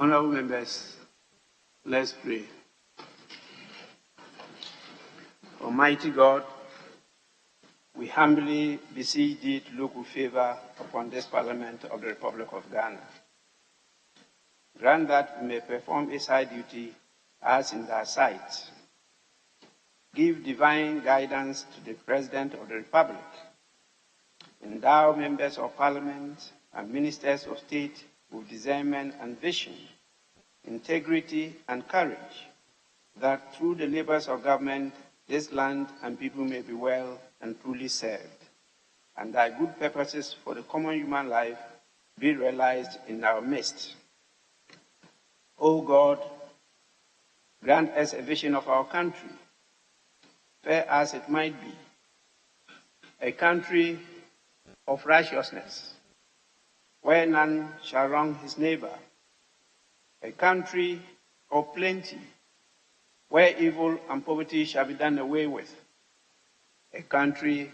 Honorable members, let's pray. Almighty God, we humbly beseech thee to look with favor upon this Parliament of the Republic of Ghana. Grant that we may perform its high duty as in thy sight. Give divine guidance to the President of the Republic. Endow members of Parliament and ministers of state with discernment and vision, integrity and courage, that through the labors of government, this land and people may be well and truly served, and thy good purposes for the common human life be realized in our midst. O God, grant us a vision of our country, fair as it might be, a country of righteousness, where none shall wrong his neighbor, a country of plenty, where evil and poverty shall be done away with, a country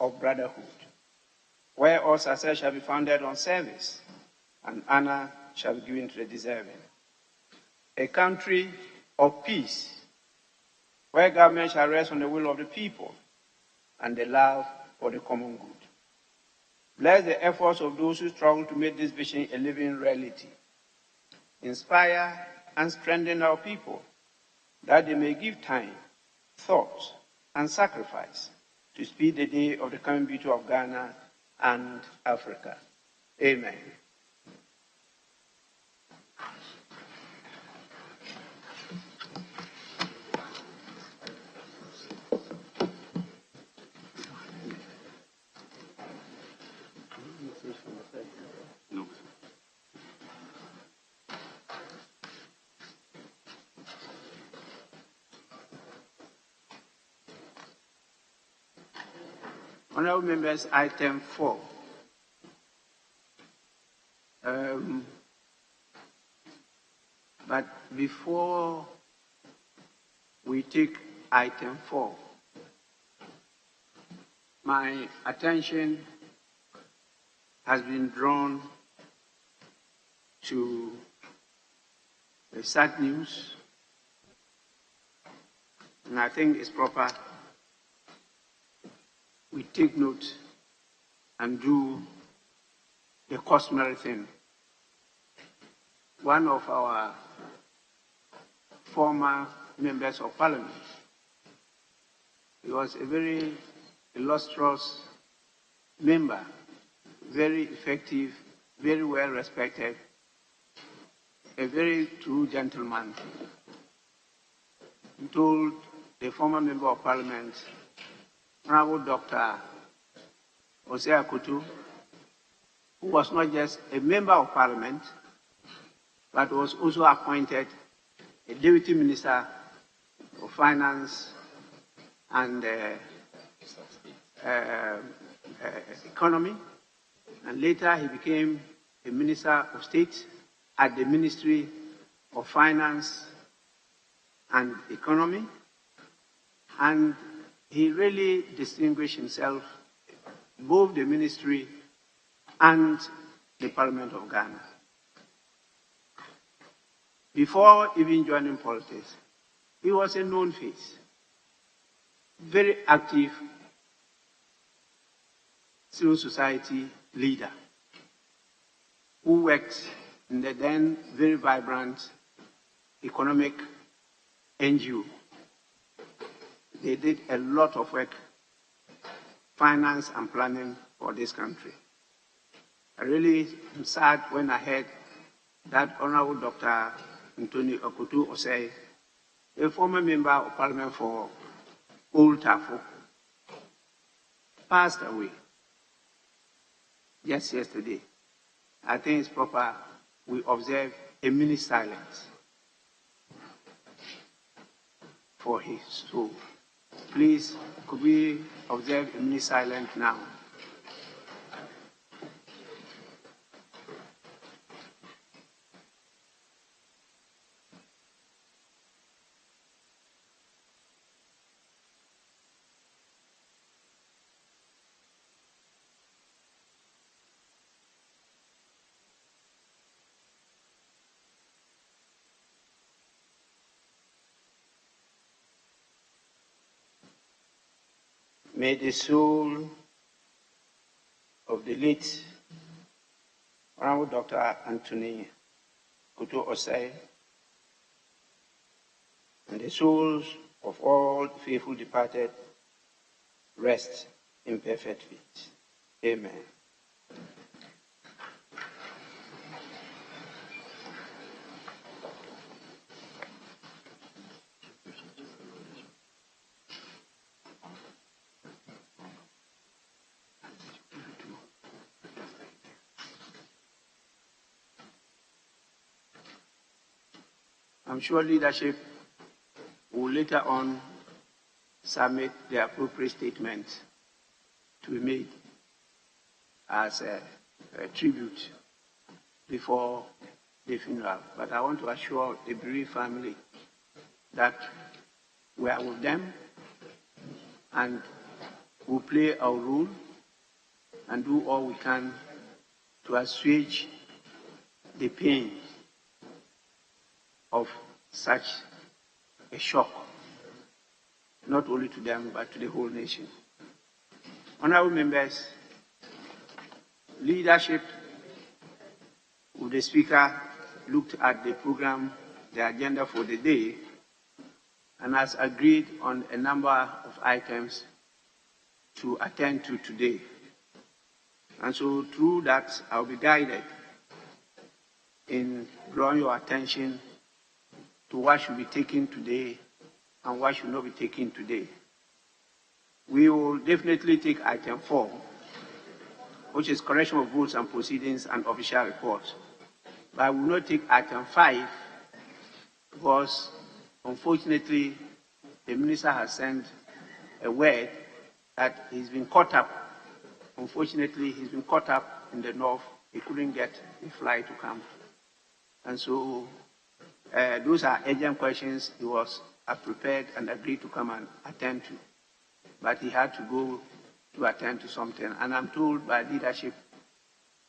of brotherhood, where all success shall be founded on service, and honor shall be given to the deserving, a country of peace, where government shall rest on the will of the people and the love for the common good. Bless the efforts of those who struggle to make this vision a living reality. Inspire and strengthen our people, that they may give time, thought, and sacrifice to speed the day of the coming beauty of Ghana and Africa. Amen. Honorable members, item 4. But before we take item 4, my attention has been drawn to the sad news, and I think it's proper we take note and do the customary thing. One of our former members of Parliament, he was a very illustrious member, very effective, very well respected, a very true gentleman. He told the former member of Parliament, Honorable Dr. Osei Akoto, who was not just a member of Parliament, but was also appointed a Deputy Minister of Finance and Economy, and later he became a Minister of State at the Ministry of Finance and Economy, and he really distinguished himself both the ministry and the Parliament of Ghana. Before even joining politics, he was a known face, very active civil society leader who worked in the then very vibrant economic NGO. They did a lot of work, finance and planning for this country. I really am sad when I heard that Honorable Dr. Akoto Osei, a former member of Parliament for Old Tafo, passed away just yesterday. I think it's proper we observe a minute silence for his soul. Please, could we observe a minute silence now? May the soul of the late Honorable Dr. Anthony Akoto Osei and the souls of all faithful departed rest in perfect peace. Amen. I'm sure leadership will later on submit the appropriate statement to be made as a tribute before the funeral. But I want to assure the bereaved family that we are with them and will play our role and do all we can to assuage the pain of such a shock, not only to them, but to the whole nation. Honorable members, leadership with the Speaker looked at the program, the agenda for the day, and has agreed on a number of items to attend to today. And so through that, I'll be guided in drawing your attention to what should be taken today and what should not be taken today. We will definitely take item 4, which is correction of votes and proceedings and official reports. But I will not take item 5 because, unfortunately, the minister has sent a word that he's been caught up. Unfortunately, he's been caught up in the north. He couldn't get a flight to come. And so those are urgent questions he was prepared and agreed to come and attend to. But he had to go to attend to something. And I'm told by leadership,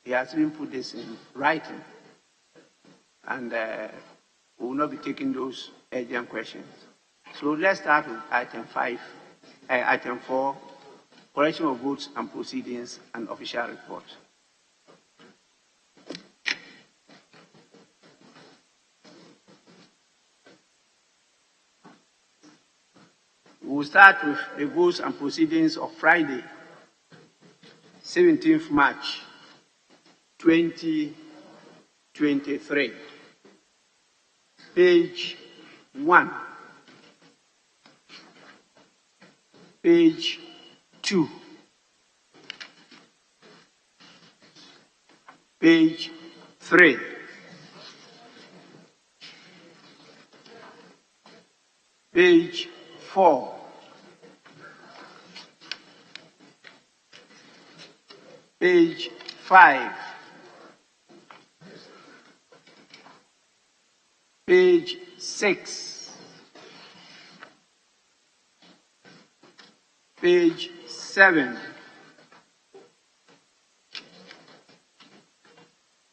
he has even put this in writing. And we will not be taking those urgent questions. So let's start with item 4, correction of votes and proceedings and official report. We will start with the votes and proceedings of Friday, 17th March, 2023. Page 1. Page 2. Page 3. Page 4. Page 5. Page 6. Page 7.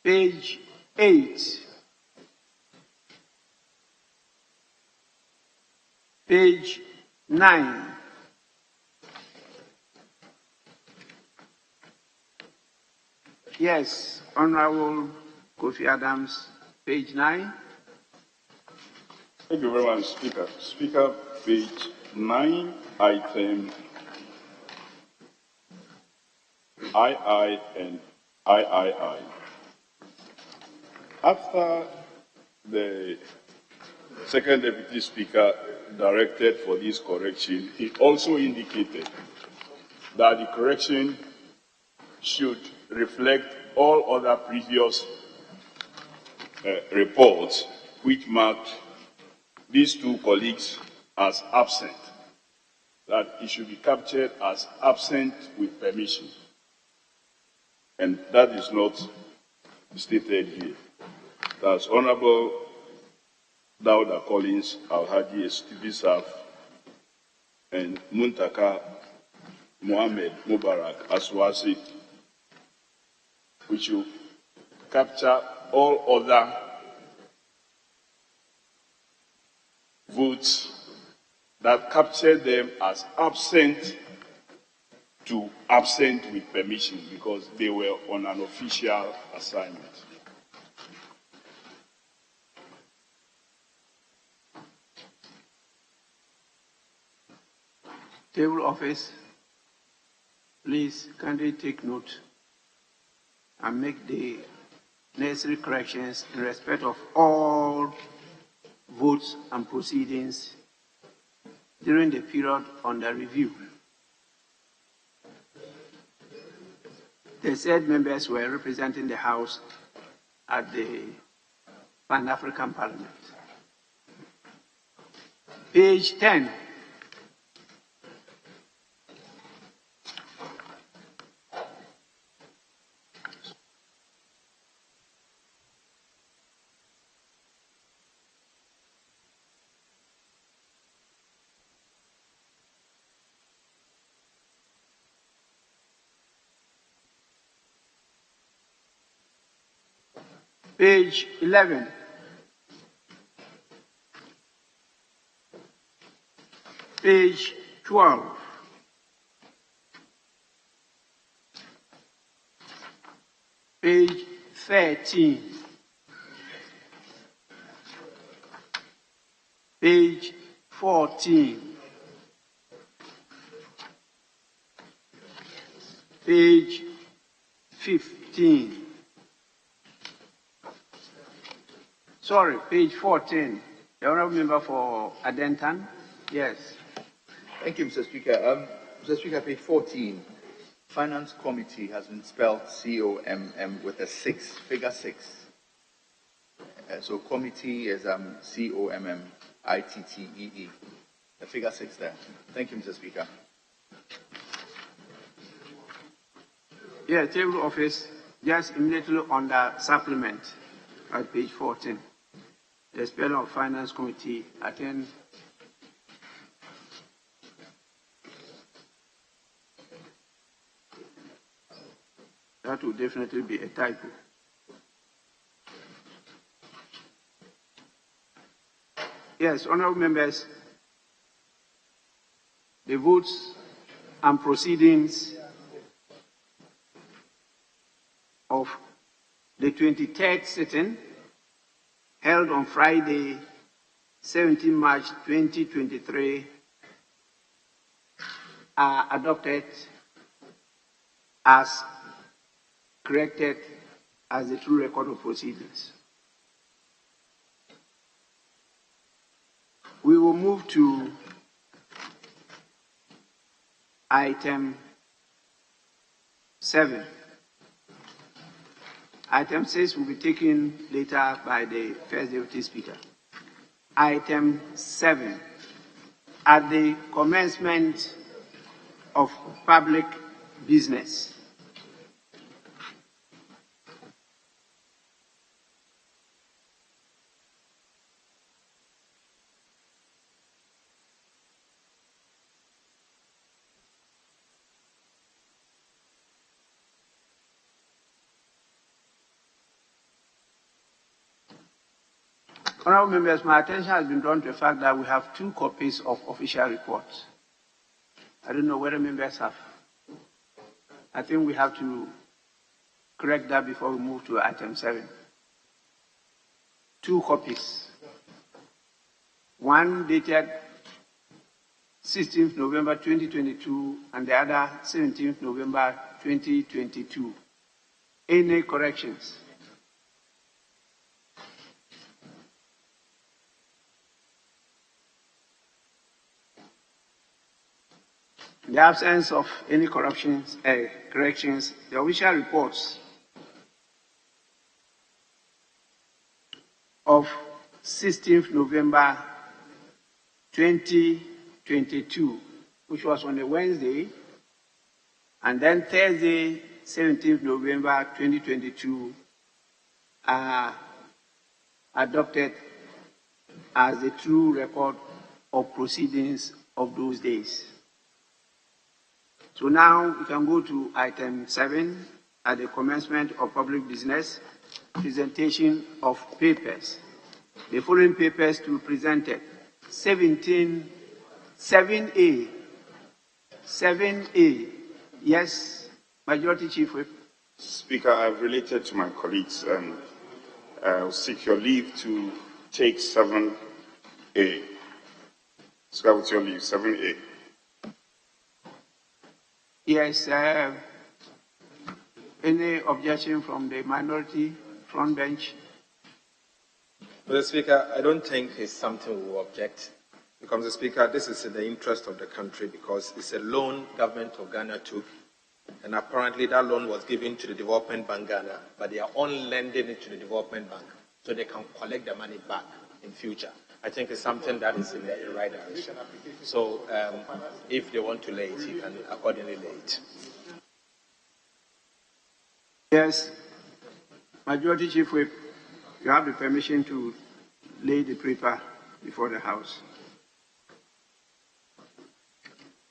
Page 8. Page 9. Yes, Honorable Kofi Adams, page 9. Thank you very much, Speaker. Speaker, page 9, item II and III. After the Second Deputy Speaker directed for this correction, he also indicated that the correction should reflect all other previous reports which marked these two colleagues as absent, that it should be captured as absent with permission. And that is not stated here. That's Honorable Dauda Collins, Alhaji Estibisaf, and Muntaka Mohammed Mubarak Aswasi, which will capture all other votes that capture them as absent to absent with permission because they were on an official assignment. Table office, please kindly take note and make the necessary corrections in respect of all votes and proceedings during the period under review. The said members were representing the House at the Pan-African Parliament. Page 10. Page 11. Page 12. Page 13. Page 14. Page 15. Sorry, page 14. The honourable member for Adentan. Yes. Thank you, Mr. Speaker. Mr. Speaker, page 14. Finance Committee has been spelled C-O-M-M with a 6, figure 6. So committee is C-O-M-M-I-T-T-E-E. The figure 6 there. Thank you, Mr. Speaker. Yeah, table office, just immediately under supplement at page 14. The spelling of Finance Committee, attend. That will definitely be a typo. Yes, honourable members, the votes and proceedings of the 23rd sitting held on Friday, 17 March 2023, are adopted as corrected as the true record of proceedings. We will move to item 7. Item 6 will be taken later by the First Deputy Speaker. Item 7. At the commencement of public business, honourable members, my attention has been drawn to the fact that we have 2 copies of official reports. I don't know whether members have. I think we have to correct that before we move to item 7. 2 copies. One dated 16th November 2022 and the other 17th November 2022. Any corrections? In the absence of any corrections, the official reports of 16th November 2022, which was on a Wednesday, and then Thursday, 17th November 2022, are adopted as the true record of proceedings of those days. So now we can go to item 7 at the commencement of public business, presentation of papers. The following papers to be presented: 7A, Yes, Majority Chief Whip. Speaker, I've related to my colleagues and I'll seek your leave to take 7A. Speaker, with your leave, 7A. Yes, any objection from the minority front bench? Mr. Speaker, I don't think it's something we will object. Because, Mr. Speaker, this is in the interest of the country because it's a loan government of Ghana took, and apparently that loan was given to the Development Bank Ghana, but they are on lending it to the Development Bank so they can collect the money back in future. I think it's something that is in the right direction. So if they want to lay it, you can accordingly lay it. Yes, Majority Chief Whip, you have the permission to lay the paper before the House.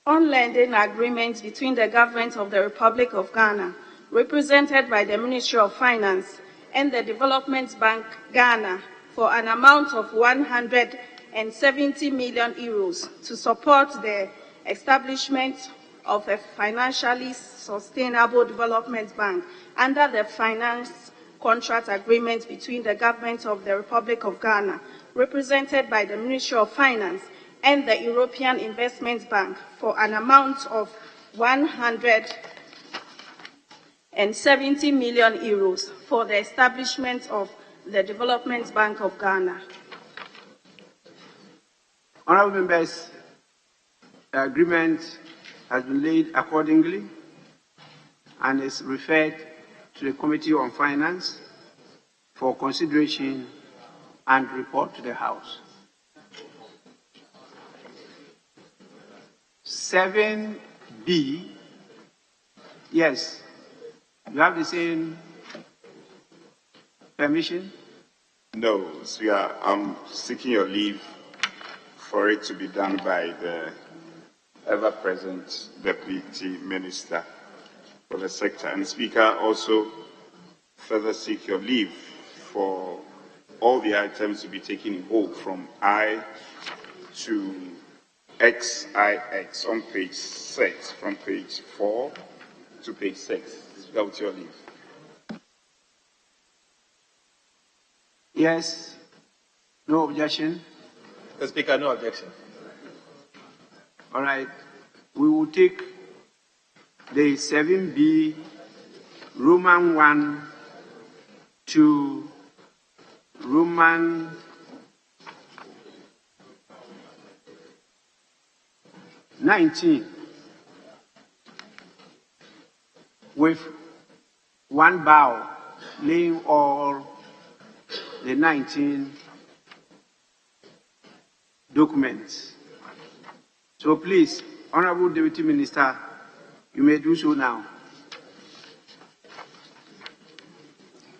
On lending agreements between the government of the Republic of Ghana, represented by the Ministry of Finance, and the Development Bank Ghana for an amount of 170 million euros to support the establishment of a financially sustainable development bank under the finance contract agreement between the government of the Republic of Ghana, represented by the Ministry of Finance, and the European Investment Bank for an amount of 170 million euros for the establishment of the Development Bank of Ghana. Honourable members, the agreement has been laid accordingly and is referred to the Committee on Finance for consideration and report to the House. 7B, yes, you have the same permission? No, Speaker, I'm seeking your leave for it to be done by the ever-present Deputy Minister for the sector. And Speaker, also further seek your leave for all the items to be taken in whole from I to XIX on page 6, from page 4 to page 6. Speaker, with your leave. Yes, no objection. Mr. Speaker, no objection. All right, we will take the 7B, Roman 1 to Roman 19 with one bow laying all the 19 documents. So please, Honorable Deputy Minister, you may do so now.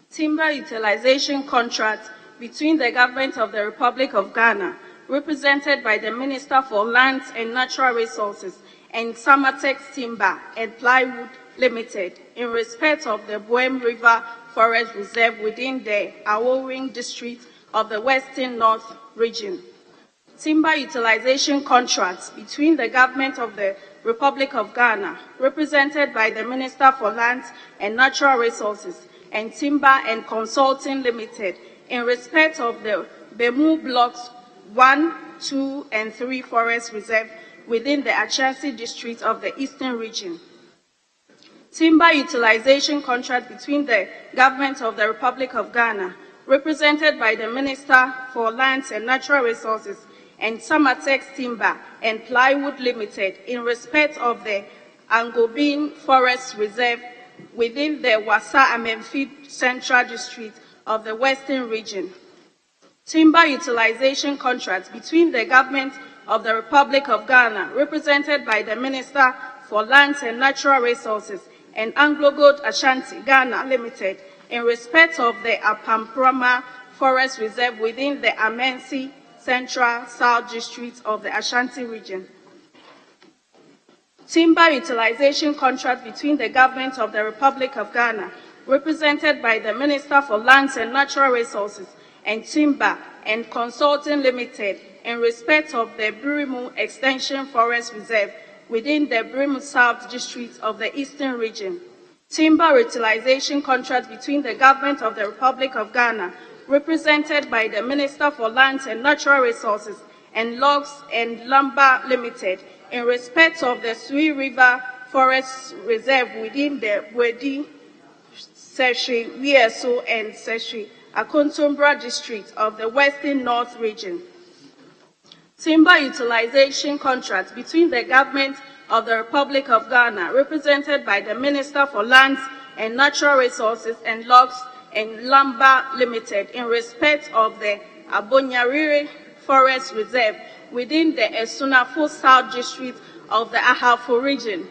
Timber utilization contract between the government of the Republic of Ghana, represented by the Minister for Lands and Natural Resources, and Samatex Timber and Plywood Limited, in respect of the Boem River Forest Reserve within the Awowing District of the Western North Region. Timber utilization contracts between the government of the Republic of Ghana, represented by the Minister for Lands and Natural Resources, and Timber and Consulting Limited, in respect of the Bemu Blocks 1, 2, and 3 Forest Reserve within the Achansi District of the Eastern Region. Timber utilization contract between the government of the Republic of Ghana, represented by the Minister for Lands and Natural Resources, and Samatex Timber and Plywood Limited, in respect of the Angobin Forest Reserve within the Wasa Amenfi Central District of the Western Region. Timber utilization contract between the government of the Republic of Ghana, represented by the Minister for Lands and Natural Resources, and Anglo-Gold Ashanti Ghana Limited, in respect of the Apamprama Forest Reserve within the Amensi Central South District of the Ashanti Region. Timber utilization contract between the government of the Republic of Ghana, represented by the Minister for Lands and Natural Resources, and Timber and Consulting Limited, in respect of the Burimu Extension Forest Reserve within the Brim South district of the Eastern region. Timber utilization contract between the government of the Republic of Ghana, represented by the Minister for Lands and Natural Resources, and Logs and Lumber Limited, in respect of the Sui River Forest Reserve within the Wedi, Seshi, Wieso, and Seshi, Akoto district of the Western North region. Timber utilization contract between the government of the Republic of Ghana, represented by the Minister for Lands and Natural Resources, and Logs and Lumber Limited, in respect of the Abonyariri Forest Reserve within the Esunafo South district of the Ahafo region.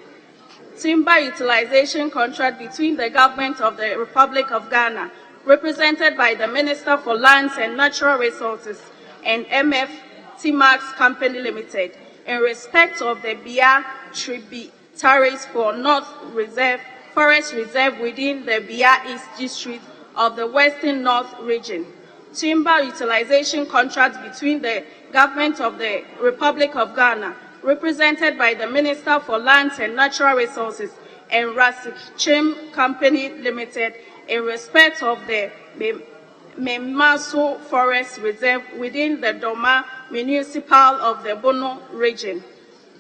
Timber utilization contract between the government of the Republic of Ghana, represented by the Minister for Lands and Natural Resources, and MF Timax Company Limited, in respect of the Bia tributaries for North Reserve, Forest Reserve within the Bia East district of the Western North region. Timber utilization contract between the government of the Republic of Ghana, represented by the Minister for Lands and Natural Resources, and Rasik Chim Company Limited, in respect of the Memaso Forest Reserve within the Doma Municipal of the Bono region.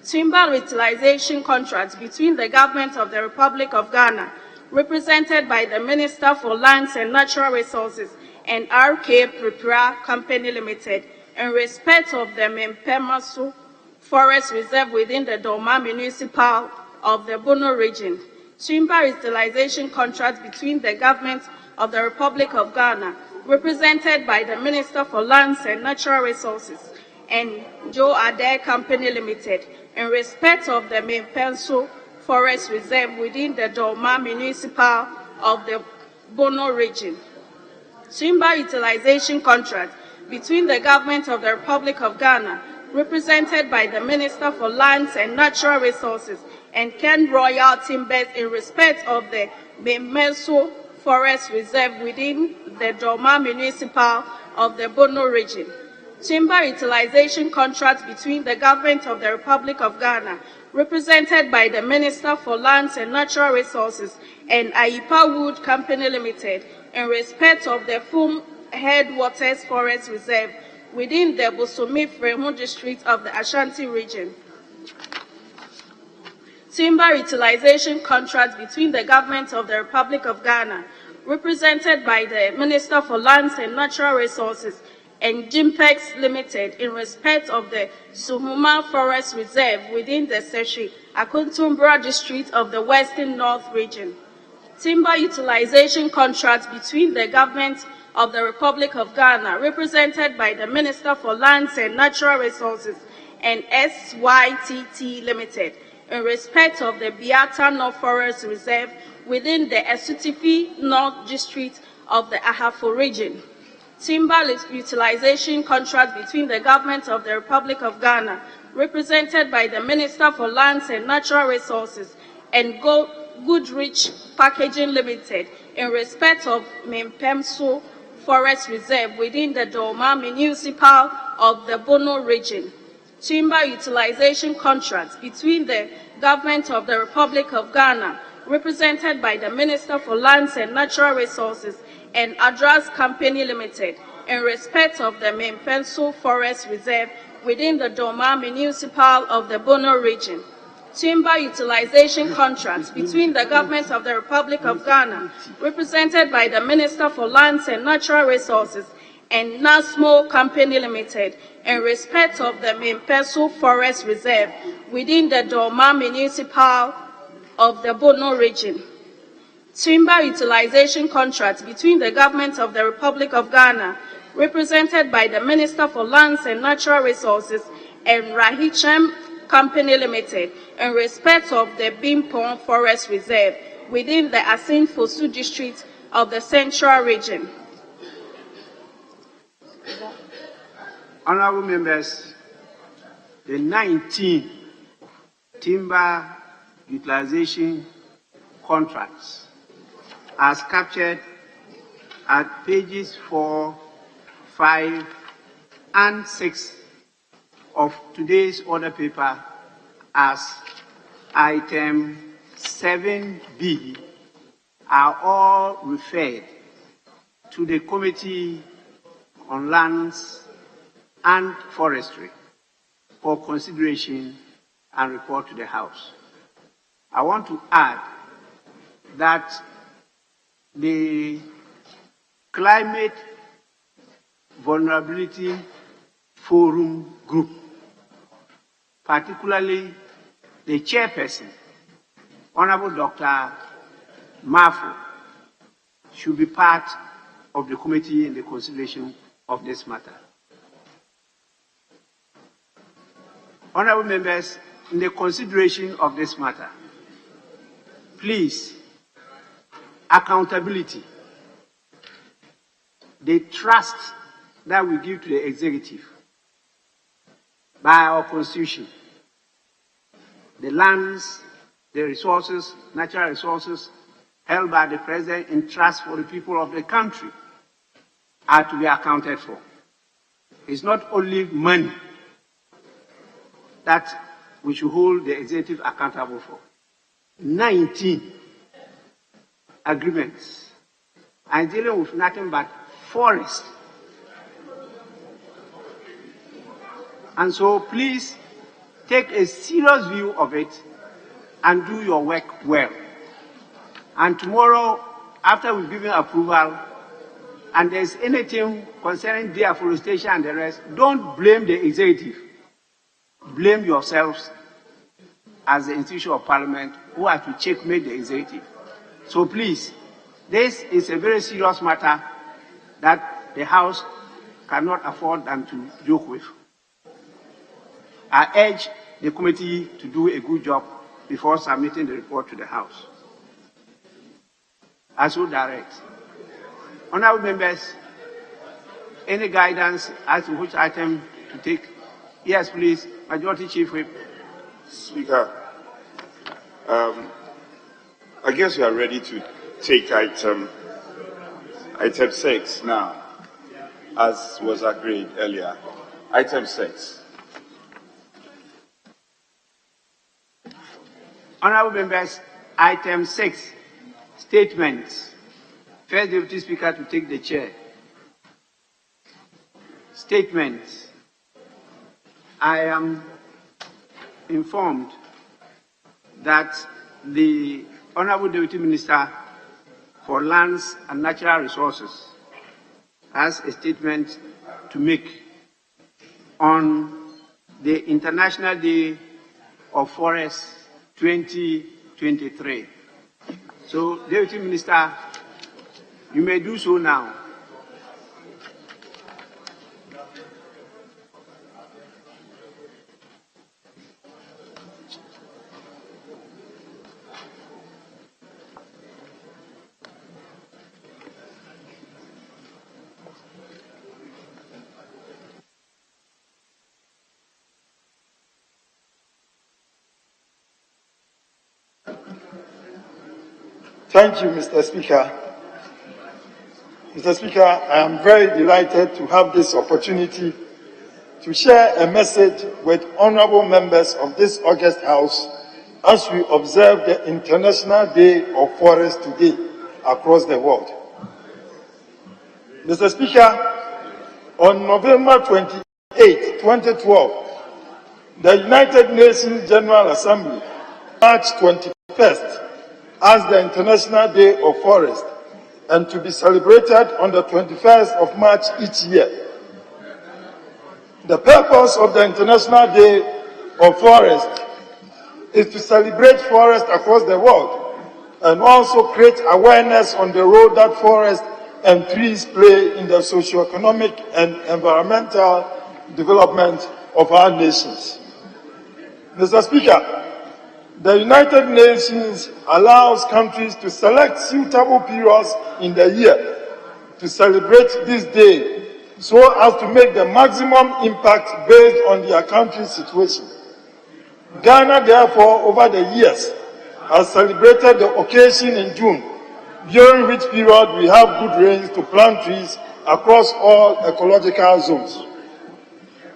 Timber utilization contract between the government of the Republic of Ghana, represented by the Minister for Lands and Natural Resources, and RK Prepara Company Limited, in respect of the Mempemaso Forest Reserve within the Doma Municipal of the Bono region. Timber utilization contract between the government of the Republic of Ghana, represented by the Minister for Lands and Natural Resources, and Joe Adair Company Limited, in respect of the Mempenso Forest Reserve within the Doma Municipal of the Bono region. Timber utilization contract between the government of the Republic of Ghana, represented by the Minister for Lands and Natural Resources, and Ken Royal Timbers, in respect of the Memeso Forest Reserve within the Doma Municipal of the Bono region. Timber utilization contract between the government of the Republic of Ghana, represented by the Minister for Lands and Natural Resources, and Aipa Wood Company Limited, in respect of the Fum Headwaters Forest Reserve within the Bosomi Frehu district of the Ashanti region. Timber utilization contract between the government of the Republic of Ghana, represented by the Minister for Lands and Natural Resources, and Jimpex Limited, in respect of the Suhuma Forest Reserve within the Seshi, Akuntumbra district of the Western North region. Timber utilization contract between the government of the Republic of Ghana, represented by the Minister for Lands and Natural Resources, and SYTT Limited, in respect of the Biata North Forest Reserve within the Esutifi North district of the Ahafo region. Timber utilization contract between the government of the Republic of Ghana, represented by the Minister for Lands and Natural Resources, and Goodrich Packaging Limited, in respect of Mempemso Forest Reserve within the Doma Municipal of the Bono region. Timber utilization contract between the government of the Republic of Ghana, represented by the Minister for Lands and Natural Resources, and Adras Company Limited, in respect of the Mempenso Forest Reserve within the Doma Municipal of the Bono region. Timber utilization contracts between the government of the Republic of Ghana, represented by the Minister for Lands and Natural Resources, and NASMO Company Limited, in respect of the Mempenso Forest Reserve within the Doma Municipal of the Bono region. Timber utilization contract between the government of the Republic of Ghana, represented by the Minister for Lands and Natural Resources, and Rahichem Company Limited, in respect of the Bimpon Forest Reserve within the Asin Fosu district of the Central region. Honorable members, the 19 timber utilization contracts as captured at pages 4, 5, and 6 of today's order paper as item 7B are all referred to the Committee on Lands and Forestry for consideration and report to the House. I want to add that the Climate Vulnerability Forum Group, particularly the chairperson, Honorable Dr. Mafu, should be part of the committee in the consideration of this matter. Honorable members, in the consideration of this matter, please, accountability, the trust that we give to the executive by our constitution, the lands, the resources, natural resources held by the president in trust for the people of the country are to be accounted for. It's not only money that we should hold the executive accountable for. 19 agreements. I'm dealing with nothing but forest. And so please take a serious view of it and do your work well. And tomorrow, after we've given approval, and there's anything concerning deforestation and the rest, don't blame the executive. Blame yourselves as the institution of parliament who are to checkmate the executive. So please, this is a very serious matter that the House cannot afford than to joke with. I urge the committee to do a good job before submitting the report to the House. I so direct. Honorable members, any guidance as to which item to take? Yes, please. Majority Chief Whip. Speaker, I guess we are ready to take item 6 now, as was agreed earlier. Item 6. Honorable members, item 6, statements. First Deputy Speaker to take the chair. Statements. I am informed that the Honorable Deputy Minister for Lands and Natural Resources has a statement to make on the International Day of Forests 2023. So, Deputy Minister, you may do so now. Thank you, Mr. Speaker. Mr. Speaker, I am very delighted to have this opportunity to share a message with honorable members of this August House as we observe the International Day of Forests today across the world. Mr. Speaker, on November 28, 2012, the United Nations General Assembly, March 21st, as the International Day of Forests, and to be celebrated on the 21st of March each year. The purpose of the International Day of Forests is to celebrate forests across the world and also create awareness on the role that forests and trees play in the socio-economic and environmental development of our nations. Mr. Speaker, the United Nations allows countries to select suitable periods in the year to celebrate this day so as to make the maximum impact based on their country's situation. Ghana, therefore, over the years, has celebrated the occasion in June, during which period we have good rains to plant trees across all ecological zones.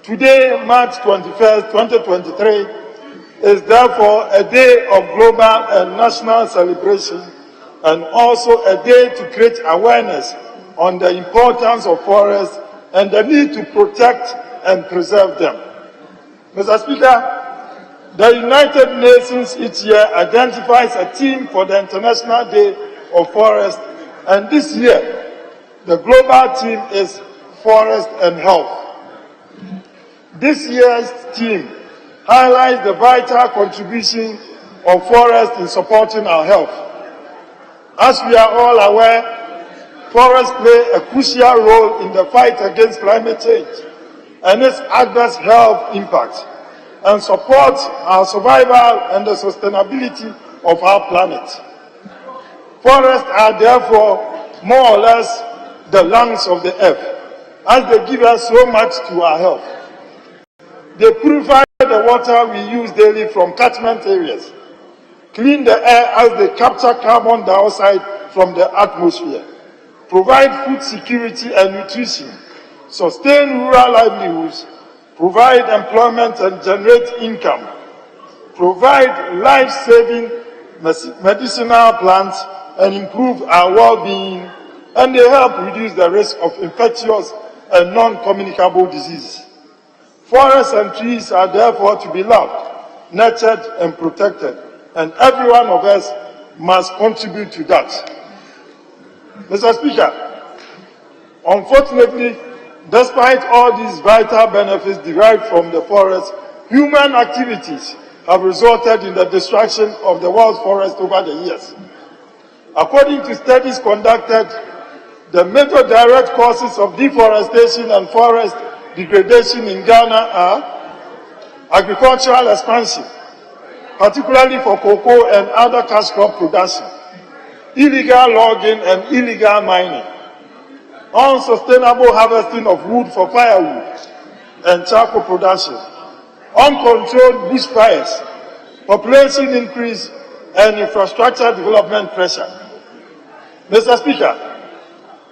Today, March 21st, 2023, is therefore a day of global and national celebration, and also a day to create awareness on the importance of forests and the need to protect and preserve them. Mr. Speaker, the United Nations each year identifies a theme for the International Day of Forest, and this year, the global theme is Forest and Health. This year's theme highlights the vital contribution of forests in supporting our health. As we are all aware, forests play a crucial role in the fight against climate change and its adverse health impacts, and support our survival and the sustainability of our planet. Forests are therefore more or less the lungs of the earth, as they give us so much to our health. They purify the water we use daily from catchment areas, clean the air as they capture carbon dioxide from the atmosphere, provide food security and nutrition, sustain rural livelihoods, provide employment and generate income, provide life-saving medicinal plants and improve our well-being, and they help reduce the risk of infectious and non-communicable diseases. Forests and trees are therefore to be loved, nurtured, and protected, and every one of us must contribute to that. Mr. Speaker, unfortunately, despite all these vital benefits derived from the forest, human activities have resulted in the destruction of the world's forest over the years. According to studies conducted, the major direct causes of deforestation and forest degradation in Ghana are agricultural expansion, particularly for cocoa and other cash crop production, illegal logging and illegal mining, unsustainable harvesting of wood for firewood and charcoal production, uncontrolled bushfires, population increase, and infrastructure development pressure. Mr. Speaker,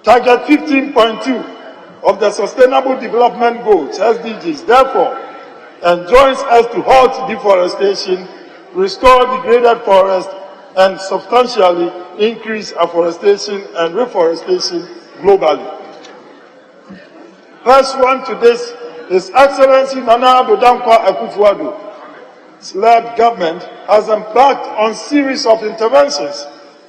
Target 15.2 of the Sustainable Development Goals, SDGs, therefore, enjoins us to halt deforestation, restore degraded forests, and substantially increase afforestation and reforestation globally. Pursuant to this, His Excellency Nana Addo Dankwa Akufo-Addo's led government has embarked on a series of interventions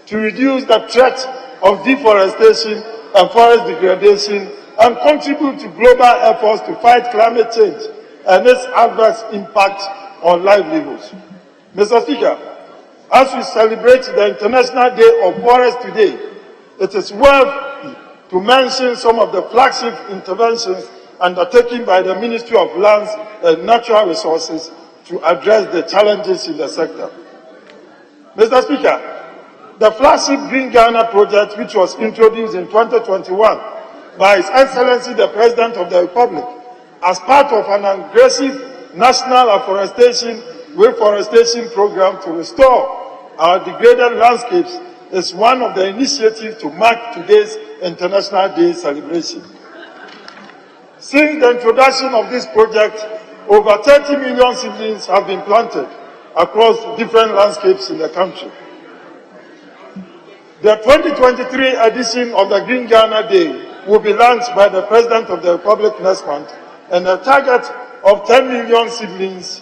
to reduce the threat of deforestation and forest degradation and contribute to global efforts to fight climate change and its adverse impact on livelihoods. Mr. Speaker, as we celebrate the International Day of Forests today, it is worth to mention some of the flagship interventions undertaken by the Ministry of Lands and Natural Resources to address the challenges in the sector. Mr. Speaker, the flagship Green Ghana project, which was introduced in 2021 by His Excellency the President of the Republic as part of an aggressive national afforestation reforestation program to restore our degraded landscapes, is one of the initiatives to mark today's International Day celebration. Since the introduction of this project, over 30 million seedlings have been planted across different landscapes in the country. The 2023 edition of the Green Ghana Day will be launched by the President of the Republic next month, and a target of 10 million seedlings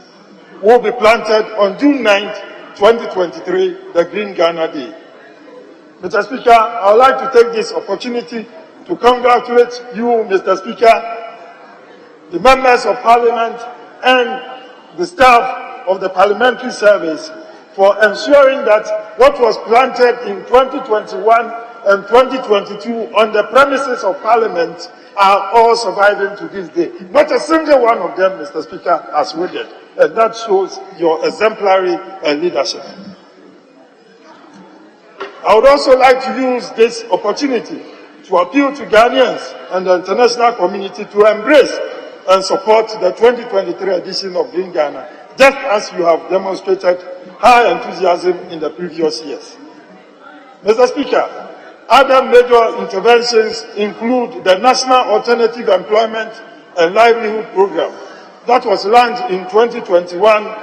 will be planted on June 9th, 2023, the Green Ghana Day. Mr. Speaker, I would like to take this opportunity to congratulate you, Mr. Speaker, the members of Parliament, and the staff of the Parliamentary Service for ensuring that what was planted in 2021 and 2022 on the premises of Parliament are all surviving to this day. Not a single one of them, Mr. Speaker, has withered, and that shows your exemplary leadership. I would also like to use this opportunity to appeal to Ghanaians and the international community to embrace and support the 2023 edition of Green Ghana, just as you have demonstrated high enthusiasm in the previous years. Mr. Speaker, other major interventions include the National Alternative Employment and Livelihood Program that was launched in 2021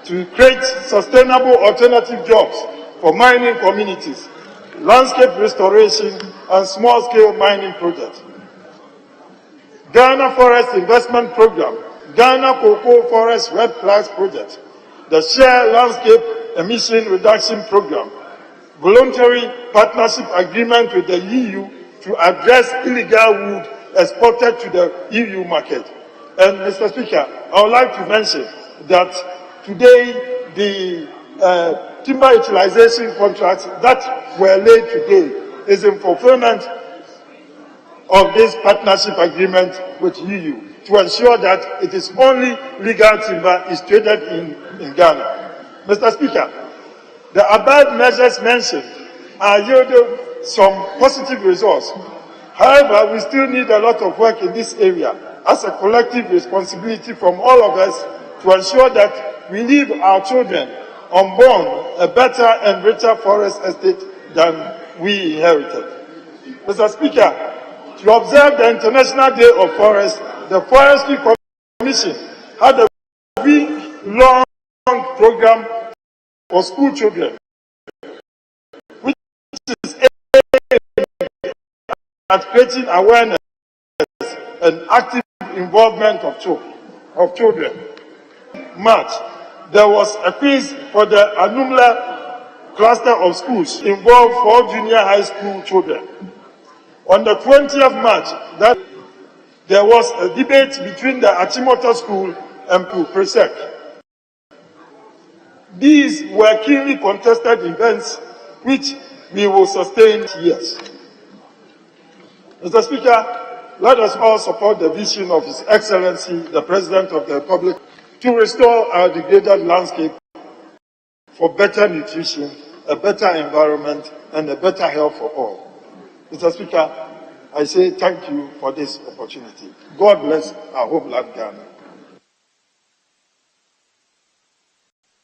to create sustainable alternative jobs for mining communities, landscape restoration, and small-scale mining projects. Ghana Forest Investment Program, Ghana Cocoa Forest Red Flags Project, the Share Landscape Emission Reduction Program, voluntary partnership agreement with the EU to address illegal wood exported to the EU market. And Mr. Speaker, I would like to mention that today the timber utilization contracts that were laid today is in fulfillment of this partnership agreement with EU to ensure that it is only legal timber is traded in Ghana. Mr. Speaker, the above measures mentioned are yielding some positive results. However, we still need a lot of work in this area as a collective responsibility from all of us to ensure that we leave our children unborn a better and richer forest estate than we inherited. Mr. Speaker, to observe the International Day of Forests, the Forestry Commission had a week-long program for school children, which is aimed at creating awareness and active involvement of children. March, there was a quiz for the Anumla cluster of schools involved 4 junior high school children. On the 20th of March, there was a debate between the Achimota School and Presec. These were keenly contested events which we will sustain years. Mr. Speaker, let us all support the vision of His Excellency, the President of the Republic, to restore our degraded landscape for better nutrition, a better environment, and a better health for all. Mr. Speaker, I say thank you for this opportunity. God bless our homeland, Ghana.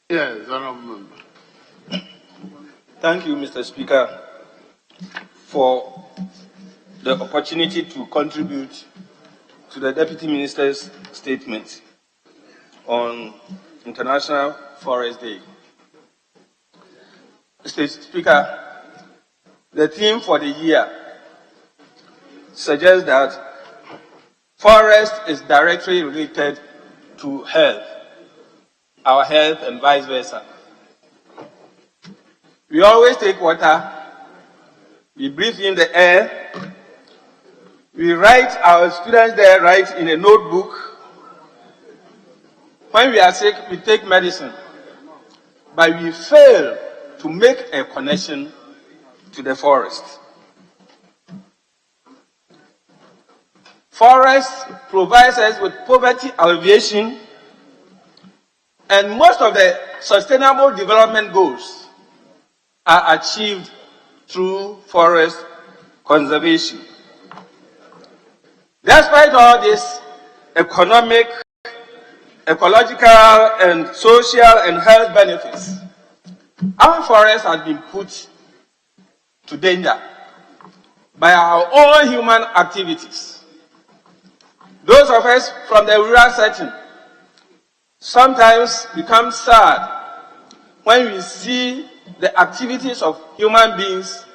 Yes, Honourable Member. Thank you, Mr. Speaker, for the opportunity to contribute to the Deputy Minister's statement on International Forest Day. Mr. Speaker, the theme for the year suggests that forest is directly related to health, our health and vice versa. We always take water, we breathe in the air, we write, our students there write in a notebook. When we are sick, we take medicine, but we fail to make a connection to the forest. Forest provides us with poverty alleviation, and most of the sustainable development goals are achieved through forest conservation. Despite all this economic, ecological, and social and health benefits, our forests have been put to danger by our own human activities. Those of us from the rural setting sometimes become sad when we see the activities of human beings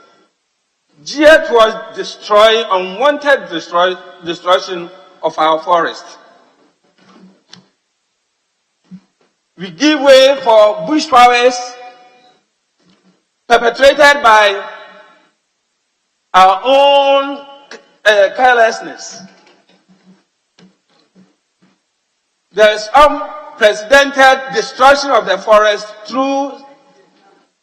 geared towards destroying, unwanted destruction of our forest. We give way for bush fires perpetrated by our own carelessness. There is unprecedented destruction of the forest through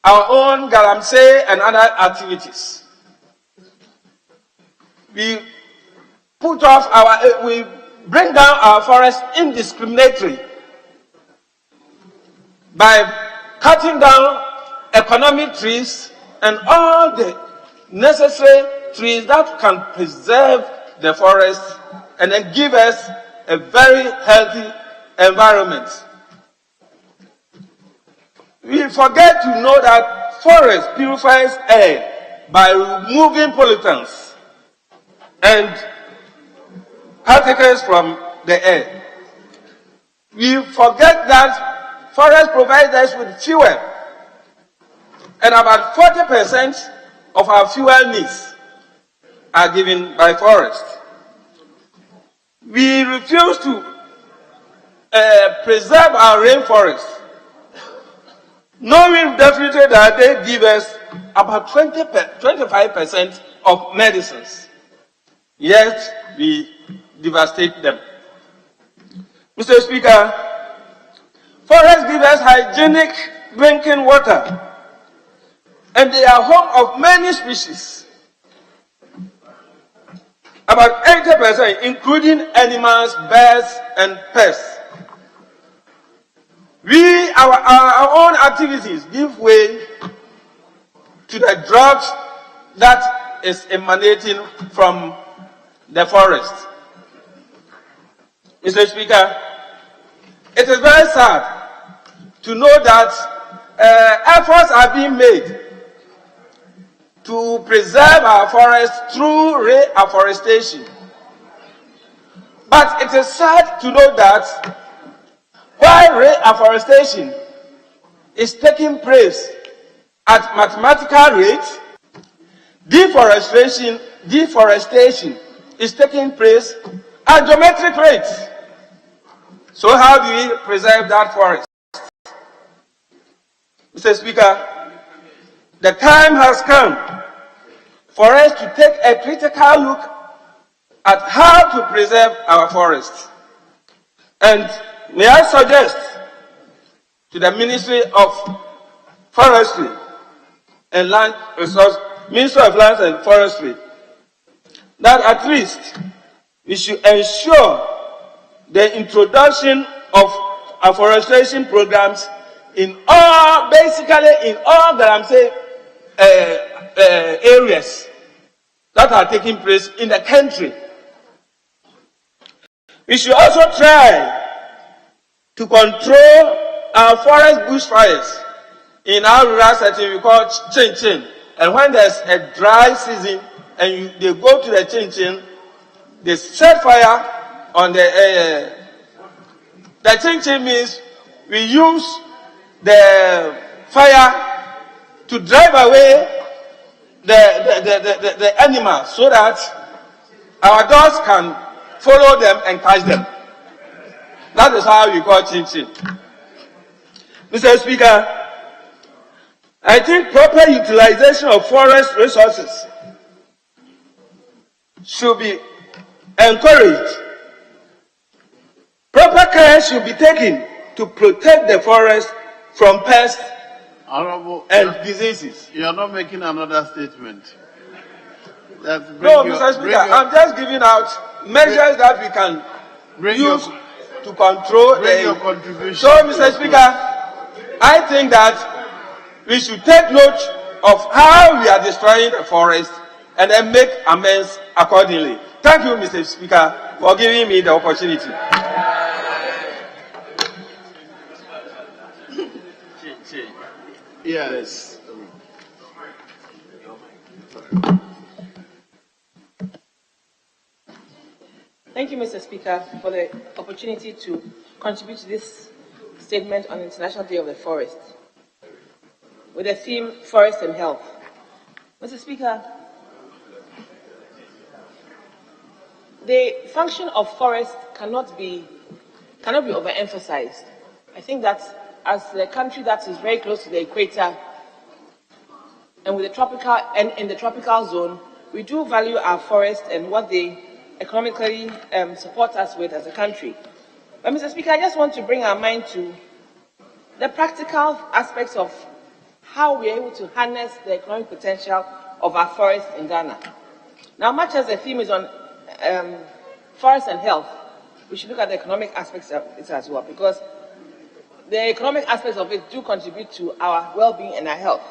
our own galamsey and other activities. We bring down our forest indiscriminately by cutting down economic trees and all the necessary trees that can preserve the forest and then give us a very healthy environment. We forget to know that forest purifies air by removing pollutants and particles from the air. We forget that Forest provides us with fuel, and about 40% of our fuel needs are given by forest. We refuse to preserve our rainforest, knowing definitely that they give us about 25% of medicines, yet we devastate them. Mr. Speaker, forests give us hygienic drinking water, and they are home of many species, about 80%, including animals, birds, and pests. Our own activities give way to the drugs that is emanating from the forest. Mr. Speaker, it is very sad to know that efforts are being made to preserve our forests through reforestation. But it is sad to know that while reforestation is taking place at mathematical rates, deforestation is taking place at geometric rates. So how do we preserve that forest? Mr. Speaker, the time has come for us to take a critical look at how to preserve our forests. And may I suggest to the Ministry of Forestry and Land Resources, Ministry of Lands and Forestry, that at least we should ensure the introduction of afforestation programs in all, basically in all that I'm saying, areas that are taking place in the country. We should also try to control our forest bushfires in our rural setting we call chin-chin. And when there's a dry season and they go to the chin-chin, they set fire on the chin-chin means we use the fire to drive away the animals so that our dogs can follow them and catch them. That is how we call chin-chin. Mr. Speaker, I think proper utilization of forest resources should be encouraged. Proper care should be taken to protect the forest from pests and diseases. You are not making another statement. No, Mr. Speaker, I'm just giving out measures that we can use to control your contribution. So, Mr. Speaker, I think that we should take note of how we are destroying the forest and then make amends accordingly. Thank you, Mr. Speaker, for giving me the opportunity. Yes. Thank you, Mr. Speaker, for the opportunity to contribute to this statement on the International Day of the Forest with the theme Forest and Health. Mr. Speaker, the function of forest cannot be overemphasized. I think that as the country that is very close to the equator and with the tropical and in the tropical zone, we do value our forest and what they economically support us with as a country. But Mr. Speaker, I just want to bring our mind to the practical aspects of how we are able to harness the economic potential of our forests in Ghana. Now, much as the theme is on forest and health, we should look at the economic aspects of it as well, because the economic aspects of it do contribute to our well-being and our health.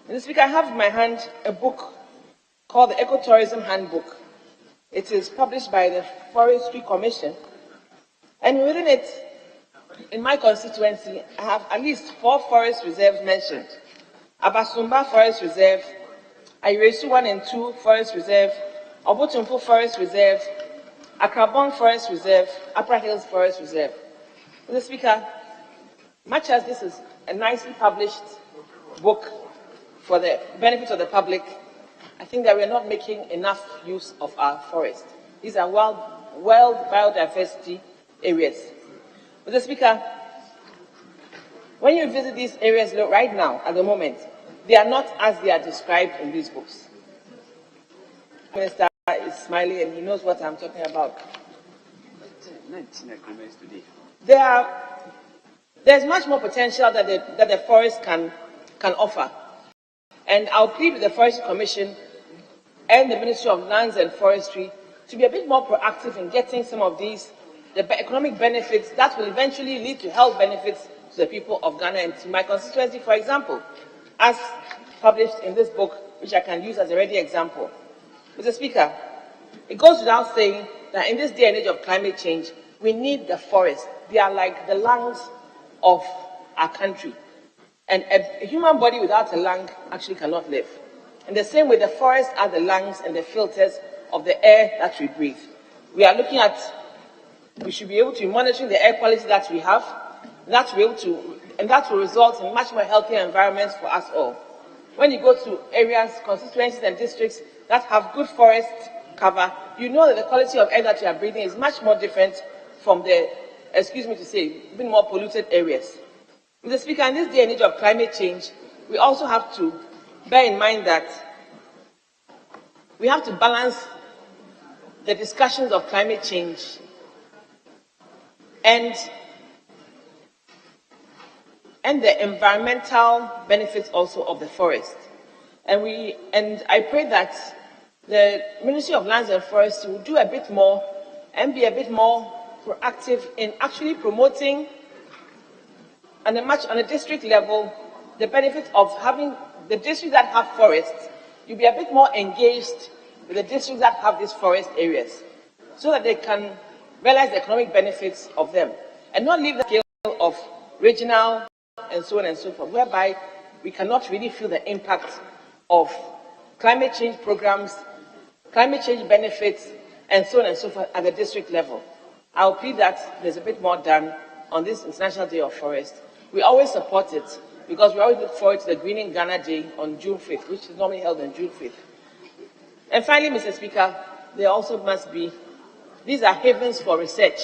Mr. Speaker, I have in my hand a book called the Ecotourism Handbook. It is published by the Forestry Commission, and within it, in my constituency, I have at least 4 forest reserves mentioned. Abasumba Forest Reserve, Ayiresu 1 and 2 Forest Reserve, Obotumfu Forest Reserve, Akrabon Forest Reserve, Upper Hills Forest Reserve. Mr. Speaker, much as this is a nicely published book for the benefit of the public, I think that we are not making enough use of our forests. These are wild biodiversity areas. Mr. Speaker, when you visit these areas right now, at the moment, they are not as they are described in these books. The Minister is smiling and he knows what I'm talking about. There's much more potential that the forest can offer. And I'll plead with the Forest Commission and the Ministry of Lands and Forestry to be a bit more proactive in getting some of the economic benefits that will eventually lead to health benefits to the people of Ghana and to my constituency, for example, as published in this book, which I can use as a ready example. Mr. Speaker, it goes without saying that in this day and age of climate change, we need the forest. They are like the lungs of our country. And a human body without a lung actually cannot live. In the same way, the forests are the lungs and the filters of the air that we breathe. We should be able to be monitoring the air quality that we have, and that will result in much more healthier environments for us all. When you go to areas, constituencies and districts that have good forest cover, you know that the quality of air that you are breathing is much more different from the, excuse me to say, even more polluted areas. Mr. Speaker, in this day and age of climate change, we also have to bear in mind that we have to balance the discussions of climate change and the environmental benefits also of the forest. And I pray that the Ministry of Lands and Forestry will do a bit more and be a bit more proactive in actually promoting on a district level the benefit of having the districts that have forests. You'll be a bit more engaged with the districts that have these forest areas so that they can realize the economic benefits of them and not leave the scale of regional and so on and so forth, whereby we cannot really feel the impact of climate change programs, climate change benefits, and so on and so forth at the district level. I'll plead that there's a bit more done on this International Day of Forest. We always support it because we always look forward to the Greening Ghana Day on June 5th, which is normally held on June 5th. And finally, Mr. Speaker, there also must be, these are havens for research,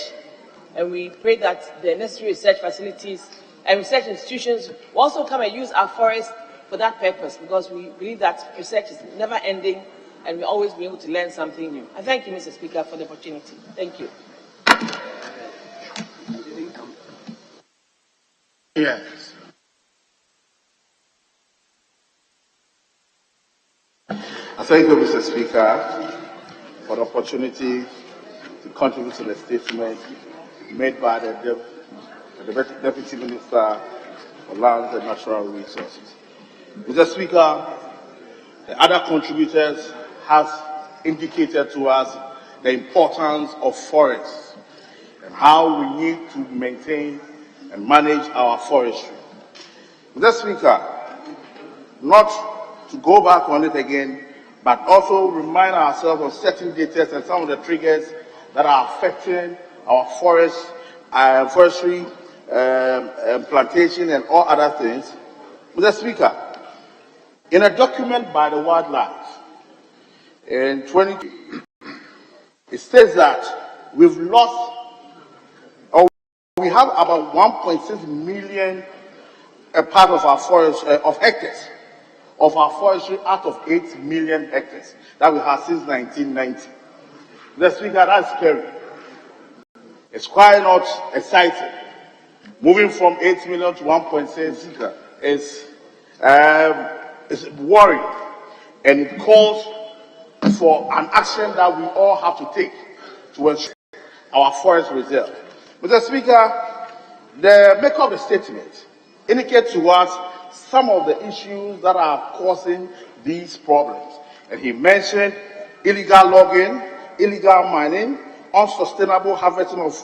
and we pray that the necessary research facilities and research institutions will also come and use our forests for that purpose, because we believe that research is never ending and we'll always be able to learn something new. I thank you, Mr. Speaker, for the opportunity. Thank you. Yes. I thank you, Mr. Speaker, for the opportunity to contribute to the statement made by the Deputy Minister for Lands and Natural Resources. Mr. Speaker, the other contributors have indicated to us the importance of forests and how we need to maintain and manage our forestry. Mr. Speaker, not to go back on it again, but also remind ourselves of certain data and some of the triggers that are affecting our forestry, plantation and all other things. Mr. Speaker, in a document by the Wildlife in 20, it states that we've lost, or we have about 1.6 million part of our forest of hectares of our forestry out of 8 million hectares that we have since 1990. Mr. Speaker, that's scary. It's quite not exciting. Moving from 8 million to 1.6 is worrying, and it calls for an action that we all have to take to ensure our forest reserve. Mr. Speaker, the maker of the statement indicates to us some of the issues that are causing these problems. And he mentioned illegal logging, illegal mining, unsustainable harvesting of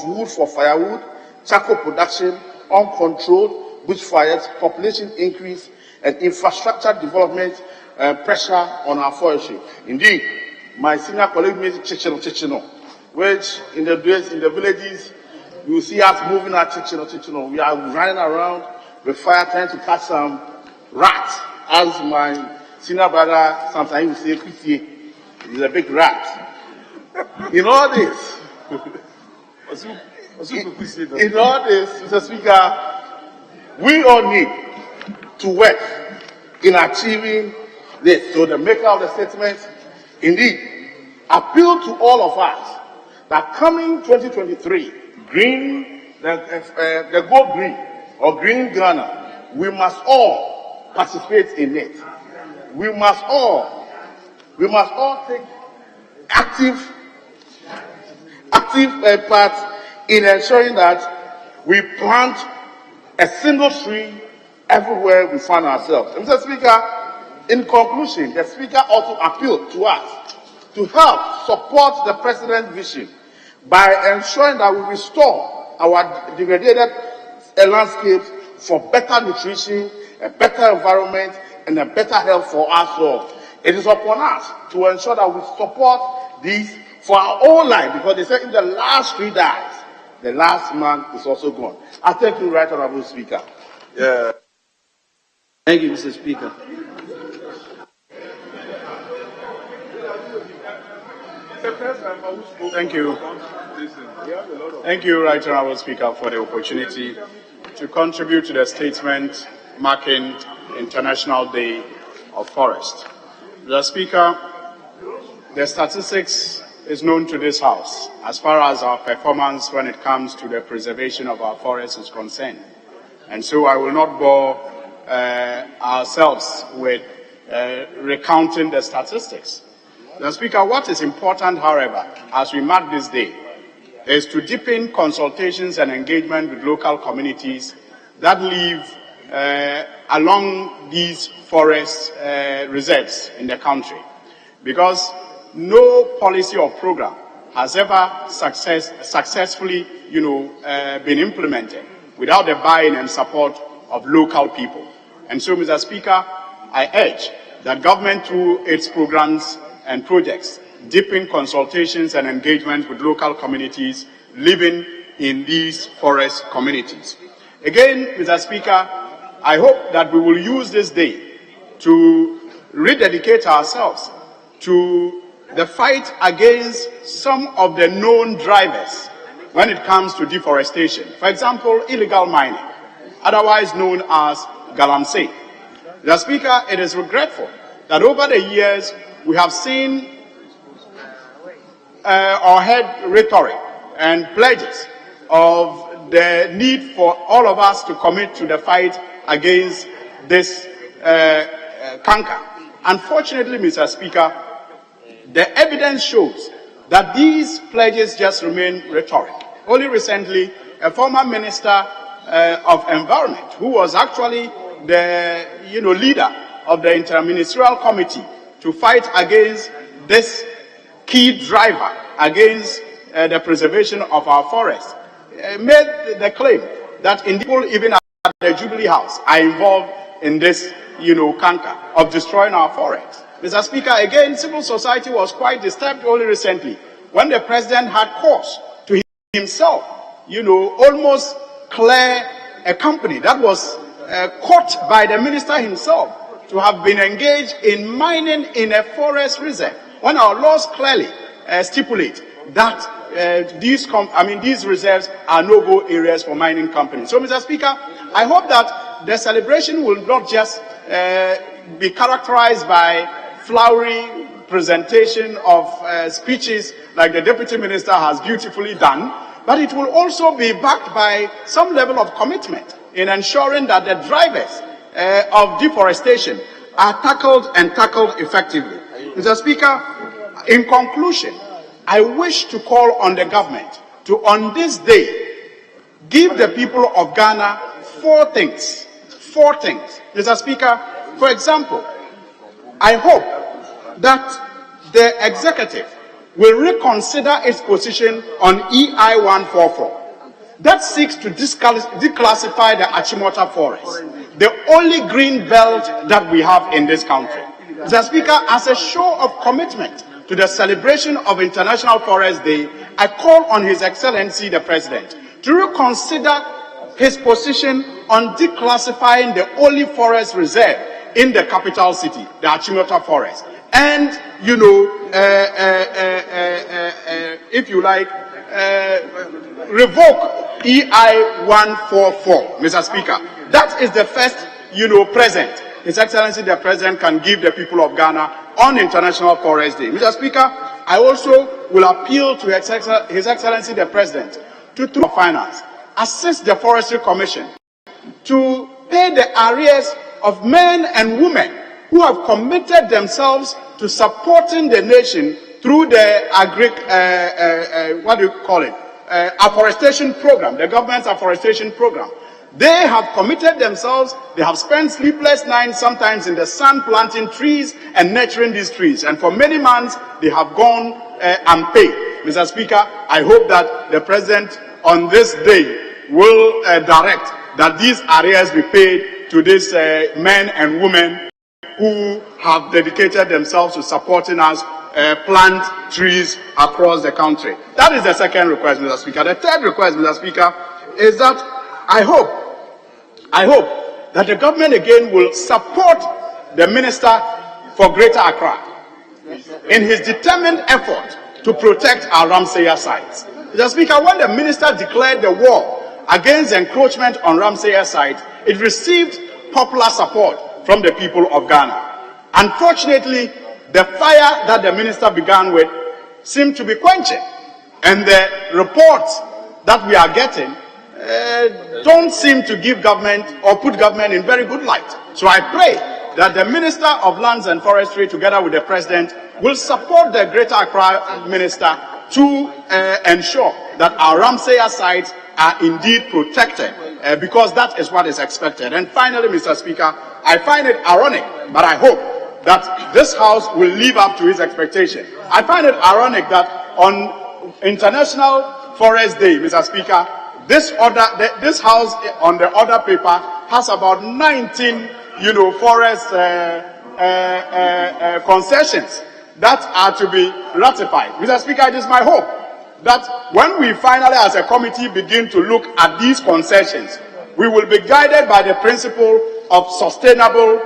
wood for firewood, charcoal production, uncontrolled bushfires, population increase, and infrastructure development pressure on our forestry. Indeed, my senior colleague made Chichino, which in the villages You will see us moving our chichino. We are running around with fire trying to catch some rats. As my senior brother sometimes will say, he's a big rat. In all this, Mr. Speaker, we all need to work in achieving this. So the maker of the statement, indeed, appeal to all of us that coming 2023, the Go Green or Green Ghana, we must all participate in it. We must all take active part in ensuring that we plant a single tree everywhere we find ourselves. And Mr. Speaker, in conclusion, the Speaker also appealed to us to help support the President's vision by ensuring that we restore our degraded landscapes for better nutrition, a better environment, and a better health for us all. It is upon us to ensure that we support these for our own life, because they say if the last tree dies, the last man is also gone. I thank you, Right Honorable Speaker. Yeah. Thank you, Mr. Speaker. Thank you. Thank you, Right Honorable Speaker, for the opportunity to contribute to the statement marking International Day of Forest. Mr. Speaker, the statistics is known to this House as far as our performance when it comes to the preservation of our forests is concerned. And so I will not bore ourselves with recounting the statistics. Mr. Speaker, what is important, however, as we mark this day, is to deepen consultations and engagement with local communities that live along these forest reserves in the country. Because no policy or program has ever successfully, been implemented without the buy-in and support of local people. And so, Mr. Speaker, I urge that government, through its programs and projects, deepen consultations and engagement with local communities living in these forest communities. Again, Mr. Speaker, I hope that we will use this day to rededicate ourselves to the fight against some of the known drivers when it comes to deforestation. For example, illegal mining, otherwise known as galamsey. Mr. Speaker, it is regretful that over the years we have seen or heard rhetoric and pledges of the need for all of us to commit to the fight against this canker. Unfortunately, Mr. Speaker, the evidence shows that these pledges just remain rhetoric. Only recently, a former minister of environment, who was actually the leader of the interministerial committee to fight against this key driver against the preservation of our forests, made the claim that people even at the Jubilee House are involved in this canker of destroying our forests. Mr. Speaker, again, civil society was quite disturbed only recently when the president had cause to himself, almost clear a company that was caught by the minister himself to have been engaged in mining in a forest reserve, when our laws clearly stipulate that these reserves are no-go areas for mining companies. So, Mr. Speaker, I hope that the celebration will not just be characterized by flowery presentation of speeches like the Deputy Minister has beautifully done, but it will also be backed by some level of commitment in ensuring that the drivers of deforestation are tackled effectively. Mr. Speaker, in conclusion, I wish to call on the government to, on this day, give the people of Ghana four things. Mr. Speaker, for example, I hope that the executive will reconsider its position on EI 144 that seeks to declassify the Achimota forest, the only green belt that we have in this country. Mr. Speaker, as a show of commitment to the celebration of International Forest Day, I call on His Excellency the President to reconsider his position on declassifying the only forest reserve in the capital city, the Achimota Forest, and, if you like, revoke EI 144, Mr. Speaker. That is the first, present His Excellency the President can give the people of Ghana on International Forest Day. Mr. Speaker, I also will appeal to His Excellency the President to, through finance, assist the Forestry Commission to pay the arrears of men and women who have committed themselves to supporting the nation through the afforestation program, the government's afforestation program. They have committed themselves, they have spent sleepless nights, sometimes in the sun, planting trees and nurturing these trees. And for many months, they have gone unpaid. Mr. Speaker, I hope that the President on this day will direct that these arrears be paid to these men and women who have dedicated themselves to supporting us plant trees across the country. That is the second request, Mr. Speaker. The third request, Mr. Speaker, is that I hope that the government again will support the Minister for Greater Accra in his determined effort to protect our Ramsaya sites. Mr. Speaker, when the Minister declared the war against encroachment on Ramsaya sites, it received popular support from the people of Ghana. Unfortunately, the fire that the Minister began with seemed to be quenching, and the reports that we are getting don't seem to give government or put government in very good light. So I pray that the Minister of Lands and Forestry, together with the President, will support the Greater Accra Minister to ensure that our Ramsaya sites are indeed protected, because that is what is expected. And finally, Mr. Speaker, I find it ironic, but I hope that this House will live up to its expectation. I find it ironic that on International Forest Day, Mr. Speaker, this House on the order paper has about 19, forest concessions that are to be ratified. Mr. Speaker, it is my hope that when we finally, as a committee, begin to look at these concessions, we will be guided by the principle of sustainable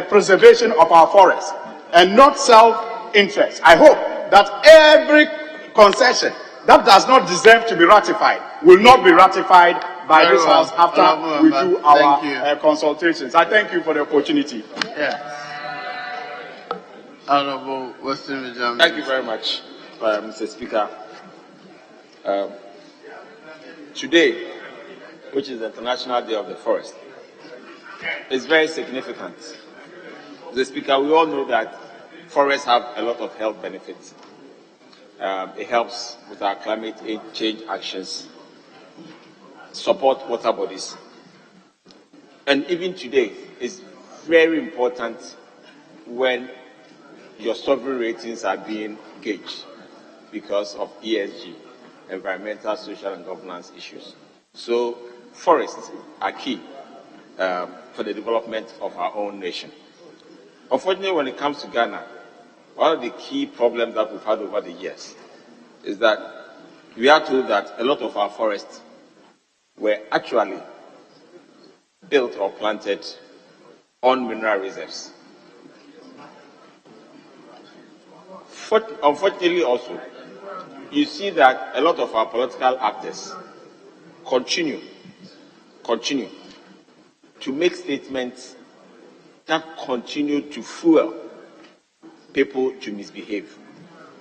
preservation of our forests and not self-interest. I hope that every concession that does not deserve to be ratified will not be ratified by this House after we do our consultations. I thank you for the opportunity. Honorable Western Major. Thank you very much, Mr. Speaker. Today, which is the International Day of the Forest, is very significant. Mr. Speaker, we all know that forests have a lot of health benefits. It helps with our climate change actions, support water bodies. And even today, it's very important when your sovereign ratings are being gauged because of ESG, environmental, social, and governance issues. So forests are key for the development of our own nation. Unfortunately, when it comes to Ghana, one of the key problems that we've had over the years is that we are told that a lot of our forests were actually built or planted on mineral reserves. Unfortunately also, you see that a lot of our political actors continue to make statements that continue to fuel people to misbehave.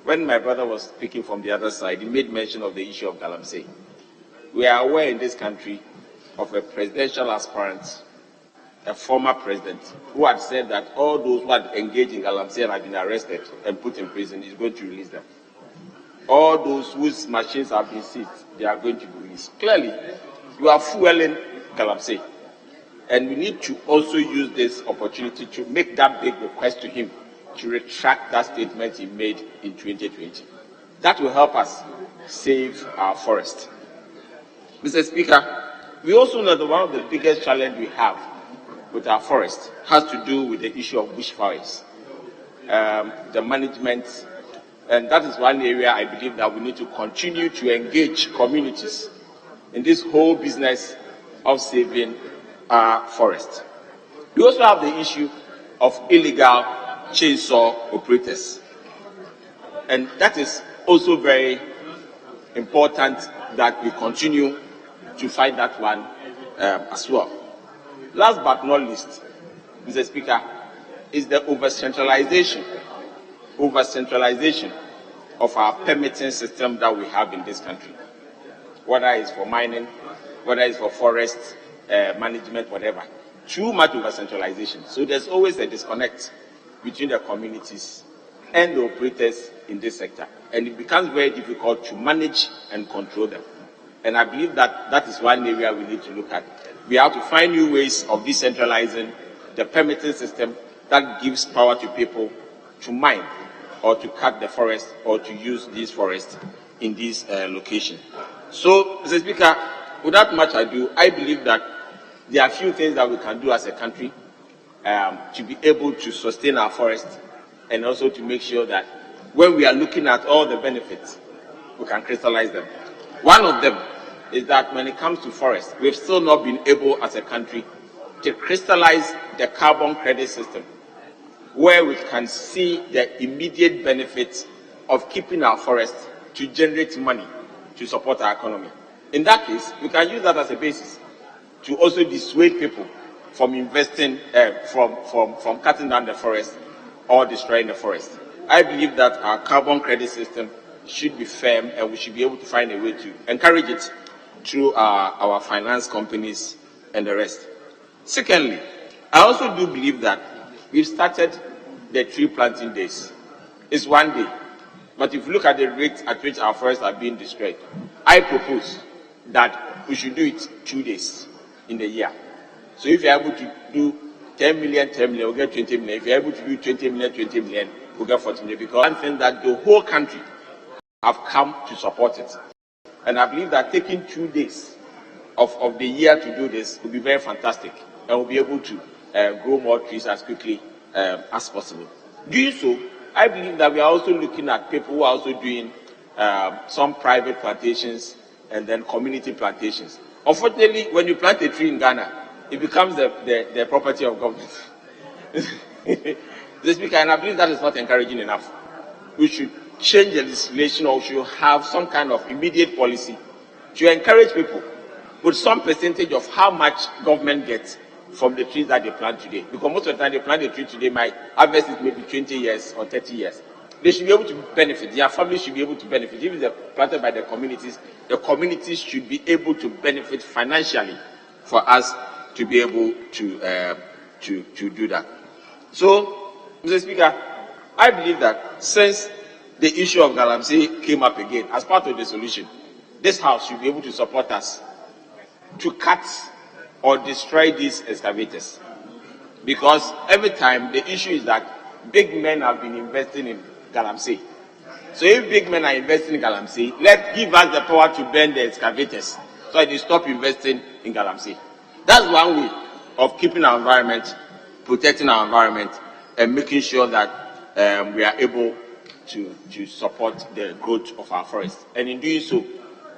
When my brother was speaking from the other side, he made mention of the issue of Galamsey. We are aware in this country of a presidential aspirant, a former president, who had said that all those who had engaged in Galamsey and had been arrested and put in prison, is going to release them. All those whose machines have been seized, they are going to be released. Clearly, you are fueling Galamsey. And we need to also use this opportunity to make that big request to him to retract that statement he made in 2020. That will help us save our forest. Mr. Speaker, we also know that one of the biggest challenges we have with our forest has to do with the issue of bushfires, the management, and that is one area I believe that we need to continue to engage communities in this whole business of saving our forest. We also have the issue of illegal chainsaw operators. And that is also very important that we continue to fight that one as well. Last but not least, Mr. Speaker, is the over-centralization of our permitting system that we have in this country, whether it's for mining, whether it's for forest management, whatever. Too much over-centralization. So there's always a disconnect between the communities and the operators in this sector. And it becomes very difficult to manage and control them. And I believe that that is one area we need to look at. We have to find new ways of decentralizing the permitting system that gives power to people to mine or to cut the forest or to use these forests in this location. So, Mr. Speaker, without much ado, I believe that there are a few things that we can do as a country to be able to sustain our forests and also to make sure that when we are looking at all the benefits, we can crystallize them. One of them is that when it comes to forests, we've still not been able as a country to crystallize the carbon credit system, where we can see the immediate benefits of keeping our forests to generate money to support our economy. In that case, we can use that as a basis to also dissuade people from investing, from cutting down the forest or destroying the forest. I believe that our carbon credit system should be firm, and we should be able to find a way to encourage it through our finance companies and the rest. Secondly, I also do believe that we've started the tree planting days. It's 1 day, but if you look at the rate at which our forests are being destroyed, I propose that we should do it 2 days in the year. So if you're able to do 10 million, we'll get 20 million. If you're able to do 20 million, we'll get 40 million. Because one thing that the whole country have come to support it. And I believe that taking 2 days of the year to do this will be very fantastic. And we'll be able to grow more trees as quickly as possible. Doing so, I believe that we are also looking at people who are also doing some private plantations and then community plantations. Unfortunately, when you plant a tree in Ghana, it becomes the property of government. The Speaker, and I believe that is not encouraging enough. We should change the legislation, or we should have some kind of immediate policy to encourage people with some percentage of how much government gets from the trees that they plant today. Because most of the time they plant a tree today, might harvest it maybe 20 years or 30 years. They should be able to benefit. Their families should be able to benefit. If it's planted by the communities should be able to benefit financially for us to be able to do that. So, Mr. Speaker, I believe that since the issue of Galamsey came up again as part of the solution, this House should be able to support us to cut or destroy these excavators. Because every time the issue is that big men have been investing in Galamsey. So if big men are investing in Galamsey, give us the power to burn the excavators so they stop investing in Galamsey. That's one way of keeping our environment, protecting our environment, and making sure that we are able to support the growth of our forests. And in doing so,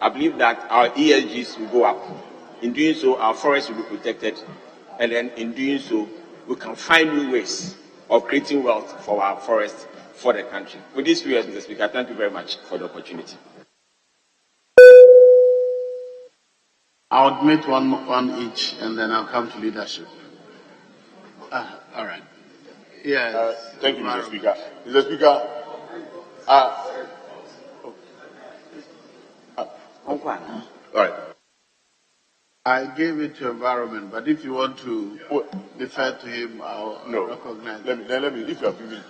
I believe that our ESGs will go up. In doing so, our forests will be protected. And then in doing so, we can find new ways of creating wealth for our forests, for the country. With this few words, Mr. Speaker, thank you very much for the opportunity. I'll admit one each, and then I'll come to leadership. All right. Yes. Thank you, Mr. Speaker. Mr. Speaker, all right. I gave it to environment, but if you want to defer to him, I'll recognize. Let me. If you have given,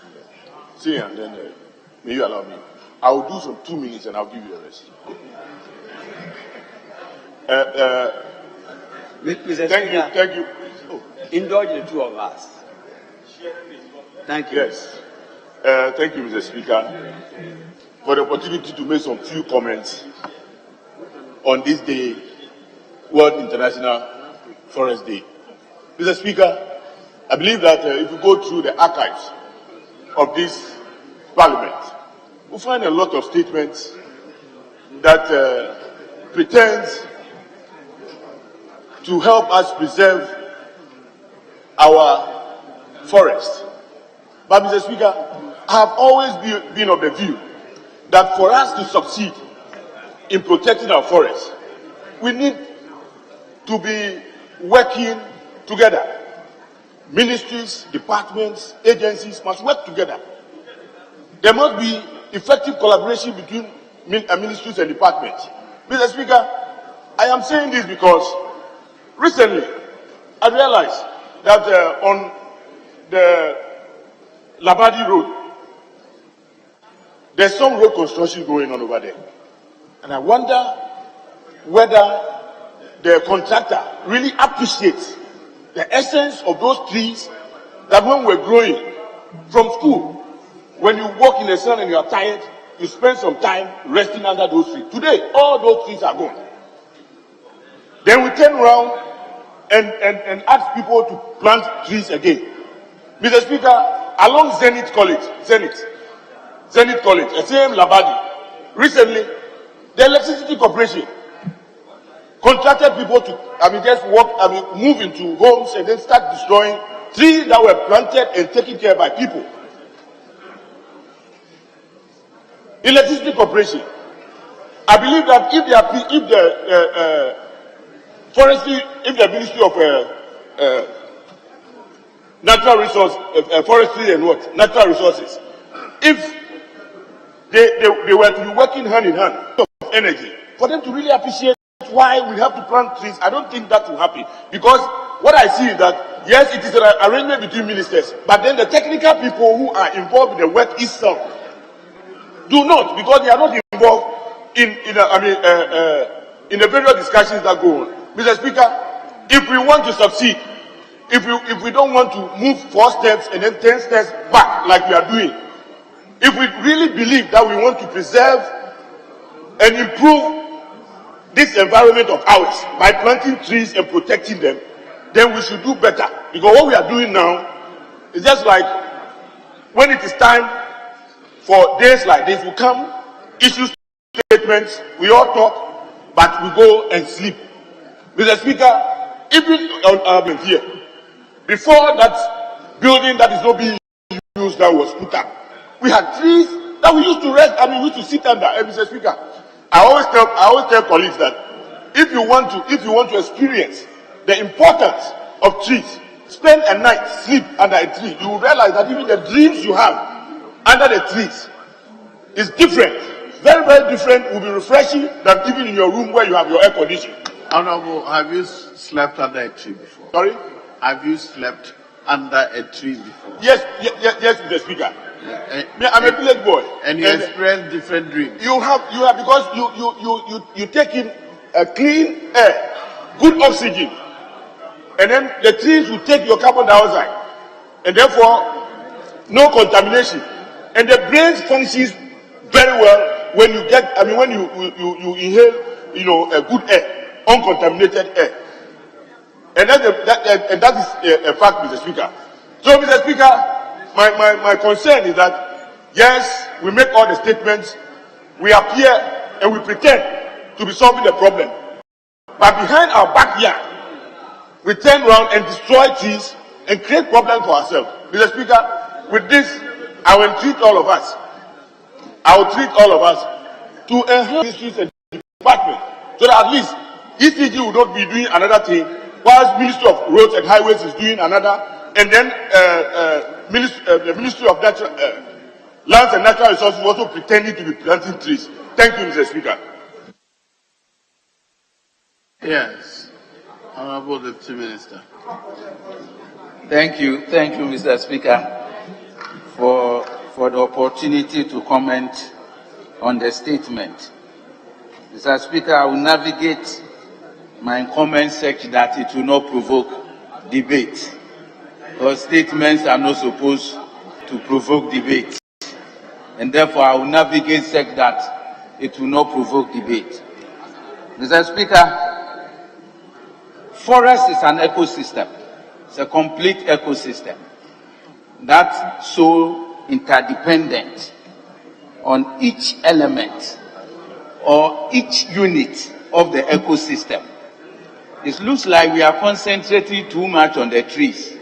see, and then may you allow me? I will do some 2 minutes, and I'll give you the rest. Thank you. Oh, indulge the two of us. Thank you. Yes. Thank you, Mr. Speaker, for the opportunity to make some few comments on this day, World International Forest Day. Mr. Speaker, I believe that if you go through the archives of this Parliament, we'll find a lot of statements that pretends to help us preserve our forest. But Mr. Speaker, I have always been of the view that for us to succeed in protecting our forests, we need to be working together. Ministries, departments, agencies must work together. There must be effective collaboration between ministries and departments. Mr. Speaker, I am saying this because recently I realized that on the Labadi Road, there's some road construction going on over there. And I wonder whether the contractor really appreciates the essence of those trees that when we're growing from school, when you walk in the sun and you are tired, you spend some time resting under those trees. Today, all those trees are gone. Then we turn around and ask people to plant trees again. Mr. Speaker, along Zenith College, the same Labadi, recently, the Electricity Corporation contracted people to, just move into homes and then start destroying trees that were planted and taken care by people. Electricity Corporation. I believe that if the Ministry of Natural Resources, Forestry and Natural Resources, if they were to be working hand in hand of energy, for them to really appreciate why we have to plant trees, I don't think that will happen. Because what I see is that, yes, it is an arrangement between ministers, but then the technical people who are involved in the work itself do not, because they are not involved in the various discussions that go on. Mr. Speaker, if we want to succeed, if we don't want to move 4 steps and then 10 steps back like we are doing, if we really believe that we want to preserve and improve this environment of ours by planting trees and protecting them, then we should do better. Because what we are doing now is just like when it is time for days like this, we come, issue statements, we all talk, but we go and sleep. Mr. Speaker, even here, before that building that is not being used that was put up, we had trees that we used to rest, we used to sit under. Mr. Speaker, I always tell colleagues that if you want to experience the importance of trees, spend a night, sleep under a tree. You will realize that even the dreams you have under the trees is different. Very, very different. Will be refreshing than even in your room where you have your air conditioning. Honorable, have you slept under a tree before? Sorry? Have you slept under a tree before? Yes, Mr. Speaker. I'm a village boy. And you experience different dreams. You have because you take in a clean air, good oxygen, and then the trees will take your carbon dioxide, and therefore no contamination, and the brain functions very well when you get when you inhale a good air, uncontaminated air, and that is a fact, Mr. Speaker. So, Mr. Speaker, my concern is that yes, we make all the statements, we appear and we pretend to be solving the problem, but behind our backyard we turn around and destroy trees and create problems for ourselves. Mr. Speaker, with this, I will treat all of us. To enhance ministries and departments, so that at least ECG will not be doing another thing, whilst Ministry of Roads and Highways is doing another, and then the Ministry of Lands and Natural Resources also pretending to be planting trees. Thank you, Mr. Speaker. Yes. Honorable Deputy Minister. Thank you, Mr. Speaker, for the opportunity to comment on the statement. Mr. Speaker, I will navigate my comments such that it will not provoke debate, because statements are not supposed to provoke debate, and therefore I will navigate such that it will not provoke debate. Mr. Speaker, forest is an ecosystem. It's a complete ecosystem that's so interdependent on each element or each unit of the ecosystem. it looks like we are concentrating too much on the trees.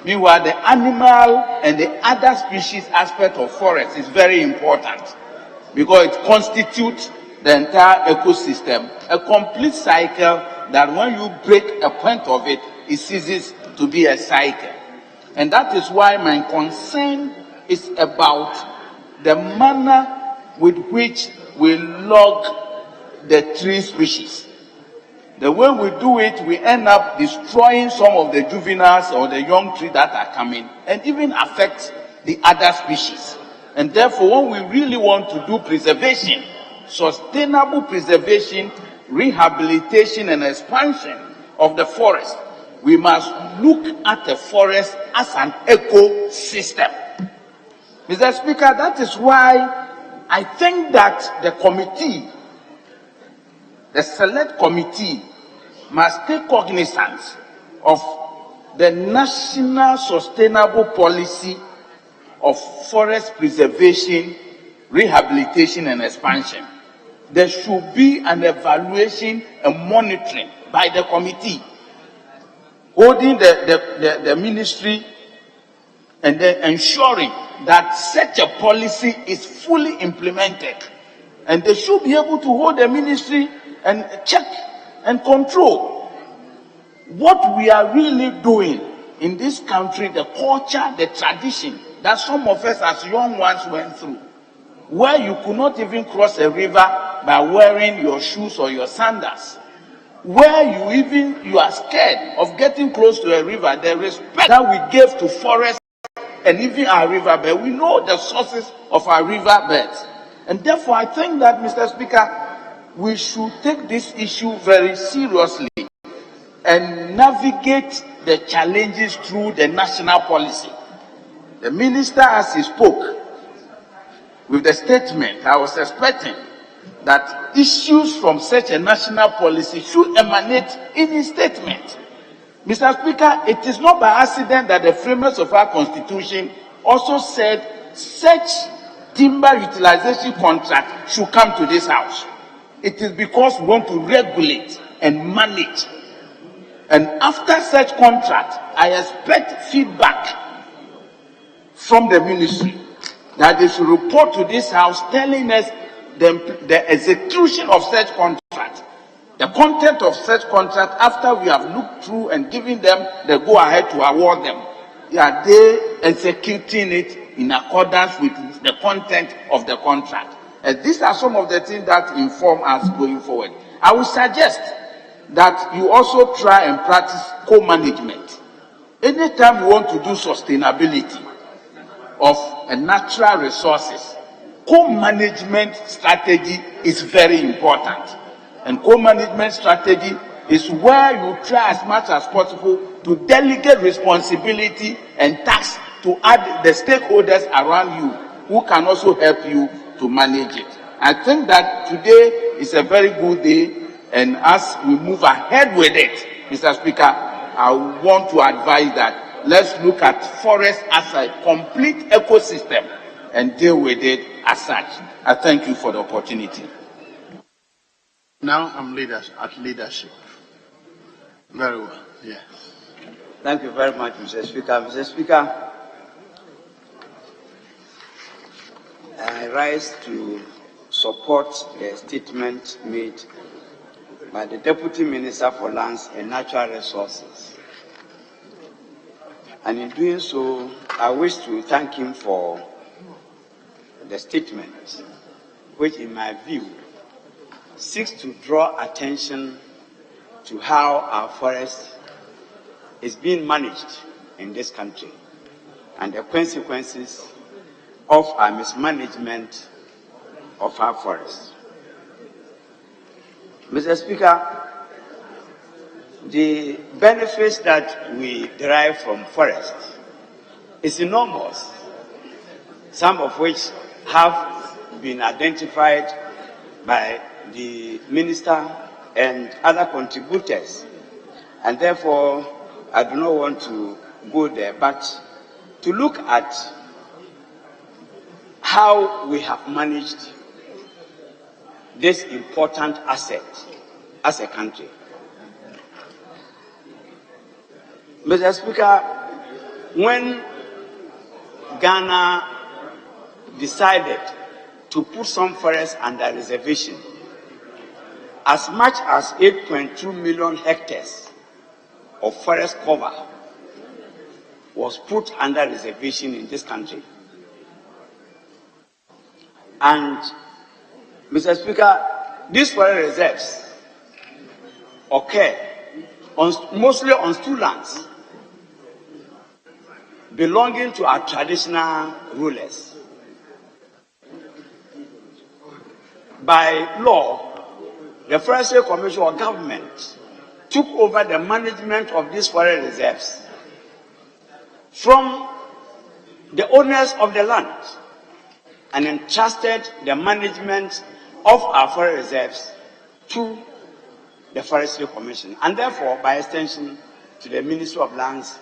Meanwhile, the animal and the other species aspect of forest is very important because it constitutes the entire ecosystem, a complete cycle that when you break a point of it, it ceases to be a cycle. And that is why my concern is about the manner with which we log the tree species. The way we do it, we end up destroying some of the juveniles or the young trees that are coming and even affect the other species. And therefore, when we really want to do preservation, sustainable preservation, rehabilitation and expansion of the forest, we must look at the forest as an ecosystem. Mr. Speaker, that is why I think that the committee, the select committee, must take cognizance of the national sustainable policy of forest preservation, rehabilitation and expansion. There should be an evaluation and monitoring by the committee, holding the ministry and then ensuring that such a policy is fully implemented. And they should be able to hold the ministry and check and control what we are really doing in this country, the culture, the tradition that some of us as young ones went through, where you could not even cross a river by wearing your shoes or your sandals, where you are scared of getting close to a river. The respect that we gave to forests and even our riverbed, we know the sources of our riverbeds. And therefore, I think that, Mr. Speaker, we should take this issue very seriously and navigate the challenges through the national policy. The minister, as he spoke with the statement, I was expecting that issues from such a national policy should emanate in his statement. Mr. Speaker, it is not by accident that the framers of our constitution also said such timber utilization contract should come to this house. It is because we want to regulate and manage. And after such contract, I expect feedback from the ministry that they should report to this house telling us the execution of such contract, the content of such contract after we have looked through and given them the go-ahead to award them. Are they executing it in accordance with the content of the contract? And these are some of the things that inform us going forward. I would suggest that you also try and practice co-management. Anytime we want to do sustainability of natural resources, co-management strategy is very important. And co-management strategy is where you try as much as possible to delegate responsibility and tasks to add the stakeholders around you who can also help you to manage it. I think that today is a very good day, and as we move ahead with it, Mr. Speaker, I want to advise that let's look at forest as a complete ecosystem and deal with it as such. I thank you for the opportunity. Now I'm at leadership. Very well, yes. Thank you very much, Mr. Speaker. Mr. Speaker, I rise to support the statement made by the Deputy Minister for Lands and Natural Resources. And in doing so, I wish to thank him for the statement, which in my view seeks to draw attention to how our forest is being managed in this country and the consequences of our mismanagement of our forests. Mr. Speaker, the benefits that we derive from forests is enormous, some of which have been identified by the minister and other contributors, and therefore I do not want to go there, but to look at how we have managed this important asset as a country. Mr. Speaker, when Ghana decided to put some forests under reservation, as much as 8.2 million hectares of forest cover was put under reservation in this country. And, Mr. Speaker, these forest reserves occur mostly on two lands belonging to our traditional rulers. By law, the Forestry Commission or government took over the management of these forest reserves from the owners of the land and entrusted the management of our forest reserves to the Forestry Commission, and therefore, by extension, to the Ministry of Lands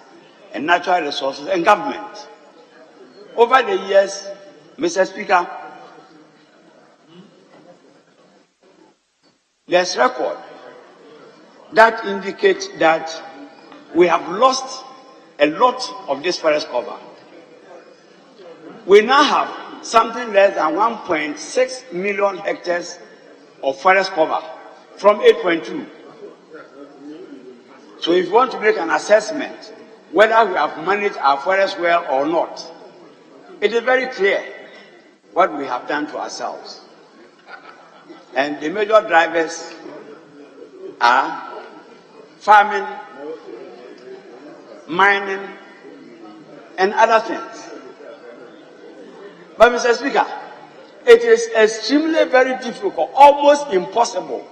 and Natural Resources and Government. Over the years, Mr. Speaker, there's record that indicates that we have lost a lot of this forest cover. We now have something less than 1.6 million hectares of forest cover from 8.2. So if you want to make an assessment whether we have managed our forest well or not, it is very clear what we have done to ourselves. And the major drivers are farming, mining, and other things. But Mr. Speaker, it is extremely very difficult, almost impossible,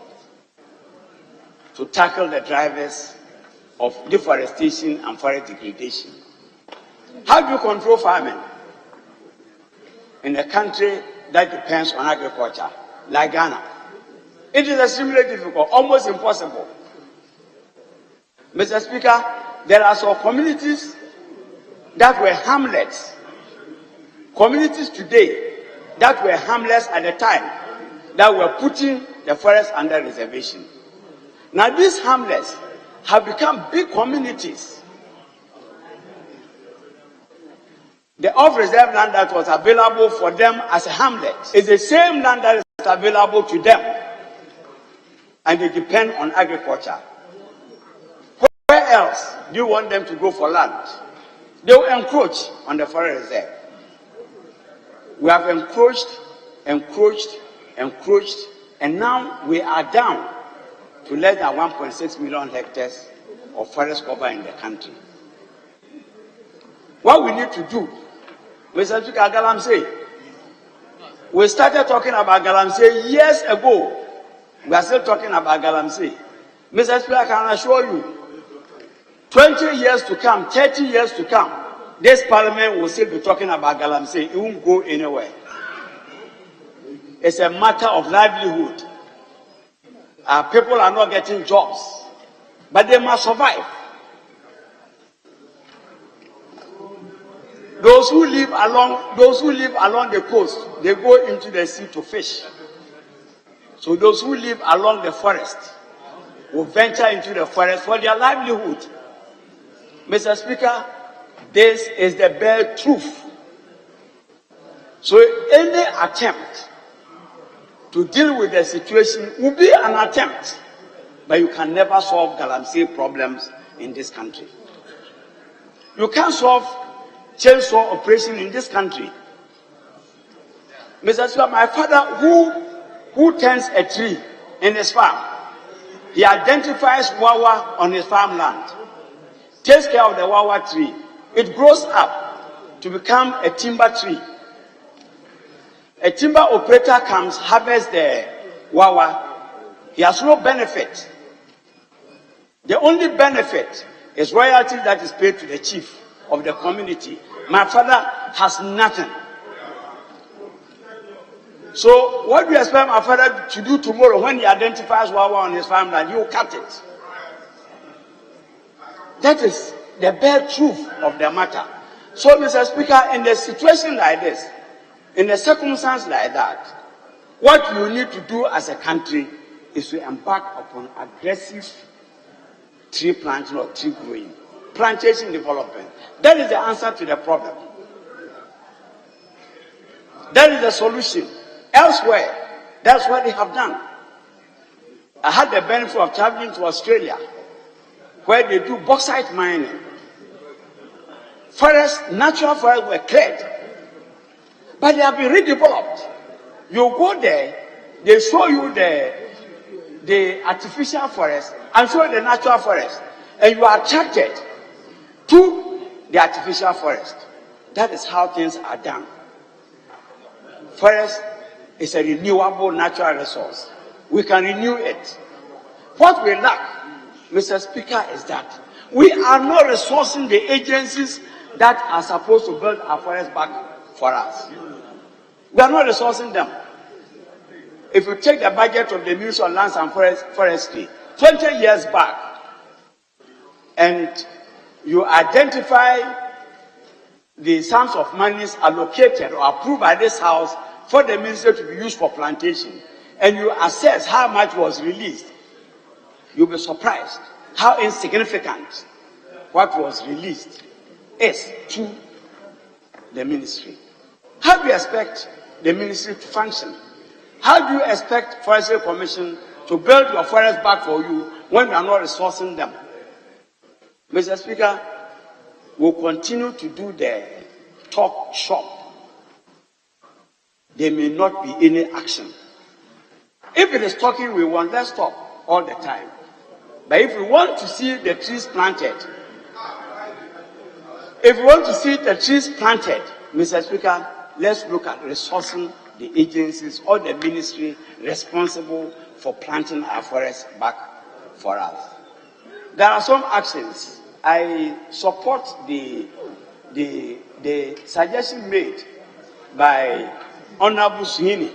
to tackle the drivers of deforestation and forest degradation. How do you control farming in a country that depends on agriculture, like Ghana? It is extremely difficult, almost impossible. Mr. Speaker, there are some communities that were hamlets, communities today that were hamlets at the time that were putting the forest under reservation. Now these hamlets have become big communities. The off-reserve land that was available for them as a hamlet is the same land that is available to them, and they depend on agriculture. Where else do you want them to go for land? They will encroach on the forest reserve. We have encroached, and now we are down to less than 1.6 million hectares of forest cover in the country. What we need to do, Mr. Speaker, Galamsey, we started talking about Galamsey years ago. We are still talking about Galamsey. Mr. Speaker, I can assure you, 20 years to come, 30 years to come, this parliament will still be talking about Galamsey. It won't go anywhere. It's a matter of livelihood. People are not getting jobs, but they must survive. Those who live along the coast, they go into the sea to fish. So those who live along the forest will venture into the forest for their livelihood. Mr. Speaker, this is the bare truth. So any attempt to deal with the situation will be an attempt, but you can never solve Galamsey problems in this country. You can't solve chainsaw operation in this country. Mr. Speaker, my father who tends a tree in his farm, he identifies wawa on his farmland, takes care of the wawa tree. It grows up to become a timber tree. A timber operator comes, harvests the wawa. He has no benefit. The only benefit is royalty that is paid to the chief of the community. My father has nothing. So what do you expect my father to do tomorrow when he identifies wawa on his farmland? He will cut it. That is the bare truth of the matter. So, Mr. Speaker, in a situation like this, in a circumstance like that, what you need to do as a country is to embark upon aggressive tree planting or tree growing. plantation development. That is the answer to the problem. That is the solution. Elsewhere, that's what they have done. I had the benefit of traveling to Australia, where they do bauxite mining. Forests, natural forests were cleared, but they have been redeveloped. You go there, they show you the artificial forest and show you the natural forest, and you are attracted to the artificial forest. That is how things are done. Forest is a renewable natural resource. We can renew it. What we lack, Mr. Speaker, is that we are not resourcing the agencies that are supposed to build our forest back for us. We are not resourcing them. If you take the budget of the Ministry of Lands and Forestry 20 years back, and you identify the sums of monies allocated or approved by this House for the ministry to be used for plantation, and you assess how much was released, you'll be surprised how insignificant what was released is to the ministry. How do you expect the ministry to function? How do you expect Forestry Commission to build your forest back for you when you are not resourcing them? Mr. Speaker, we'll continue to do the talk shop. There may not be any action. If it is talking we want, let's talk all the time. But if we want to see the trees planted, Mr. Speaker, let's look at resourcing the agencies or the ministry responsible for planting our forests back for us. There are some actions. I support the suggestion made by Honorable Suhini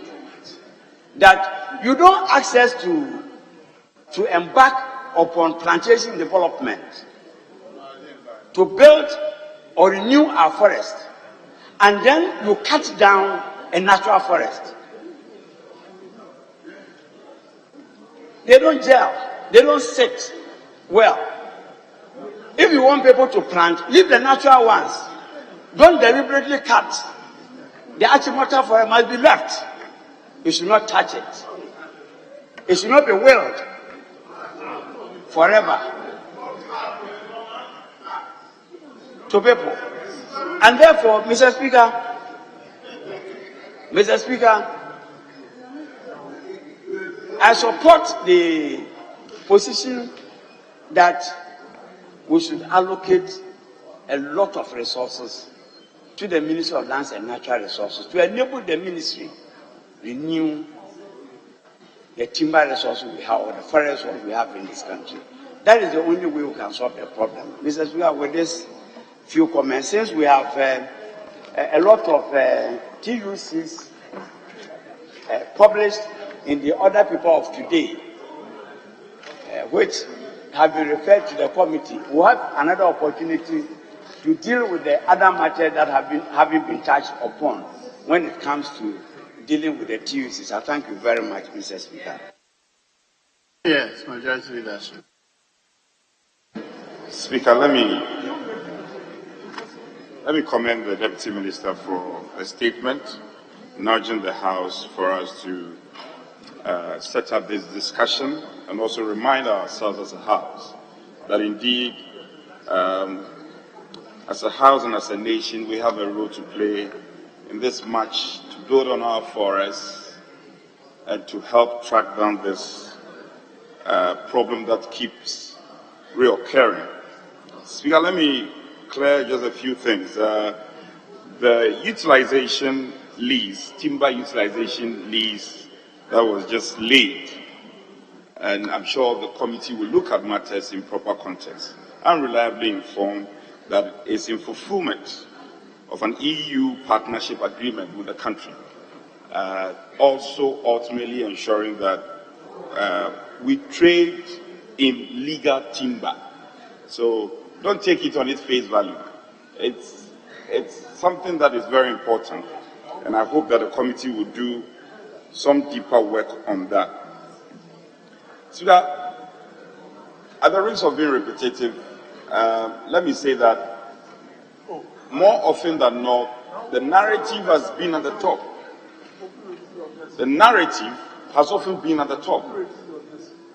that you don't access to embark upon plantation development to build or renew our forest, and then you cut down a natural forest. They don't gel, they don't sit well. If you want people to plant, leave the natural ones. Don't deliberately cut. The Achimota forest must be left. You should not touch it. It should not be willed forever to people. And therefore, Mr. Speaker, I support the position that we should allocate a lot of resources to the Ministry of Lands and Natural Resources to enable the ministry renew the timber resources we have or the forest we have in this country. That is the only way we can solve the problem. Mr. Speaker, with this few comments, since we have a lot of TUCs published in the other paper of today, which have been referred to the committee, we'll have another opportunity to deal with the other matters that haven't been touched upon when it comes to dealing with the TUCs. I thank you very much, Mr. Speaker. Yes, Majority Leadership. Speaker, let me commend the Deputy Minister for a statement nudging the House for us to set up this discussion and also remind ourselves as a House that indeed, as a House and as a nation, we have a role to play in this march to build on our forests and to help track down this problem that keeps reoccurring. Speaker, let me clear just a few things. The utilization lease, timber utilization lease that was just laid, and I'm sure the committee will look at matters in proper context. I'm reliably informed that it's in fulfillment of an EU partnership agreement with the country, also ultimately ensuring that we trade in legal timber. So don't take it on its face value. It's something that is very important, and I hope that the committee will do some deeper work on that. So that, at the risk of being repetitive, let me say that more often than not, the narrative has been at the top. The narrative has often been at the top.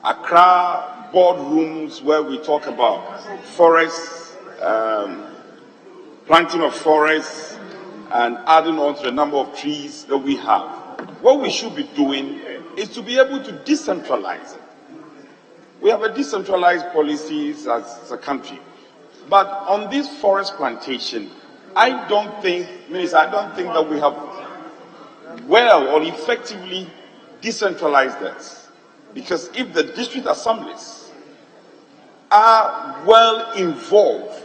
Accra boardrooms where we talk about forests, planting of forests, and adding on to the number of trees that we have. What we should be doing is to be able to decentralize it. We have a decentralized policies as a country. But on this forest plantation, I don't think that we have well or effectively decentralized this. Because if the district assemblies are well involved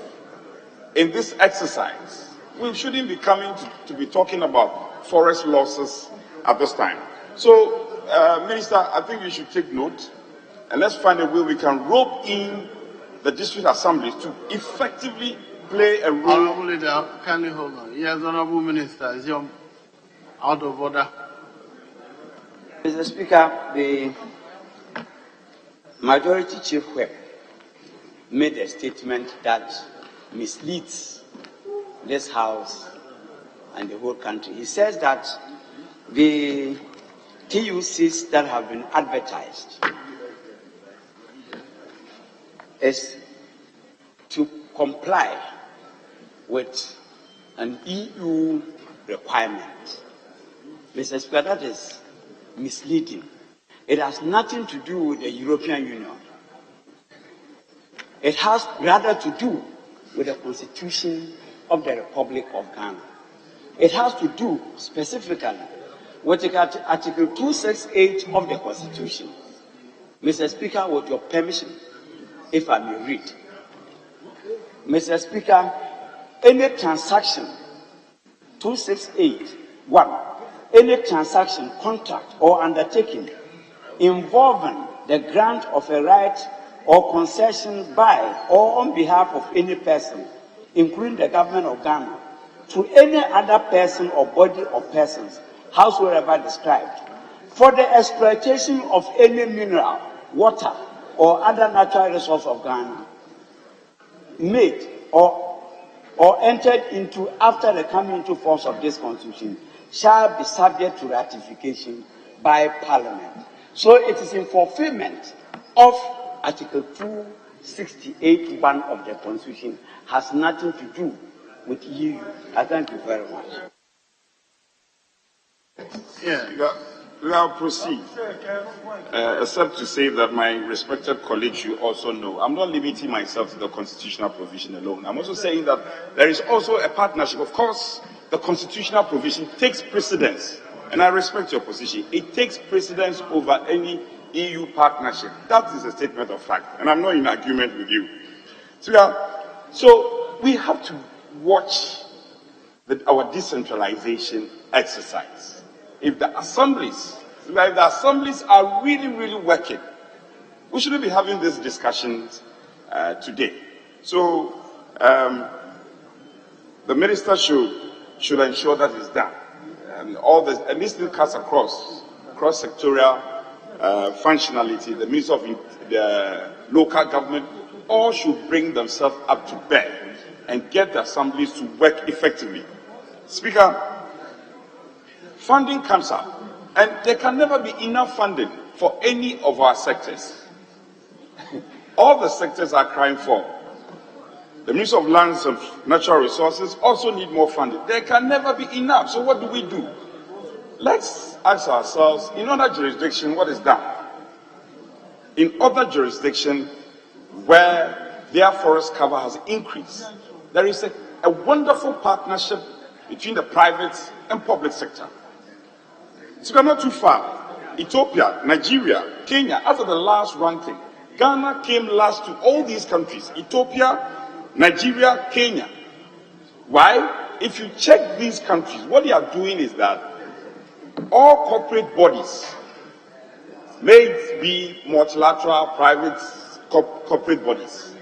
in this exercise, we shouldn't be coming to be talking about forest losses at this time. So, Minister, I think we should take note and let's find a way we can rope in the district assemblies to effectively play a role. Honorable Leader, kindly hold on. Yes, Honorable Minister, is your out of order? Mr. Speaker, the Majority Chief Whip made a statement that misleads this House and the whole country. He says that the TUCs that have been advertised is to comply with an EU requirement. Mr. Speaker, that is misleading. It has nothing to do with the European Union. It has rather to do with the Constitution of the Republic of Ghana. It has to do specifically with Article 268 of the Constitution. Mr. Speaker, with your permission, if I may read. Mr. Speaker, any transaction, 268(1), any transaction, contract, or undertaking involving the grant of a right or concession by or on behalf of any person, including the government of Ghana, to any other person or body of persons, howsoever described, for the exploitation of any mineral, water, or other natural resource of Ghana, made or entered into after the coming into force of this Constitution, shall be subject to ratification by Parliament. So it is in fulfillment of Article 268(1) of the Constitution, has nothing to do with EU. I thank you very much. Yeah. I'll proceed, except to say that my respected colleagues you also know, I'm not limiting myself to the constitutional provision alone. I'm also saying that there is also a partnership. Of course, the constitutional provision takes precedence, and I respect your position. It takes precedence over any EU partnership. That is a statement of fact, and I'm not in agreement with you. So we have to watch our decentralization exercise. If the assemblies are really, really working, we shouldn't be having these discussions today. So the minister should ensure that it's done. And this still cuts across sectorial functionality. The Minister of the local government all should bring themselves up to bear and get the assemblies to work effectively. Speaker, funding comes up, and there can never be enough funding for any of our sectors. All the sectors are crying for. The Minister of Lands and Natural Resources also need more funding. There can never be enough. So what do? Let's ask ourselves, in other jurisdictions, what is done? In other jurisdictions where their forest cover has increased, there is a wonderful partnership between the private and public sector. So we're not too far. Ethiopia, Nigeria, Kenya, after the last ranking, Ghana came last to all these countries. Ethiopia, Nigeria, Kenya. Why? If you check these countries, what they are doing is that all corporate bodies, may it be multilateral, private, corporate bodies,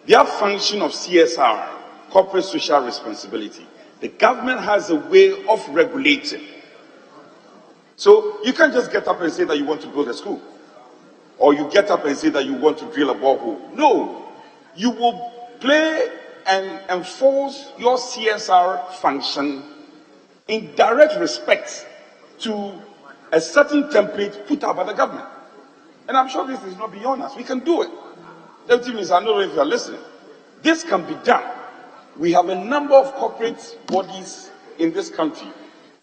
their function of CSR, corporate social responsibility, the government has a way of regulating. So you can't just get up and say that you want to build a school. or you get up and say that you want to drill a borehole. No, you will play and enforce your CSR function in direct respect to a certain template put out by the government. And I'm sure this is not beyond us. We can do it. Deputy Minister, I don't know if you're listening. This can be done. We have a number of corporate bodies in this country,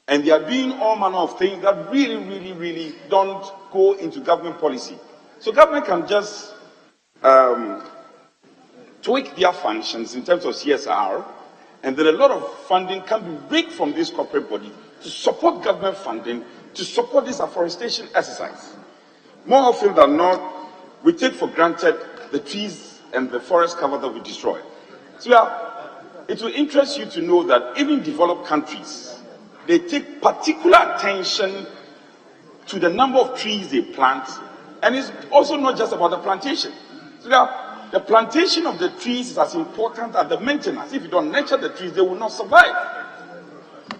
and they are doing all manner of things that really don't go into government policy. So government can just tweak their functions in terms of CSR, and then a lot of funding can be rigged from this corporate body to support government funding, to support this afforestation exercise. More often than not, we take for granted the trees and the forest cover that we destroy. So it will interest you to know that even developed countries, they take particular attention to the number of trees they plant, and it's also not just about the plantation. So the plantation of the trees is as important as the maintenance. If you don't nurture the trees, they will not survive.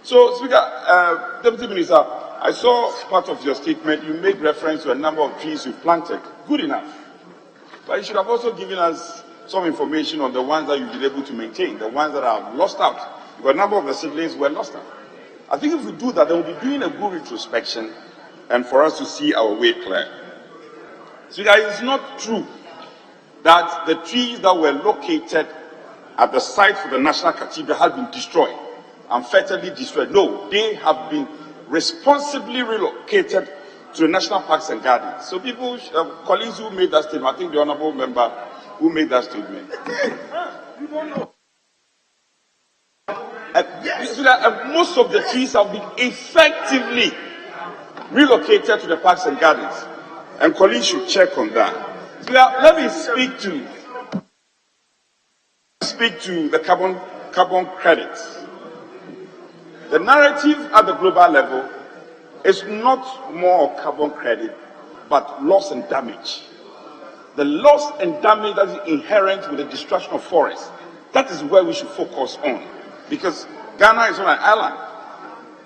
So, Speaker, Deputy Minister, I saw part of your statement. You made reference to a number of trees you've planted. Good enough. But you should have also given us some information on the ones that you've been able to maintain, the ones that are lost out. Because a number of the seedlings were lost out. I think if we do that, then we'll be doing a good retrospection and for us to see our way clear. So it's not true that the trees that were located at the site for the National Cathedral have been destroyed, unfairly destroyed. No, they have been responsibly relocated to the National Parks and Gardens. So people, colleagues who made that statement, I think the honorable member who made that statement. You don't know. Most of the trees have been effectively relocated to the parks and gardens, and colleagues should check on that. So let me speak to the carbon credits. The narrative at the global level is not more carbon credit, but loss and damage. The loss and damage that is inherent with the destruction of forests, that is where we should focus on. Because Ghana is not an island.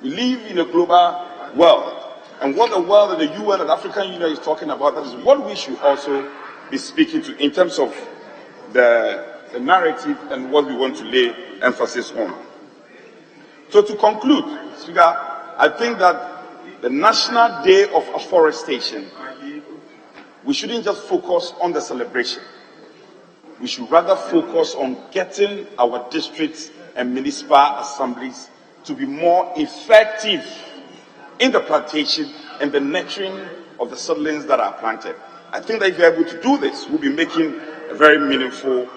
We live in a global world. And what the world and the UN and the African Union is talking about, that is what we should also be speaking to in terms of the narrative and what we want to lay emphasis on. So to conclude, Speaker, I think that the National Day of Afforestation, we shouldn't just focus on the celebration. We should rather focus on getting our districts and municipal assemblies to be more effective in the plantation and the nurturing of the seedlings that are planted. I think that if you're able to do this, we'll be making a very meaningful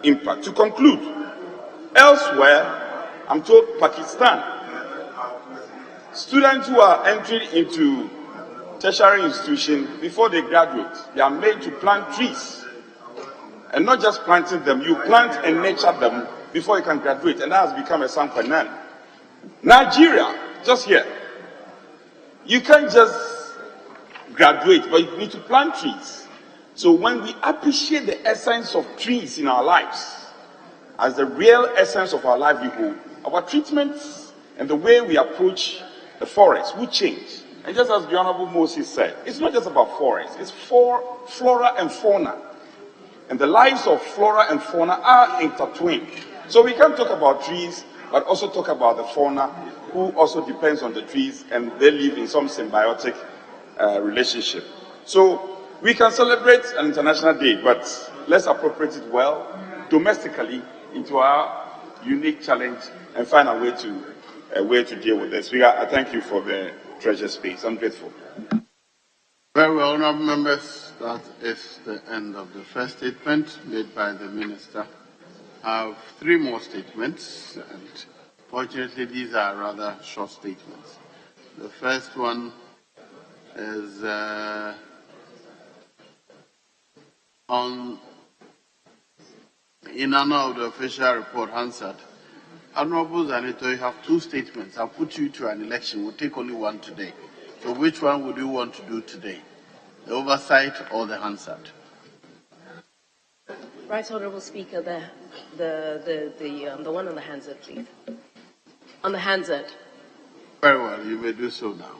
impact. To conclude, elsewhere, I'm told Pakistan, students who are entering into tertiary institutions, before they graduate, they are made to plant trees. And not just planting them, you plant and nurture them before you can graduate, and that has become a sine qua non. Nigeria, just here, you can't just graduate, but you need to plant trees. So when we appreciate the essence of trees in our lives, as the real essence of our livelihood, our treatments and the way we approach the forest will change. And just as the Honorable Moses said, it's not just about forests, it's for flora and fauna. And the lives of flora and fauna are intertwined. So we can talk about trees, but also talk about the fauna, who also depends on the trees, and they live in some symbiotic relationship. So we can celebrate an international day, but let's appropriate it well, domestically, into our unique challenge, and find a way to deal with this. I thank you for the treasure space. I'm grateful. Very well, honourable members. That is the end of the first statement made by the minister. I have three more statements, and fortunately these are rather short statements. The first one is in honor of the official report, Hansard. Honourable Zanito, you have two statements. I'll put you to an election. We'll take only one today. So which one would you want to do today? The oversight or the Hansard? Right, Honourable Speaker, the one on the Hansard, please. On the Hansard. Very well, you may do so now.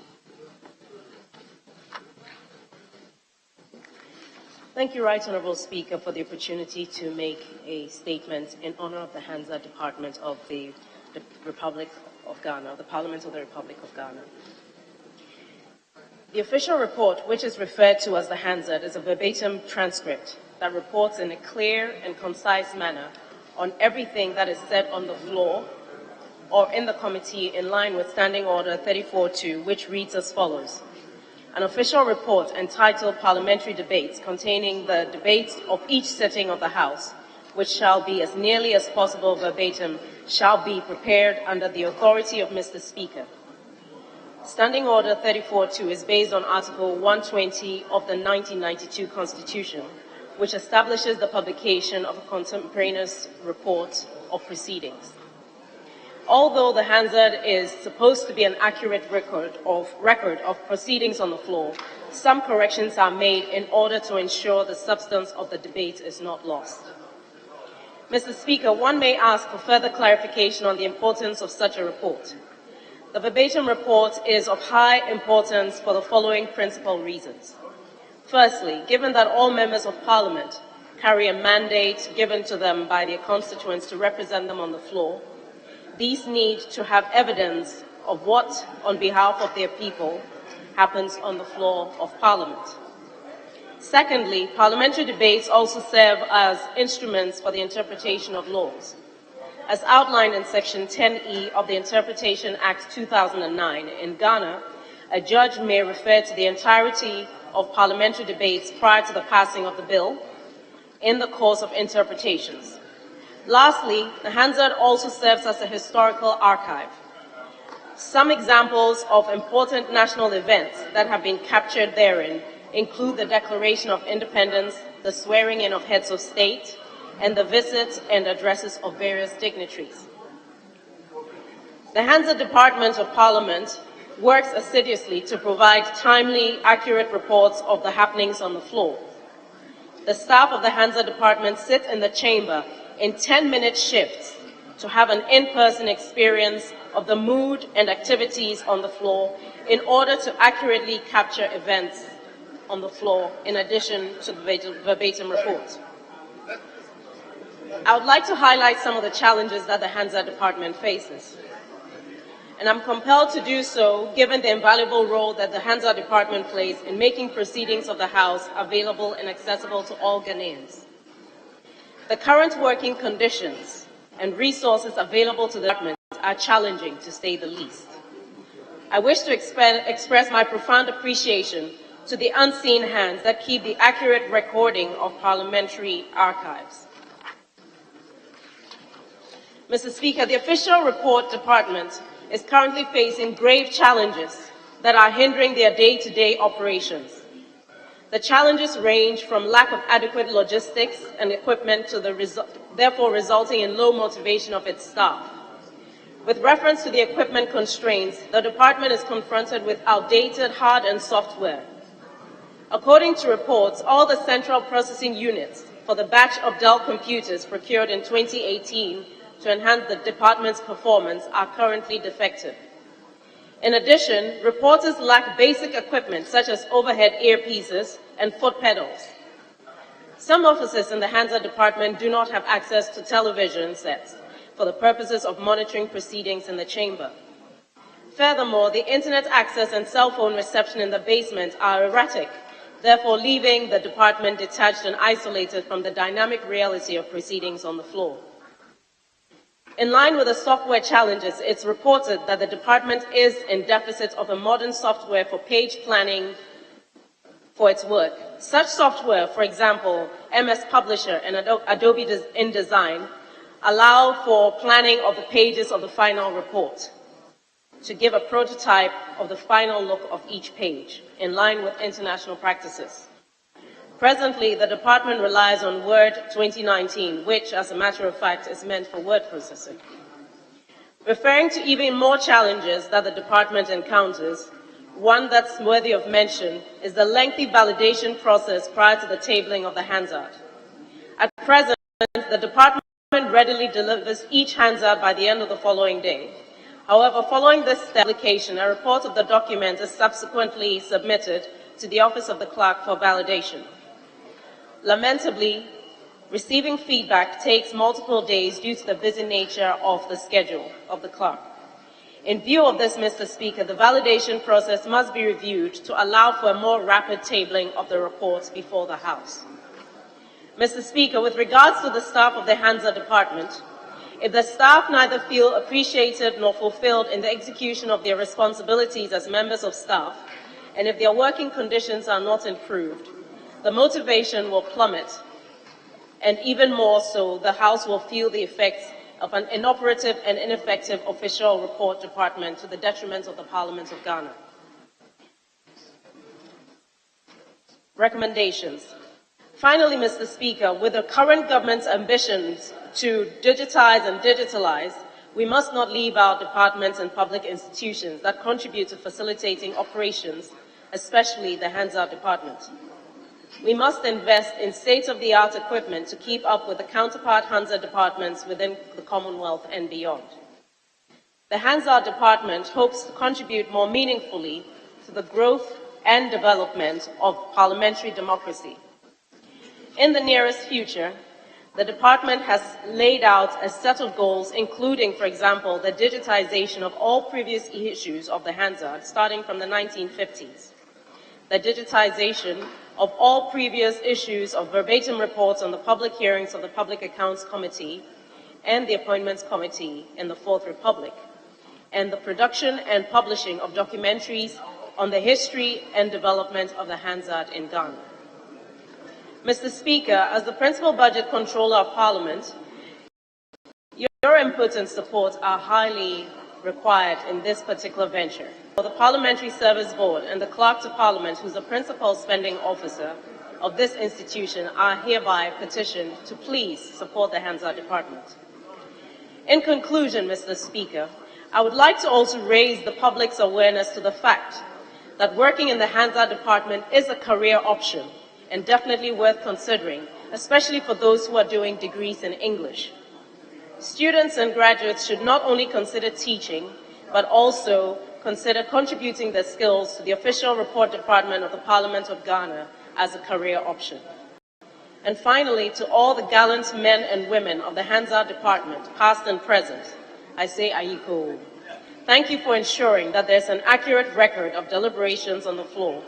Thank you, Right Honourable Speaker, for the opportunity to make a statement in honour of the Hansard Department of the Republic of Ghana, the Parliament of the Republic of Ghana. The official report, which is referred to as the Hansard, is a verbatim transcript that reports in a clear and concise manner on everything that is said on the floor or in the committee in line with Standing Order 34.2, which reads as follows. An official report entitled Parliamentary Debates containing the debates of each sitting of the House, which shall be as nearly as possible verbatim, shall be prepared under the authority of Mr. Speaker. Standing Order 34.2 is based on Article 120 of the 1992 Constitution, which establishes the publication of a contemporaneous report of proceedings. Although the Hansard is supposed to be an accurate record of proceedings on the floor, some corrections are made in order to ensure the substance of the debate is not lost. Mr. Speaker, one may ask for further clarification on the importance of such a report. The verbatim report is of high importance for the following principal reasons. Firstly, given that all members of Parliament carry a mandate given to them by their constituents to represent them on the floor, these need to have evidence of what, on behalf of their people, happens on the floor of Parliament. Secondly, parliamentary debates also serve as instruments for the interpretation of laws. As outlined in Section 10E of the Interpretation Act 2009, in Ghana, a judge may refer to the entirety of parliamentary debates prior to the passing of the bill in the course of interpretations. Lastly, the Hansard also serves as a historical archive. Some examples of important national events that have been captured therein include the Declaration of Independence, the swearing-in of heads of state, and the visits and addresses of various dignitaries. The Hansard Department of Parliament works assiduously to provide timely, accurate reports of the happenings on the floor. The staff of the Hansard Department sit in the chamber in 10-minute shifts to have an in-person experience of the mood and activities on the floor in order to accurately capture events on the floor in addition to the verbatim report. I would like to highlight some of the challenges that the Hansard Department faces. And I'm compelled to do so given the invaluable role that the Hansard Department plays in making proceedings of the House available and accessible to all Ghanaians. The current working conditions and resources available to the department are challenging, to say the least. I wish to express my profound appreciation to the unseen hands that keep the accurate recording of parliamentary archives. Mr. Speaker, the official report department is currently facing grave challenges that are hindering their day-to-day operations. The challenges range from lack of adequate logistics and equipment to therefore resulting in low motivation of its staff. With reference to the equipment constraints, the department is confronted with outdated hard and software. According to reports, all the central processing units for the batch of Dell computers procured in 2018 to enhance the department's performance are currently defective. In addition, reporters lack basic equipment such as overhead earpieces and foot pedals. Some officers in the Hansard Department do not have access to television sets for the purposes of monitoring proceedings in the chamber. Furthermore, the internet access and cell phone reception in the basement are erratic, therefore leaving the department detached and isolated from the dynamic reality of proceedings on the floor. In line with the software challenges, it's reported that the department is in deficit of a modern software for page planning for its work. Such software, for example, MS Publisher and Adobe InDesign, allow for planning of the pages of the final report to give a prototype of the final look of each page, in line with international practices. Presently, the department relies on Word 2019, which, as a matter of fact, is meant for word processing. Referring to even more challenges that the department encounters, one that's worthy of mention is the lengthy validation process prior to the tabling of the Hansard. At present, the department readily delivers each Hansard by the end of the following day. However, following this application, a report of the document is subsequently submitted to the Office of the Clerk for validation. Lamentably, receiving feedback takes multiple days due to the busy nature of the schedule of the clerk. In view of this, Mr. Speaker, the validation process must be reviewed to allow for a more rapid tabling of the reports before the House. Mr. Speaker, with regards to the staff of the Hansard Department, if the staff neither feel appreciated nor fulfilled in the execution of their responsibilities as members of staff, and if their working conditions are not improved, the motivation will plummet, and even more so, the House will feel the effects of an inoperative and ineffective official report department to the detriment of the Parliament of Ghana. Recommendations. Finally, Mr. Speaker, with the current government's ambitions to digitize and digitalize, we must not leave out departments and public institutions that contribute to facilitating operations, especially the Hansard Department. We must invest in state-of-the-art equipment to keep up with the counterpart Hansard departments within the Commonwealth and beyond. The Hansard Department hopes to contribute more meaningfully to the growth and development of parliamentary democracy. In the nearest future, the department has laid out a set of goals, including, for example, the digitization of all previous issues of the Hansard, starting from the 1950s, the digitization of all previous issues of verbatim reports on the public hearings of the Public Accounts Committee and the Appointments Committee in the Fourth Republic, and the production and publishing of documentaries on the history and development of the Hansard in Ghana. Mr. Speaker, as the principal budget controller of Parliament, your input and support are highly required in this particular venture. The Parliamentary Service Board and the Clerk to Parliament, who's the principal spending officer of this institution, are hereby petitioned to please support the Hansard Department. In conclusion, Mr. Speaker, I would like to also raise the public's awareness to the fact that working in the Hansard Department is a career option and definitely worth considering, especially for those who are doing degrees in English. Students and graduates should not only consider teaching, but also consider contributing their skills to the official report department of the Parliament of Ghana as a career option. And finally, to all the gallant men and women of the Hansard Department, past and present, I say Ayiko. Thank you for ensuring that there's an accurate record of deliberations on the floor.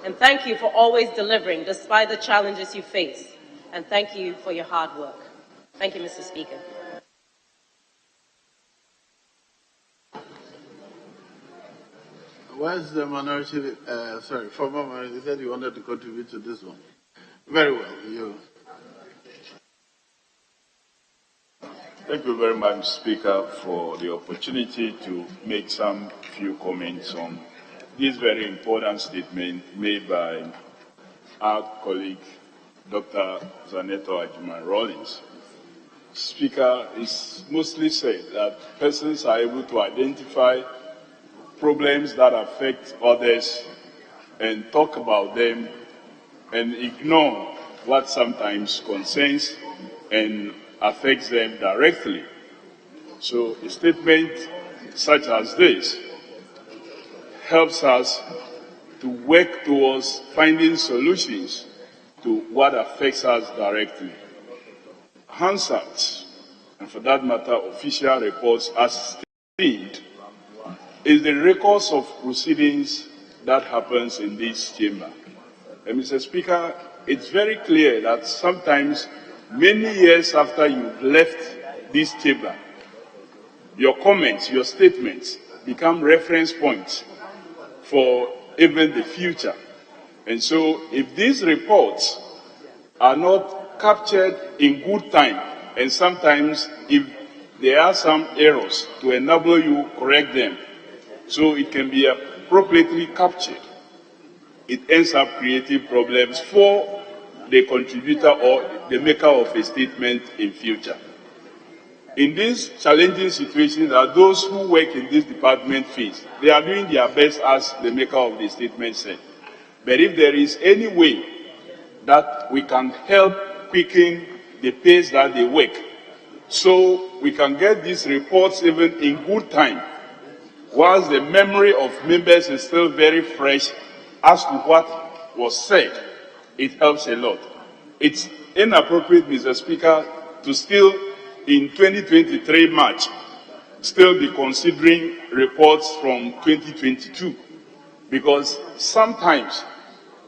And thank you for always delivering despite the challenges you face. And thank you for your hard work. Thank you, Mr. Speaker. Where's the minority, former minority? You said you wanted to contribute to this one. Very well. Thank you very much, Speaker, for the opportunity to make some few comments on this very important statement made by our colleague, Dr. Zaneto Ajuman-Rawlings. Speaker, it's mostly said that persons are able to identify problems that affect others and talk about them and ignore what sometimes concerns and affects them directly. So a statement such as this helps us to work towards finding solutions to what affects us directly. Hansard, and for that matter, official reports as stated, is the records of proceedings that happens in this chamber. And Mr. Speaker, it's very clear that sometimes, many years after you've left this chamber, your comments, your statements become reference points for even the future. And so if these reports are not captured in good time, and sometimes if there are some errors, to enable you correct them, so it can be appropriately captured, it ends up creating problems for the contributor or the maker of a statement in future. In this challenging situation that those who work in this department face, they are doing their best, as the maker of the statement said. But if there is any way that we can help quicken the pace that they work, so we can get these reports even in good time, whilst the memory of members is still very fresh as to what was said, it helps a lot. it's inappropriate, Mr. Speaker, to still, in 2023 March, still be considering reports from 2022, because sometimes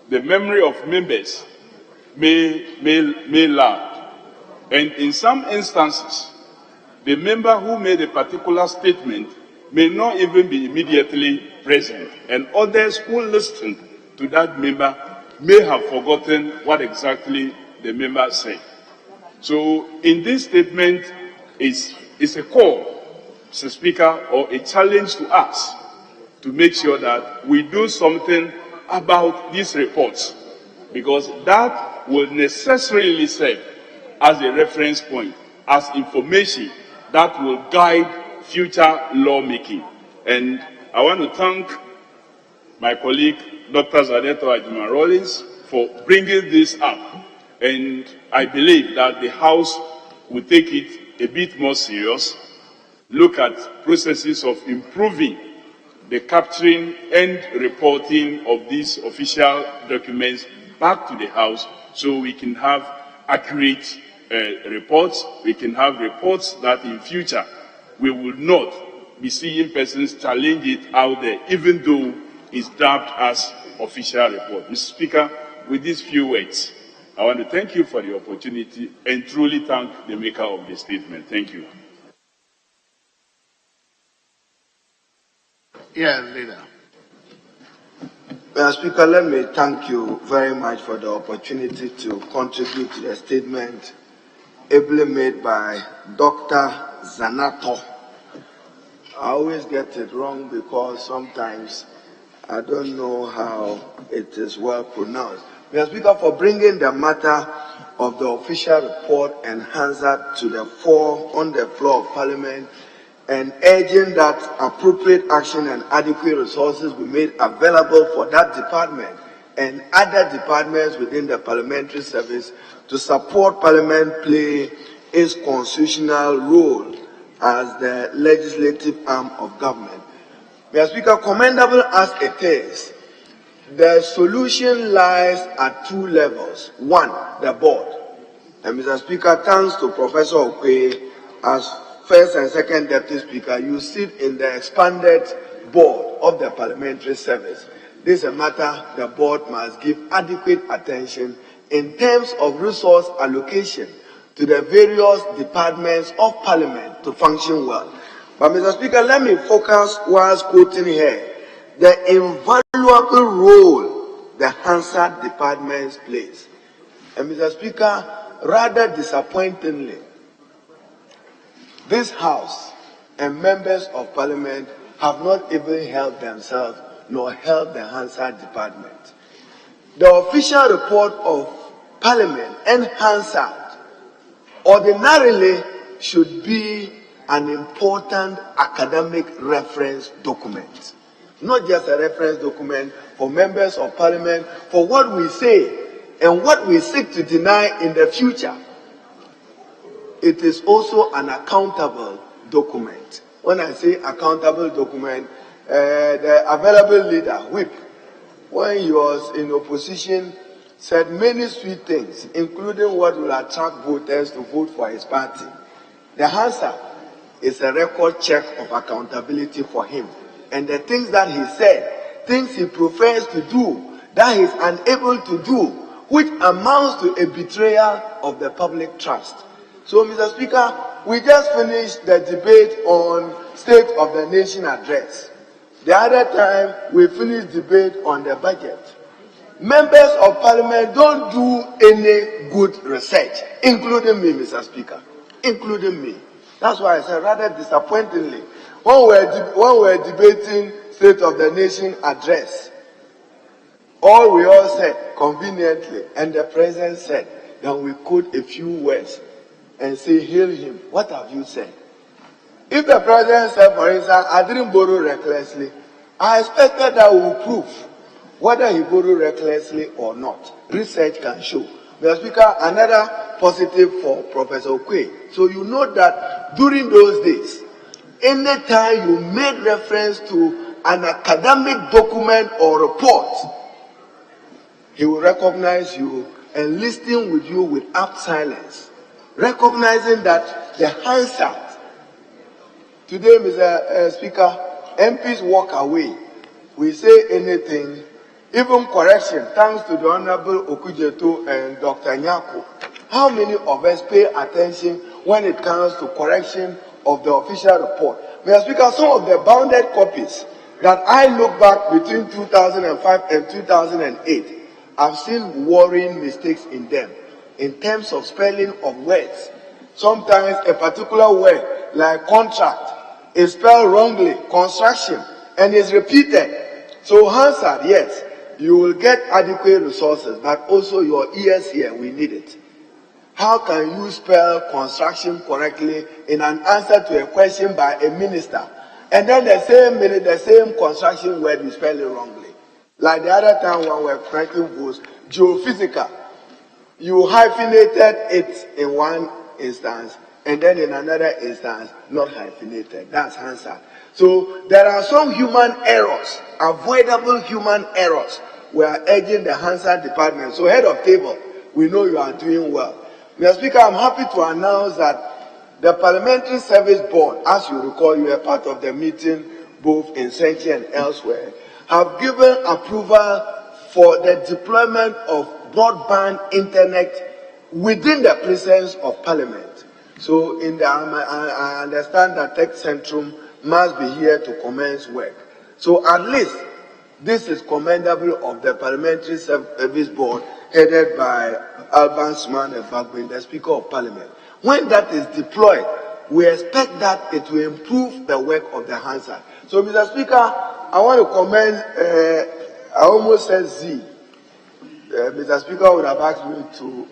the memory of members may lag. And in some instances, the member who made a particular statement may not even be immediately present, and others who listened to that member may have forgotten what exactly the member said. So in this statement is a call, Mr. Speaker, or a challenge to us to make sure that we do something about these reports, because that will necessarily serve as a reference point, as information that will guide future lawmaking. And I want to thank my colleague, Dr. Zadeto Ajima-Rawlings, for bringing this up. And I believe that the House will take it a bit more serious, look at processes of improving the capturing and reporting of these official documents back to the House, so we can have accurate reports. We can have reports that in future we will not be seeing persons challenge it out there, even though it's dubbed as official report. Mr. Speaker, with these few words, I want to thank you for the opportunity and truly thank the maker of the statement. Thank you. Yes, leader. Mr. Speaker, let me thank you very much for the opportunity to contribute to the statement ably made by Dr. Zanato. I always get it wrong because sometimes I don't know how it is well pronounced. Mr. Speaker, for bringing the matter of the official report and Hansard to the fore on the floor of Parliament and urging that appropriate action and adequate resources be made available for that department and other departments within the parliamentary service to support Parliament play its constitutional role as the legislative arm of government. Mr. Speaker, commendable as it is, the solution lies at two levels. One, the board. And Mr. Speaker, thanks to Professor Okwe, as first and second deputy speaker, you sit in the expanded board of the parliamentary service. This is a matter the board must give adequate attention in terms of resource allocation to the various departments of Parliament to function well. But Mr. Speaker, let me focus whilst quoting here the invaluable role the Hansard departments plays. And Mr. Speaker, rather disappointingly, this House and members of Parliament have not even helped themselves nor helped the Hansard department. The official report of Parliament and Hansard ordinarily should be an important academic reference document, not just a reference document for members of Parliament for what we say and what we seek to deny in the future. It is also an accountable document. When I say accountable document, the available leader, Whip, when he was in opposition, said many sweet things, including what will attract voters to vote for his party. The Hansard is a record check of accountability for him. And the things that he said, things he prefers to do, that he is unable to do, which amounts to a betrayal of the public trust. So, Mr. Speaker, we just finished the debate on State of the Nation address. The other time, we finished debate on the budget. Members of Parliament don't do any good research, including me, Mr. Speaker, including me. That's why I said, rather disappointingly, when we're debating State of the Nation address, all we all said conveniently, and the President said, then we quote a few words and say, hail him. What have you said? If the President said, for instance, I didn't borrow recklessly, I expected that we will prove whether he borrowed recklessly or not. Research can show. Mr. Speaker, another positive for Professor Okwe. So you know that during those days, anytime you made reference to an academic document or report, he will recognize you and listening with you without silence, recognizing that the Hansard. Today, Mr. Speaker, MPs walk away. We say anything, even correction, thanks to the Honorable Okujeto and Dr. Nyako. How many of us pay attention when it comes to correction of the official report? Mr. Speaker, some of the bounded copies that I look back between 2005 and 2008, I've seen worrying mistakes in them in terms of spelling of words. Sometimes a particular word like contract is spelled wrongly, construction, and is repeated. So Hansard, yes, you will get adequate resources, but also your ears here, we need it. How can you spell construction correctly in an answer to a question by a minister, and then the same construction word you spell it wrongly? Like the other time when we were correcting was geophysical. You hyphenated it in one instance, and then in another instance, not hyphenated. That's Hansard. So there are some human errors, avoidable human errors. We are urging the Hansard department. So head of table, we know you are doing well. Mr. Speaker, I'm happy to announce that the Parliamentary Service Board, as you recall, you were part of the meeting both in Senchi and elsewhere, have given approval for the deployment of broadband internet within the presence of Parliament. So I understand that Tech Centrum must be here to commence work. So at least this is commendable of the Parliamentary Service Board headed by Alban Suman Efagbin, the Speaker of Parliament. When that is deployed, we expect that it will improve the work of the Hansard. So, Mr. Speaker, I want to commend, I almost said Z. Mr. Speaker would have asked me to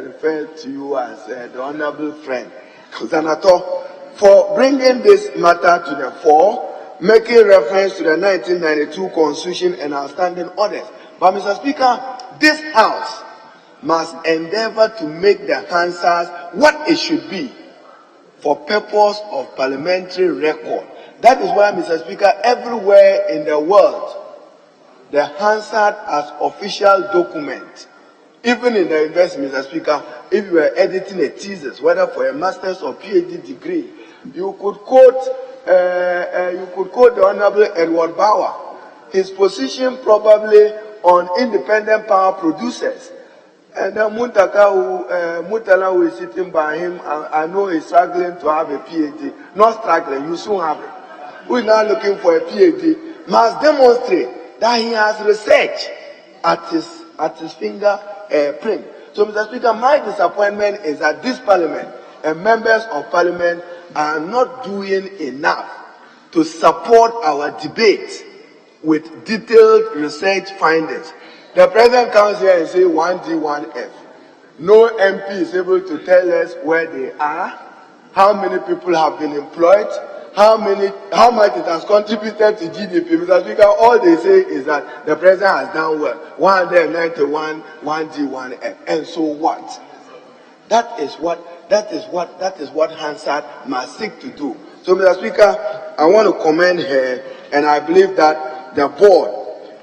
refer to you as the honorable friend, Senator, for bringing this matter to the fore, making reference to the 1992 Constitution and outstanding orders. But, Mr. Speaker, this House must endeavor to make the Hansard what it should be for purpose of parliamentary record. That is why, Mr. Speaker, everywhere in the world, the Hansard as official document, even in the university, Mr. Speaker, if you were editing a thesis, whether for a master's or PhD degree, you could quote the Honorable Edward Bauer, his position probably on independent power producers. And then Mutala, who is sitting by him, I know he's struggling to have a PhD. Not struggling, you soon have it. Who is now looking for a PhD, must demonstrate that he has research at his fingerprint. So, Mr. Speaker, my disappointment is that this Parliament and members of Parliament are not doing enough to support our debate with detailed research findings. The President comes here and says 1D, 1F. No MP is able to tell us where they are, how many people have been employed, how much it has contributed to GDP. Mr. Speaker, all they say is that the President has done well. 191, 1D, 1F. And so what? That is what Hansard must seek to do. So, Mr. Speaker, I want to commend her, and I believe that the board,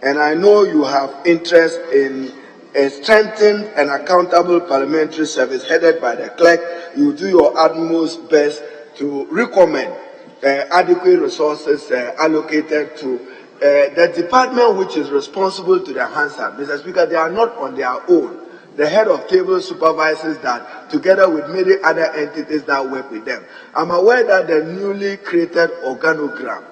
and I know you have interest in a strengthened and accountable parliamentary service headed by the clerk, you do your utmost best to recommend adequate resources allocated to the department which is responsible to the Hansard. Mr. Speaker, they are not on their own. The head of table supervises that together with many other entities that work with them. I'm aware that the newly created organogram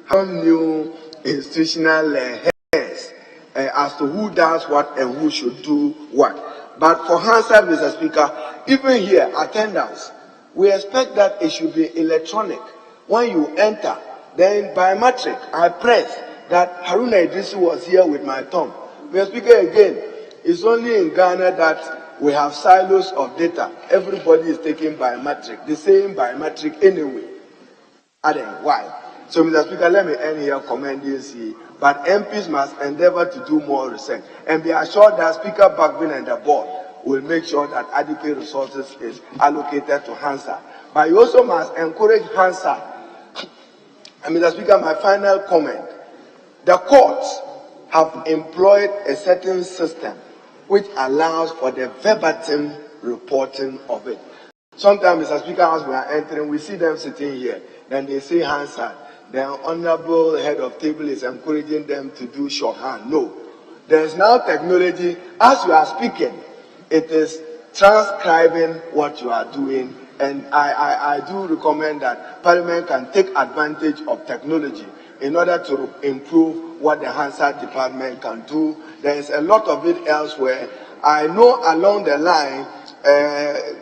have new institutional heads as to who does what and who should do what. But for Hansard, Mr. Speaker, even here, attendance, we expect that it should be electronic. When you enter, then biometric, I press that Haruna Idrisu was here with my thumb. Mr. Speaker, again, it's only in Ghana that we have silos of data. Everybody is taking biometric, the same biometric anyway. Why? So, Mr. Speaker, let me end here commending you, but MPs must endeavor to do more research and be assured that Speaker Bagbin and the board will make sure that adequate resources is allocated to Hansard. But you also must encourage Hansard. And Mr. Speaker, my final comment. The courts have employed a certain system which allows for the verbatim reporting of it. Sometimes, Mr. Speaker, as we are entering, we see them sitting here. Then they say Hansard. The honorable head of table is encouraging them to do shorthand. No. There is now technology. As you are speaking, it is transcribing what you are doing. And I do recommend that Parliament can take advantage of technology in order to improve what the Hansard department can do. There is a lot of it elsewhere. I know along the line,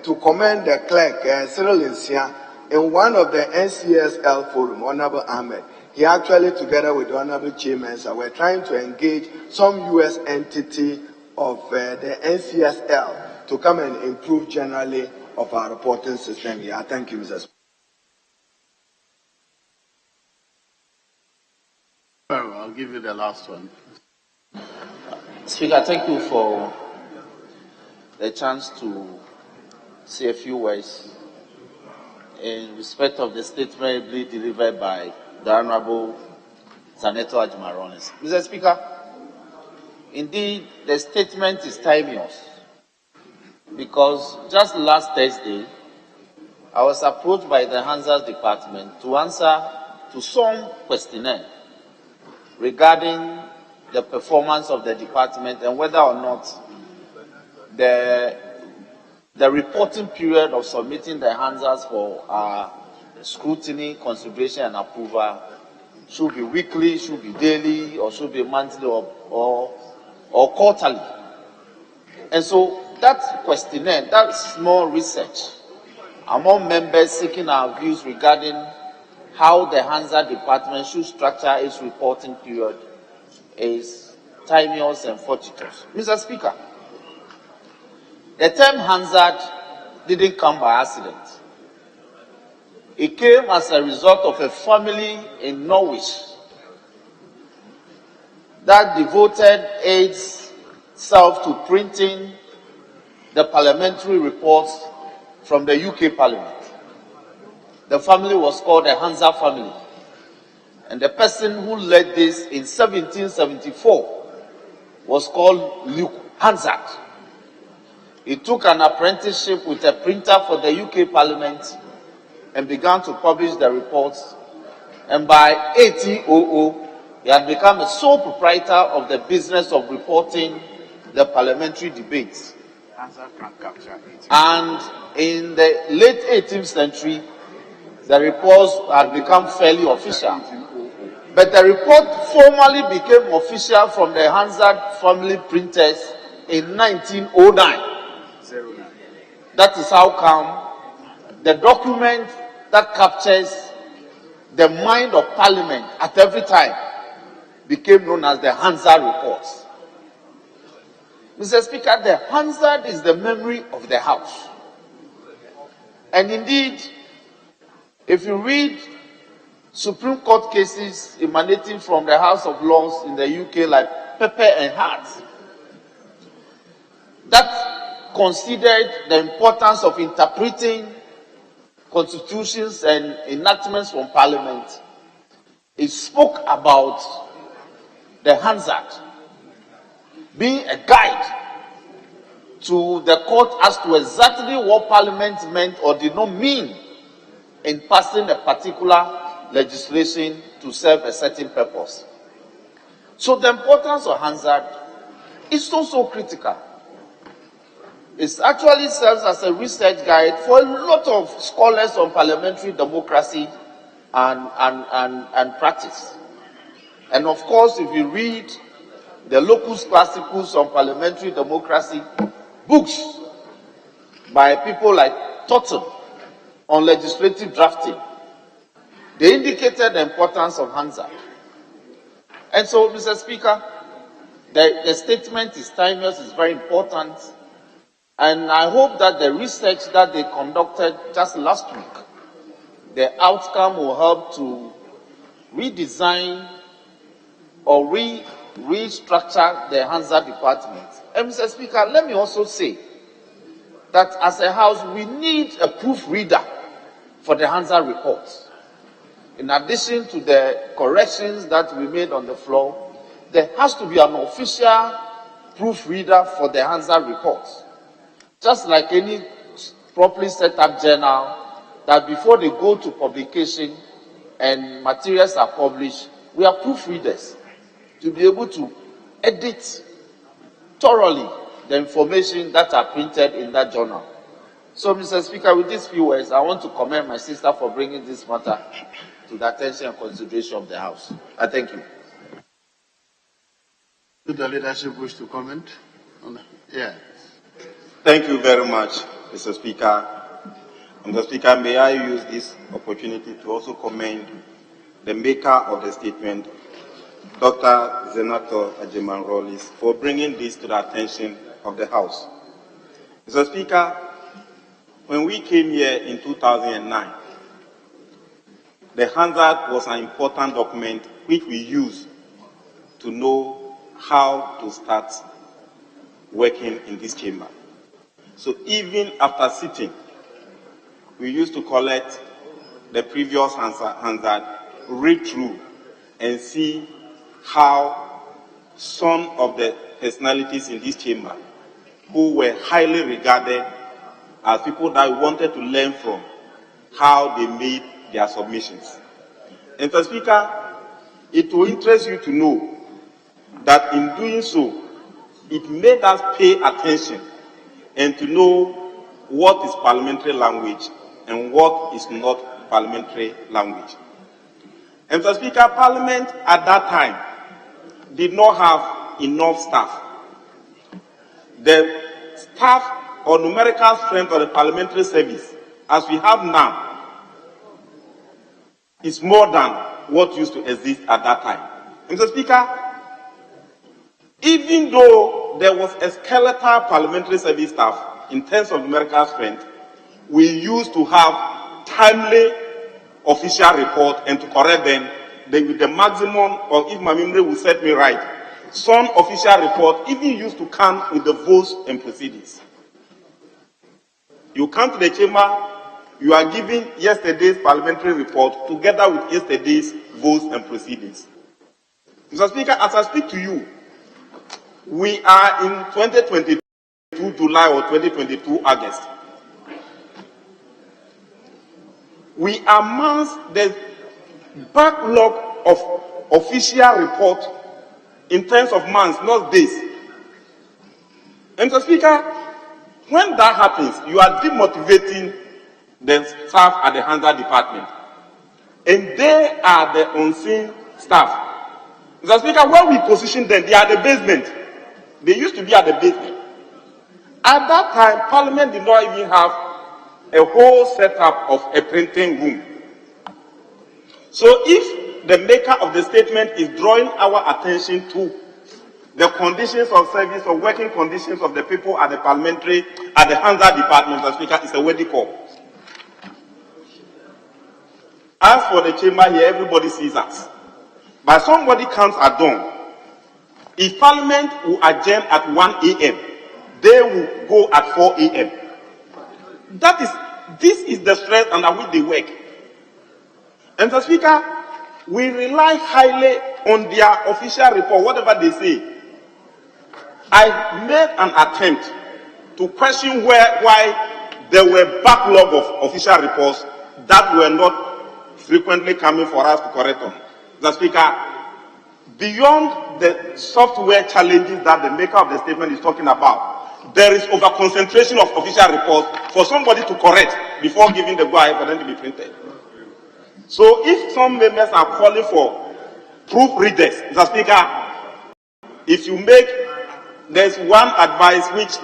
to commend the clerk, Cyril Insia, in one of the NCSL forum, Honorable Ahmed, he actually, together with the Honorable Chairman, were trying to engage some U.S. entity of the NCSL to come and improve generally of our reporting system here. Thank you, Mr. Speaker. Well, I'll give you the last one. Speaker, thank you for the chance to say a few words in respect of the statement delivered by the Honorable Senator Ajimaronis. Mr. Speaker, indeed, the statement is timeless because just last Thursday, I was approached by the Hansard department to answer to some questionnaire regarding the performance of the department and whether or not the reporting period of submitting the Hansards for scrutiny, consideration, and approval should be weekly, should be daily, or should be monthly or quarterly. And so that questionnaire, that small research among members seeking our views regarding how the Hansard department should structure its reporting period is timeless and fortuitous. Mr. Speaker, the term Hansard didn't come by accident. It came as a result of a family in Norwich that devoted itself to printing the parliamentary reports from the UK Parliament. The family was called the Hansard family. And the person who led this in 1774 was called Luke Hansard. He took an apprenticeship with a printer for the UK Parliament and began to publish the reports. And by 1800, he had become a sole proprietor of the business of reporting the parliamentary debates. And in the late 18th century, the reports had become fairly official. But the report formally became official from the Hansard family printers in 1909. That is how come the document that captures the mind of Parliament at every time became known as the Hansard reports. Mr. Speaker, the Hansard is the memory of the House. And indeed, if you read Supreme Court cases emanating from the House of Lords in the UK, like Pepper and Hart, that considered the importance of interpreting constitutions and enactments from Parliament, it spoke about the Hansard being a guide to the court as to exactly what Parliament meant or did not mean in passing a particular legislation to serve a certain purpose. So the importance of Hansard is so critical. It actually serves as a research guide for a lot of scholars on parliamentary democracy and practice. And of course, if you read the locus classicus on parliamentary democracy, books by people like Totten on legislative drafting, they indicated the importance of Hansard. And so, Mr. Speaker, the statement is timeless, is very important. And I hope that the research that they conducted just last week, the outcome will help to redesign or restructure the Hansard department. And Mr. Speaker, let me also say that as a House, we need a proofreader for the Hansard reports. In addition to the corrections that we made on the floor, there has to be an official proofreader for the Hansard reports. Just like any properly set up journal, that before they go to publication and materials are published, we are proofreaders to be able to edit thoroughly the information that are printed in that journal. So, Mr. Speaker, with these few words, I want to commend my sister for bringing this matter to the attention and consideration of the House. I thank you. Do the leadership wish to comment? Yes. Thank you very much, Mr. Speaker. Mr. Speaker, may I use this opportunity to also commend the maker of the statement, Dr. Zenato Ajeman-Rollis, for bringing this to the attention of the House. Mr. Speaker, when we came here in 2009, the Hansard was an important document which we used to know how to start working in this chamber. So even after sitting, we used to collect the previous Hansard, read through, and see how some of the personalities in this chamber who were highly regarded as people that we wanted to learn from, how they made their submissions. And Mr. Speaker, it will interest you to know that in doing so, it made us pay attention and to know what is parliamentary language and what is not parliamentary language. And Mr. Speaker, Parliament at that time did not have enough staff. The staff or numerical strength of the parliamentary service, as we have now, is more than what used to exist at that time. Mr. Speaker, even though there was a skeletal parliamentary service staff in terms of numerical strength, we used to have timely official report and to correct them with the maximum, or if my memory will set me right, some official report even used to come with the votes and proceedings. You come to the chamber, you are given yesterday's parliamentary report together with yesterday's votes and proceedings. Mr. Speaker, as I speak to you, we are in 2022 July or 2022 August. We amongst the backlog of official report in terms of months, not days. And Mr. Speaker, when that happens, you are demotivating the staff at the Hansard department. And they are the unseen staff. Mr. Speaker, when we position them, they are the basement. They used to be at the basement. At that time, Parliament did not even have a whole setup of a printing room. So if the maker of the statement is drawing our attention to the conditions of service or working conditions of the people at the parliamentary, at the Hansard department, Mr. Speaker, it's a worthy call. As for the chamber here, everybody sees us. But somebody comes at dawn. If Parliament will adjourn at 1 a.m., they will go at 4 a.m. This is the stress under which they work. And Mr. Speaker, we rely highly on their official report, whatever they say. I made an attempt to question why there were backlog of official reports that were not frequently coming for us to correct on. Mr. Speaker, beyond the software challenges that the maker of the statement is talking about, there is over-concentration of official reports for somebody to correct before giving the go-ahead for them to be printed. So if some members are calling for proofreaders, Mr. Speaker, if you make, there's one advice which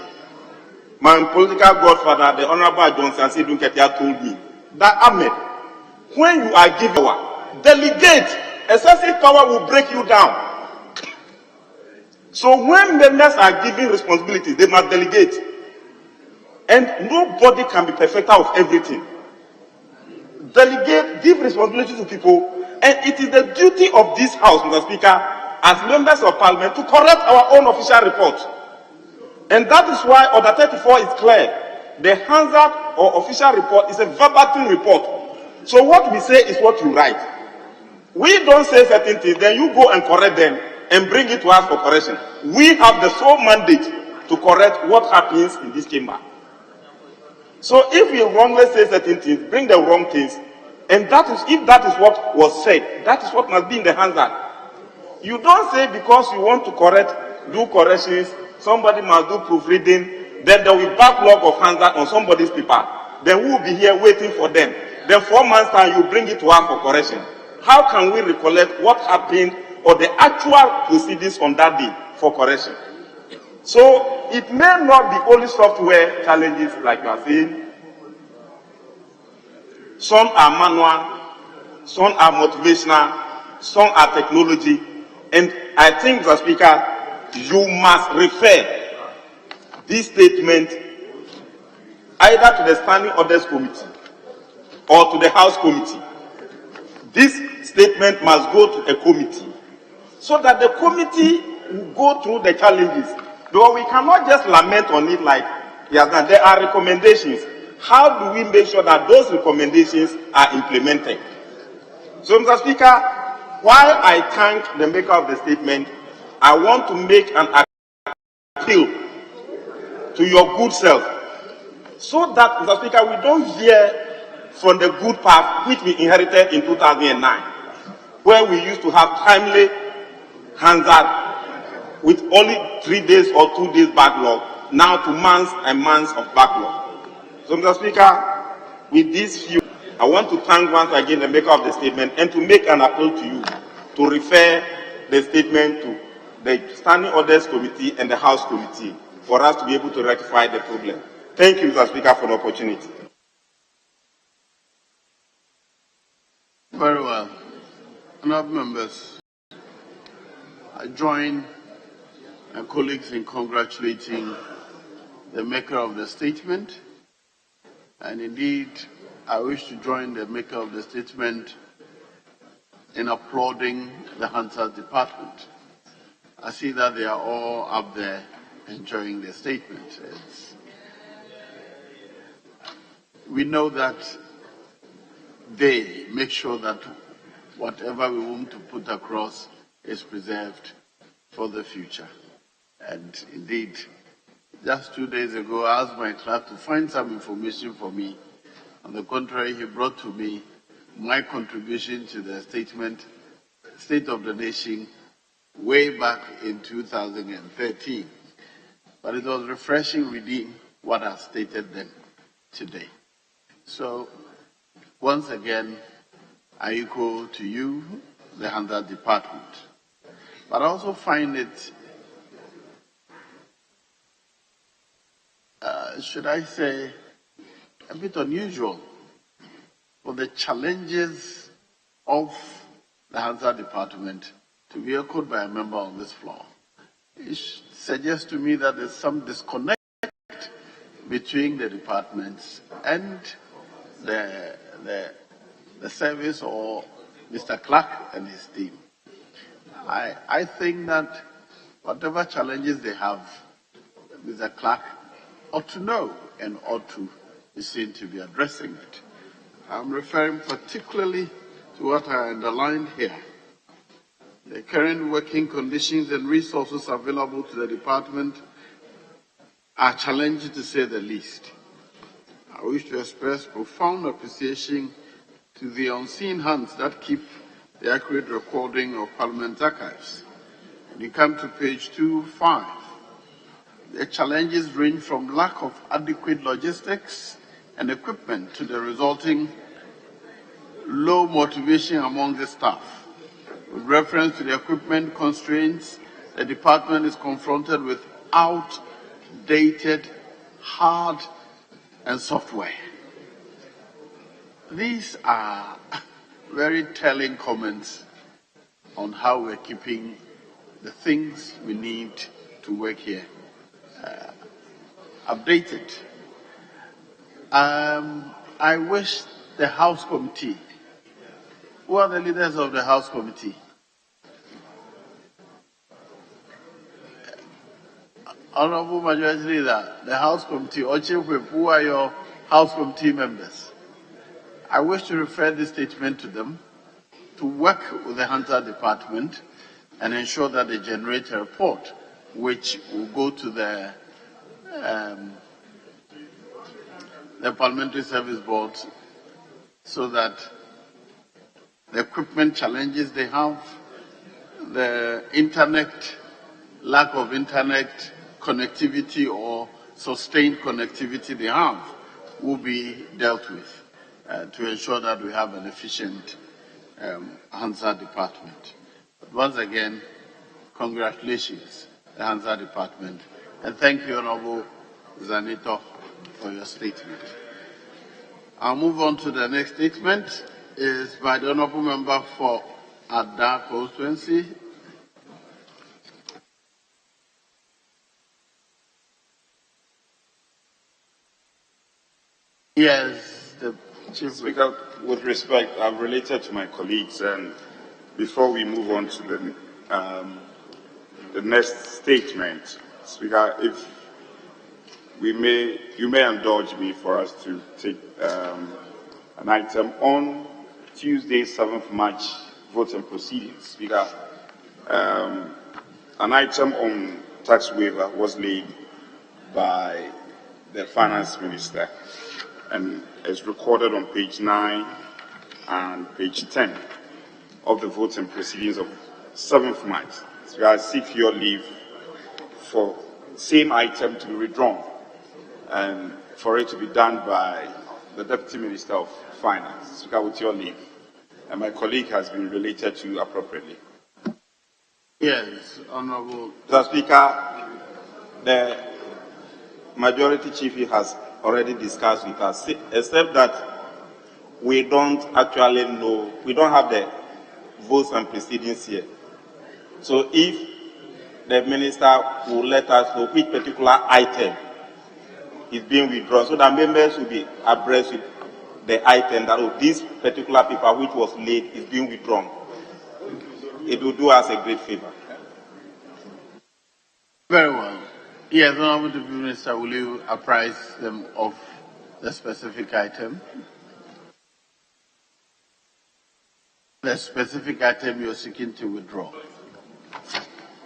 my political godfather, the Honorable Johnson Sidun Ketia, told me, that Ahmed, when you are given power, delegate. Excessive power will break you down. So when members are given responsibilities, they must delegate. And nobody can be perfecter of everything. Delegate, give responsibility to people, and it is the duty of this House, Mr. Speaker, as members of Parliament, to correct our own official report. And that is why Order 34 is clear. The Hansard or official report is a verbatim report. So what we say is what you write. We don't say certain things, then you go and correct them, and bring it to us for correction. We have the sole mandate to correct what happens in this chamber. So if we wrongly say certain things, bring the wrong things, and that is, if that is what was said, that is what must be in the Hansard. You don't say because you want to do corrections, somebody must do proofreading, then there will be backlog of Hansard on somebody's paper. Then we will be here waiting for them. Then 4 months time you bring it to us for correction. How can we recollect what happened or the actual proceedings on that day for correction? So it may not be only software challenges like you are saying. Some are manual, some are motivational, some are technology. And I think, Mr. Speaker, you must refer this statement either to the Standing Orders Committee or to the House Committee. This statement must go to a committee so that the committee will go through the challenges. Though we cannot just lament on it like he has done. There are recommendations. How do we make sure that those recommendations are implemented? So, Mr. Speaker, while I thank the maker of the statement, I want to make an appeal to your good self, so that, Mr. Speaker, we don't veer from the good path which we inherited in 2009, where we used to have timely Hansard with only 3 days or 2 days backlog, now to months and months of backlog. So, Mr. Speaker, with this view, I want to thank once again the maker of the statement and to make an appeal to you to refer the statement to the Standing Orders Committee and the House Committee for us to be able to rectify the problem. Thank you, Mr. Speaker, for the opportunity. Very well. Honourable members, I join my colleagues in congratulating the maker of the statement, and indeed I wish to join the maker of the statement in applauding the Hansard department. I see that they are all up there enjoying their statement. We know that they make sure that whatever we want to put across is preserved for the future. And indeed, just 2 days ago, I asked my clerk to find some information for me. On the contrary, he brought to me my contribution to the statement, State of the Nation, way back in 2013. But it was refreshing reading what I stated then today. So, once again, I echo to you, the Hansard department. But I also find it, should I say, a bit unusual for the challenges of the Hansard department to be echoed by a member on this floor. It suggests to me that there's some disconnect between the departments and the service or Mr. Clark and his team. I think that whatever challenges they have, Mr. Clark ought to know and ought to be seen to be addressing it. I'm referring particularly to what I underlined here. The current working conditions and resources available to the department are challenging to say the least. I wish to express profound appreciation to the unseen hands that keep the accurate recording of Parliament's archives. When you come to page 2.5, the challenges range from lack of adequate logistics and equipment to the resulting low motivation among the staff. With reference to the equipment constraints, the department is confronted with outdated hard and software. These are very telling comments on how we're keeping the things we need to work here updated. I wish the House Committee, who are the leaders of the House Committee? Honorable Majority Leader, the House Committee, Ochiwip, who are your House Committee members? I wish to refer this statement to them to work with the Hansard department and ensure that they generate a report which will go to the Parliamentary Service Board so that the equipment challenges they have, the lack of internet connectivity or sustained connectivity they have will be dealt with to ensure that we have an efficient Hansard department. But once again, congratulations, the Hansard department, and thank you, Honorable Zanito, for your statement. I'll move on to the next statement. Is by the Honorable Member for Ada constituency. Yes, the Chief Speaker, with respect, I've related to my colleagues, and before we move on to the next statement, Speaker, if you may indulge me for us to take an item on Tuesday, 7th March, votes and proceedings. Speaker, an item on tax waiver was laid by the Finance Minister and is recorded on page 9 and page 10 of the votes and proceedings of 7th March. So I seek your leave for same item to be withdrawn and for it to be done by the Deputy Minister of Finance. Speaker, with your leave. And my colleague has been related to appropriately. Yes, Honorable. Mr. Speaker, the Majority Chief has already discussed with us, except that we don't actually know, we don't have the votes and proceedings here. So if the Minister will let us know which particular item is being withdrawn, so that members will be abreast with the item that this particular paper which was laid is being withdrawn. It will do us a great favor. Very well. Yes, Honorable Deputy Minister, will you apprise them of the specific item? The specific item you're seeking to withdraw.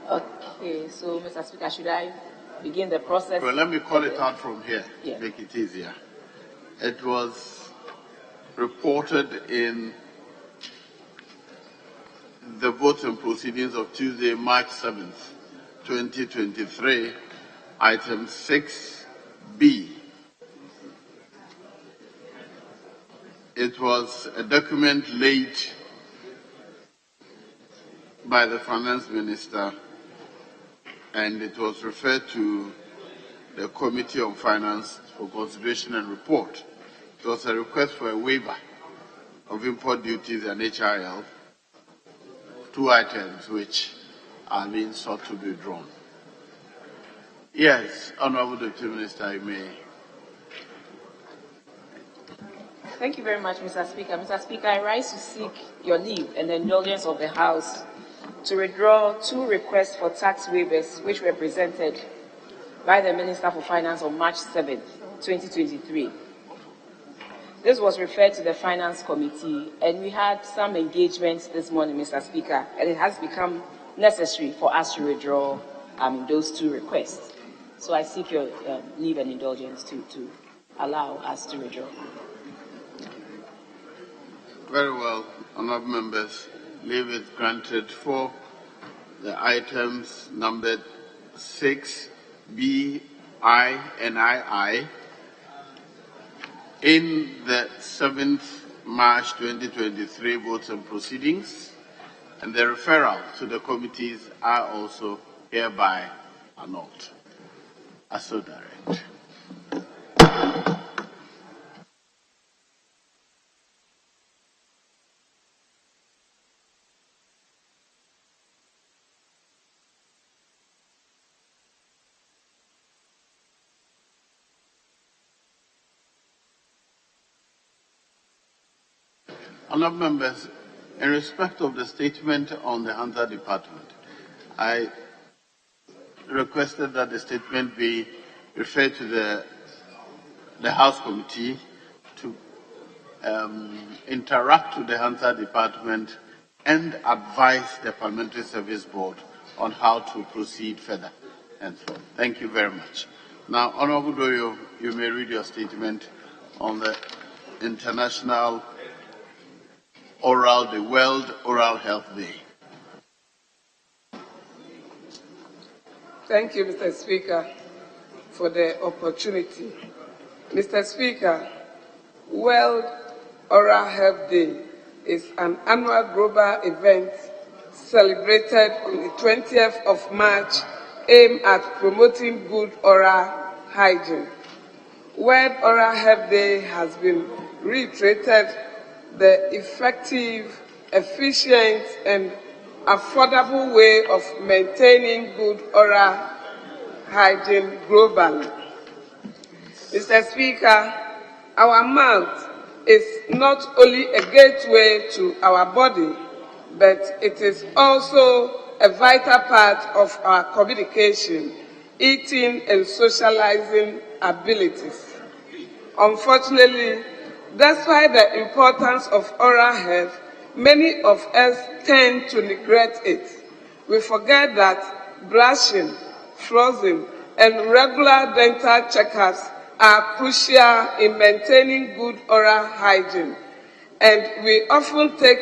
Okay, so Mr. Speaker, should I begin the process? Well, let me call it out from here to Yeah. make it easier. It was reported in the votes and proceedings of Tuesday, March 7th, 2023, item 6B. It was a document laid by the Finance Minister, and it was referred to the Committee on Finance for consideration and report. It was a request for a waiver of import duties and HIL, two items which are being sought to be withdrawn. Yes, Honorable Deputy Minister, you may. Thank you very much, Mr. Speaker. Mr. Speaker, I rise to seek your leave and the indulgence of the House to withdraw two requests for tax waivers which were presented by the Minister for Finance on March 7th, 2023. This was referred to the Finance Committee, and we had some engagement this morning, Mr. Speaker, and it has become necessary for us to withdraw those two requests. So I seek your leave and indulgence to allow us to withdraw. Very well, honorable members. Leave it granted for the items numbered 6B, I, and II in the 7th March 2023 votes and proceedings, and the referral to the committees are also hereby annulled. As so direct. Honourable members, in respect of the statement on the Hansard department, I requested that the statement be referred to the House Committee to interact with the Hansard department and advise the Parliamentary Service Board on how to proceed further. And so, thank you very much. Now, Honorable Doyo, you may read your statement on the International the World Oral Health Day. Thank you, Mr. Speaker, for the opportunity. Mr. Speaker, World Oral Health Day is an annual global event celebrated on the 20th of March aimed at promoting good oral hygiene. World Oral Health Day has been reiterated the effective, efficient, and affordable way of maintaining good oral hygiene globally. Mr. Speaker, our mouth is not only a gateway to our body, but it is also a vital part of our communication, eating, and socializing abilities. Unfortunately, despite the importance of oral health, many of us tend to neglect it. We forget that brushing, flossing, and regular dental checkups are crucial in maintaining good oral hygiene, and we often take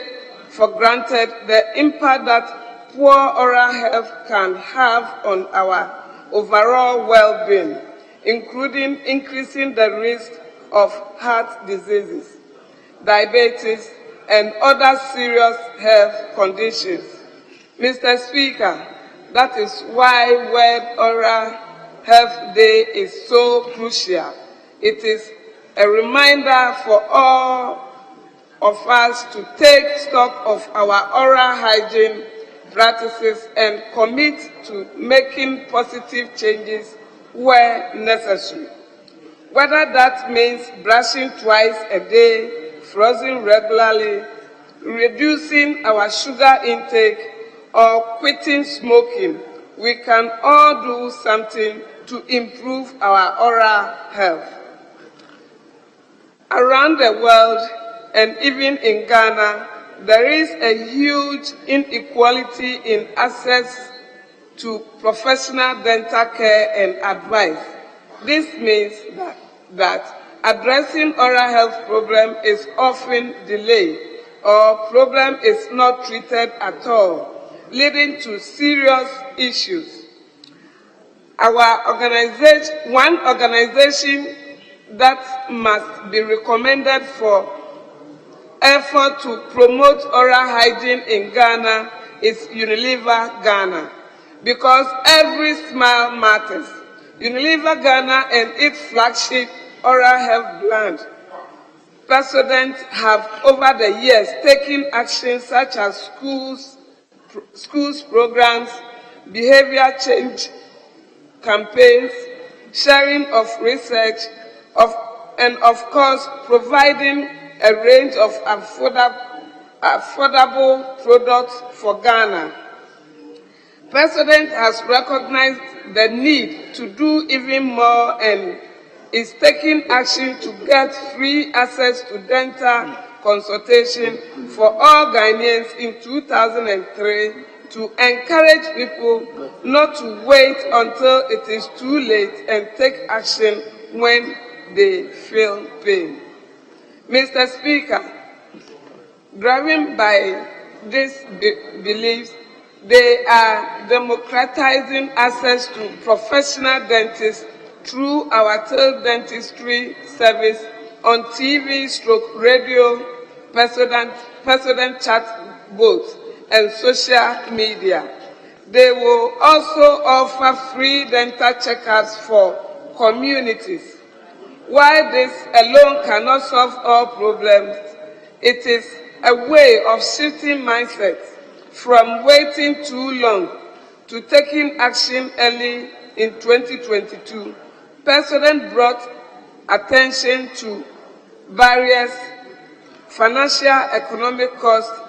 for granted the impact that poor oral health can have on our overall well-being, including increasing the risk of heart diseases, diabetes, and other serious health conditions. Mr. Speaker, that is why World Oral Health Day is so crucial. It is a reminder for all of us to take stock of our oral hygiene practices and commit to making positive changes where necessary. Whether that means brushing twice a day, flossing regularly, reducing our sugar intake, or quitting smoking, we can all do something to improve our oral health. Around the world, and even in Ghana, there is a huge inequality in access to professional dental care and advice. This means that addressing oral health problem is often delayed or problem is not treated at all, leading to serious issues. One organization that must be recommended for effort to promote oral hygiene in Ghana is Unilever Ghana, because every smile matters. Unilever Ghana and its flagship oral health brand, Proceedings, have over the years taken actions such as schools programs, behavior change campaigns, sharing of research, and of course providing a range of affordable products for Ghana. President has recognized the need to do even more and is taking action to get free access to dental consultation for all Ghanaians in 2003 to encourage people not to wait until it is too late and take action when they feel pain. Mr. Speaker, driven by these beliefs, they are democratizing access to professional dentists through our teledentistry service on TV, radio, president chat boards, and social media. They will also offer free dental checkups for communities. While this alone cannot solve all problems, it is a way of shifting mindsets from waiting too long to taking action early in 2022. President brought attention to barriers, financial, economic costs,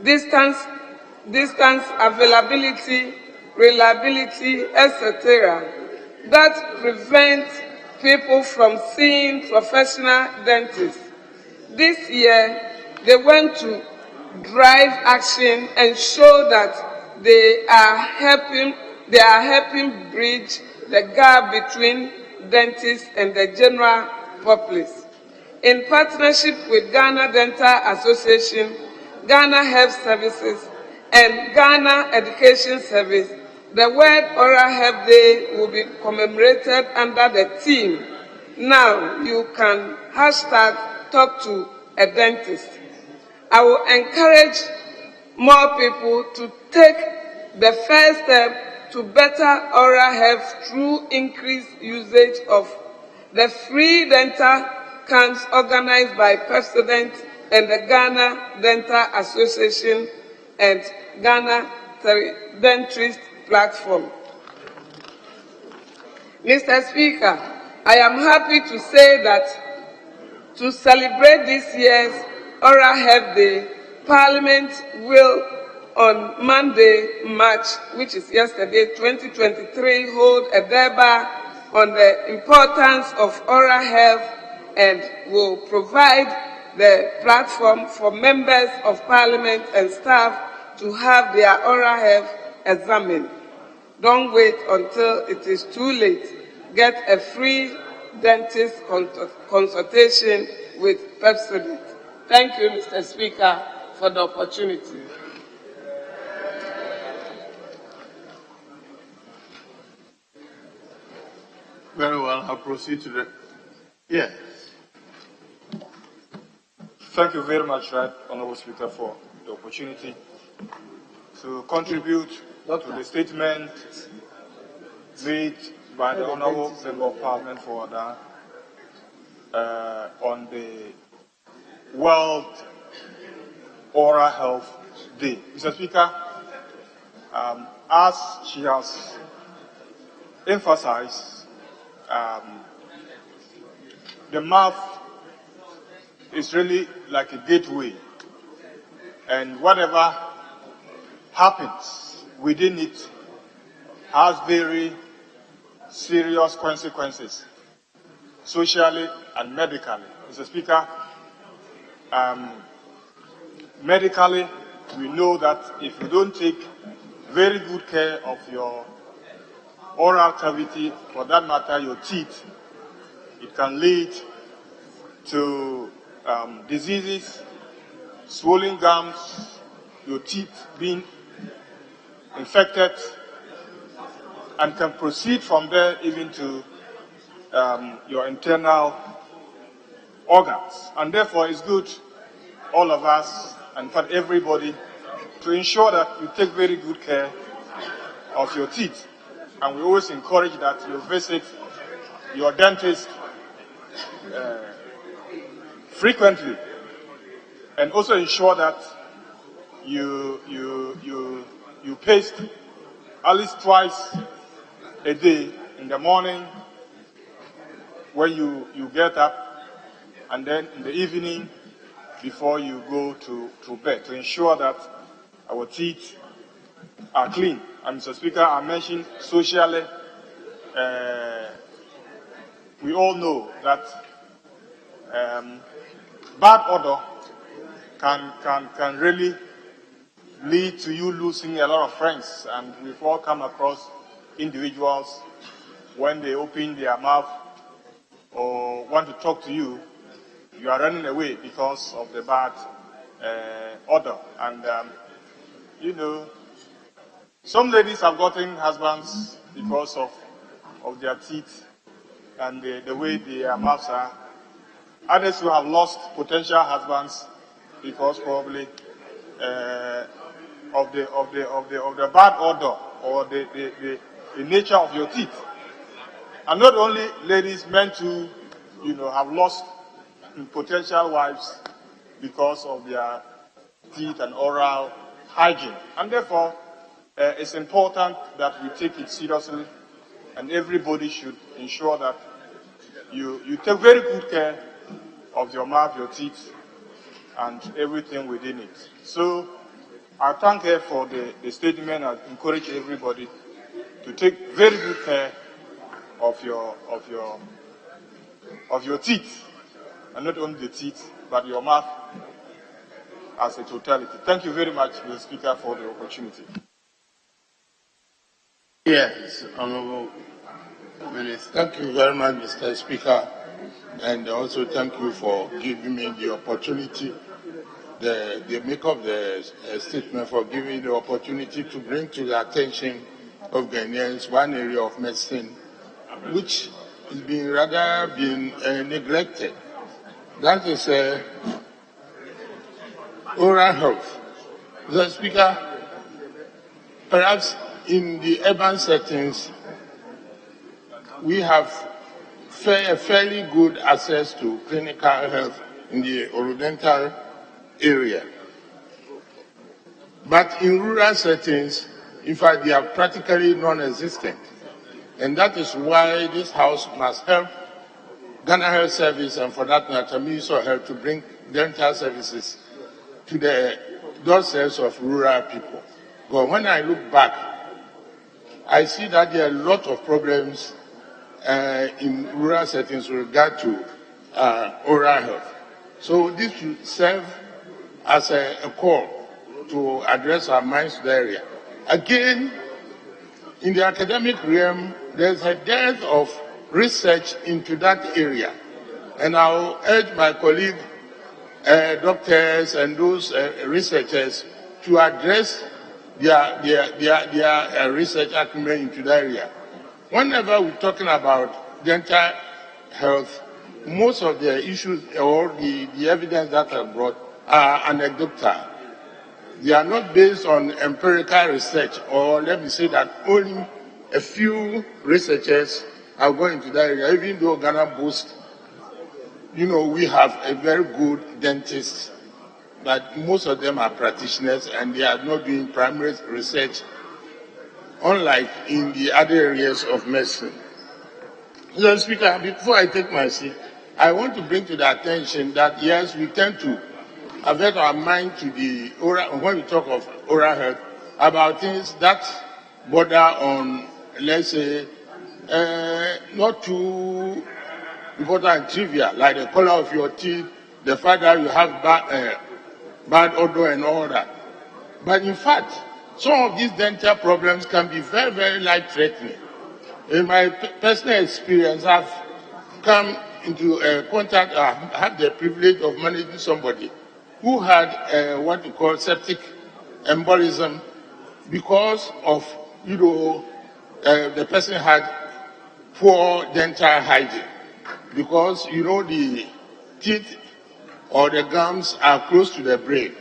distance availability, reliability, etc., that prevent people from seeing professional dentists. This year, they went to drive action and show that they are helping bridge the gap between dentists and the general populace. In partnership with Ghana Dental Association, Ghana Health Services, and Ghana Education Service, the World Oral Health Day will be commemorated under the theme, "Now you can #talk to a dentist." I will encourage more people to take the first step to better oral health through increased usage of the free dental camps organized by Proceedings and the Ghana Dental Association and Ghana Dentist Platform. Mr. Speaker, I am happy to say that to celebrate this year's Oral Health Day, Parliament will on Monday, March, which is yesterday, 2023, hold a debate on the importance of oral health and will provide the platform for members of Parliament and staff to have their oral health examined. Don't wait until it is too late. Get a free dentist consultation with Proceedings. Thank you, Mr. Speaker, for the opportunity. Very well. I'll proceed to the... Yes. Thank you very much, Right Honorable Speaker, for the opportunity to contribute to the statement made by the Honorable Member of Parliament for Ada on the World Oral Health Day. Mr. Speaker, as she has emphasized, the mouth is really like a gateway, and whatever happens within it has very serious consequences, socially and medically. Mr. Speaker, medically, we know that if you don't take very good care of your oral cavity, for that matter your teeth, it can lead to diseases, swollen gums, your teeth being infected, and can proceed from there even to your internal organs. And therefore it's good, all of us, and in fact everybody, to ensure that you take very good care of your teeth. And we always encourage that you visit your dentist frequently, and also ensure that you paste at least twice a day, in the morning when you get up, and then in the evening before you go to bed, to ensure that our teeth are clean. And Mr. Speaker, I mentioned socially, we all know that bad odor can really lead to you losing a lot of friends, and we've all come across individuals when they open their mouth or want to talk to you, you are running away because of the bad odor. And you know, some ladies have gotten husbands because of their teeth and the way their mouths are. Others who have lost potential husbands because probably of the bad odor or the nature of your teeth. And not only ladies, men too, you know, have lost potential wives because of their teeth and oral hygiene. And therefore, it's important that we take it seriously, and everybody should ensure that you take very good care of your mouth, your teeth, and everything within it. So I thank her for the statement and encourage everybody to take very good care of your teeth, and not only the teeth, but your mouth as a totality. Thank you very much, Mr. Speaker, for the opportunity. Yes, Honorable Minister. Thank you very much, Mr. Speaker, and also thank you for giving me the opportunity, the maker of the statement, for giving me the opportunity to bring to the attention of Ghanaians one area of medicine which is being neglected. That is oral health. Mr. Speaker, perhaps in the urban settings, we have fairly good access to clinical health in the Oriental area. But in rural settings, in fact, they are practically non-existent. And that is why this House must help Ghana Health Service, and for that matter, Minister of Health, to bring dental services to the doorsteps of rural people. But when I look back, I see that there are a lot of problems in rural settings with regard to oral health. So this should serve as a call to address our minds to the area. Again, in the academic realm, there's a dearth of research into that area. And I'll urge my colleague, doctors and those researchers to address their research acumen into that area. Whenever we're talking about dental health, most of the issues or the evidence that are brought are anecdotal. They are not based on empirical research, or let me say that only a few researchers are going to that area, even though Ghana boasts, we have a very good dentist, but most of them are practitioners and they are not doing primary research, unlike in the other areas of medicine. Mr. Speaker, before I take my seat, I want to bring to the attention that, yes, we tend to avert our mind to the oral, when we talk of oral health, about things that border on, let's say, not too important and trivial, like the color of your teeth, the fact that you have bad odor and all that. But in fact, some of these dental problems can be very, very life-threatening. In my personal experience, I've come into contact, I had the privilege of managing somebody who had what we call septic embolism because of, the person had poor dental hygiene. Because, the teeth or the gums are close to the brain.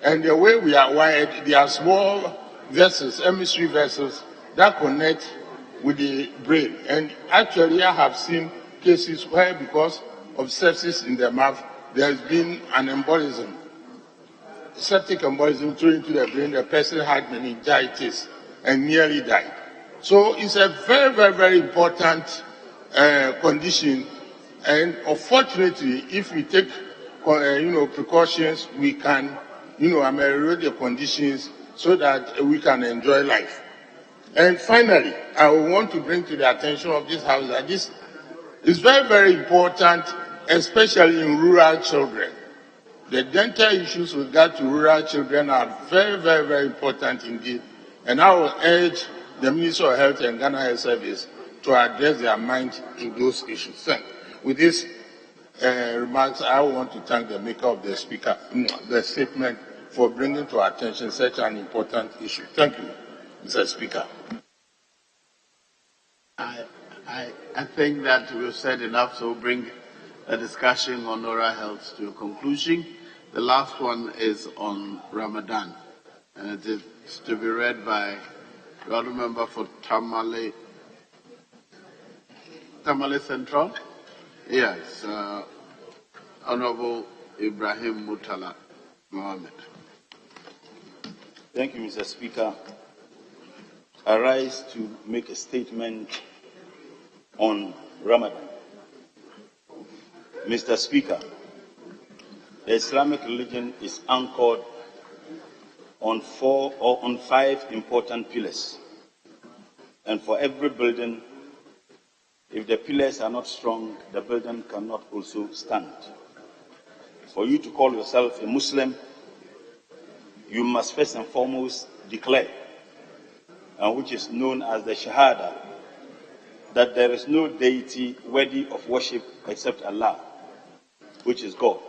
And the way we are wired, there are small vessels, emissary vessels, that connect with the brain. And actually, I have seen cases where, because of sepsis in the mouth, there has been an embolism, septic embolism through into the brain. The person had meningitis and nearly died. So it's a very, very, very important condition. And unfortunately, if we take, precautions, we can, ameliorate the conditions so that we can enjoy life. And finally, I want to bring to the attention of this House that this is very, very important, especially in rural children. The dental issues with regard to rural children are very, very, very important indeed. And I will urge the Minister of Health and Ghana Health Service to address their mind to those issues. Thank you. With these remarks, I want to thank the maker of the statement for bringing to our attention such an important issue. Thank you, Mr. Speaker. I think that we've said enough, so we'll bring a discussion on oral health to a conclusion. The last one is on Ramadan, and it is to be read by the other member for Tamale Central. Yes, Honorable Ibrahim Mutala Mohammed. Thank you, Mr. Speaker. I rise to make a statement on Ramadan. Mr. Speaker, the Islamic religion is anchored on 4 or on 5 important pillars. And for every building, if the pillars are not strong, the building cannot also stand. For you to call yourself a Muslim, you must first and foremost declare, which is known as the Shahada, that there is no deity worthy of worship except Allah, which is God.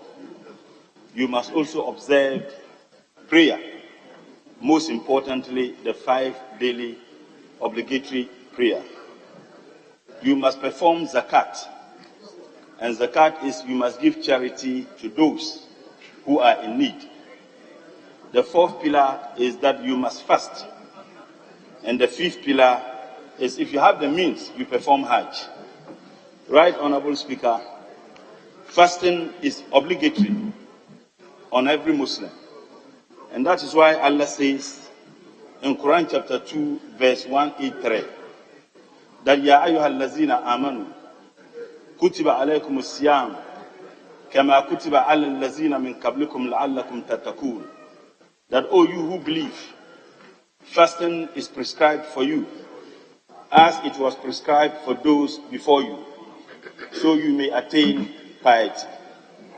You must also observe prayer, most importantly, the 5 daily obligatory prayer. You must perform zakat, and zakat is you must give charity to those who are in need. The 4th pillar is that you must fast, and the 5th pillar is if you have the means, you perform Hajj. Right, Honorable Speaker, fasting is obligatory on every Muslim. And that is why Allah says in Quran chapter 2, verse 183, that Ya ayyuhal lazina amanu, kutiba alaykum as-siyam, kama kutiba ala lazina min qablikum la'allakum tattaqun. That, oh, you who believe, fasting is prescribed for you, as it was prescribed for those before you, so you may attain piety,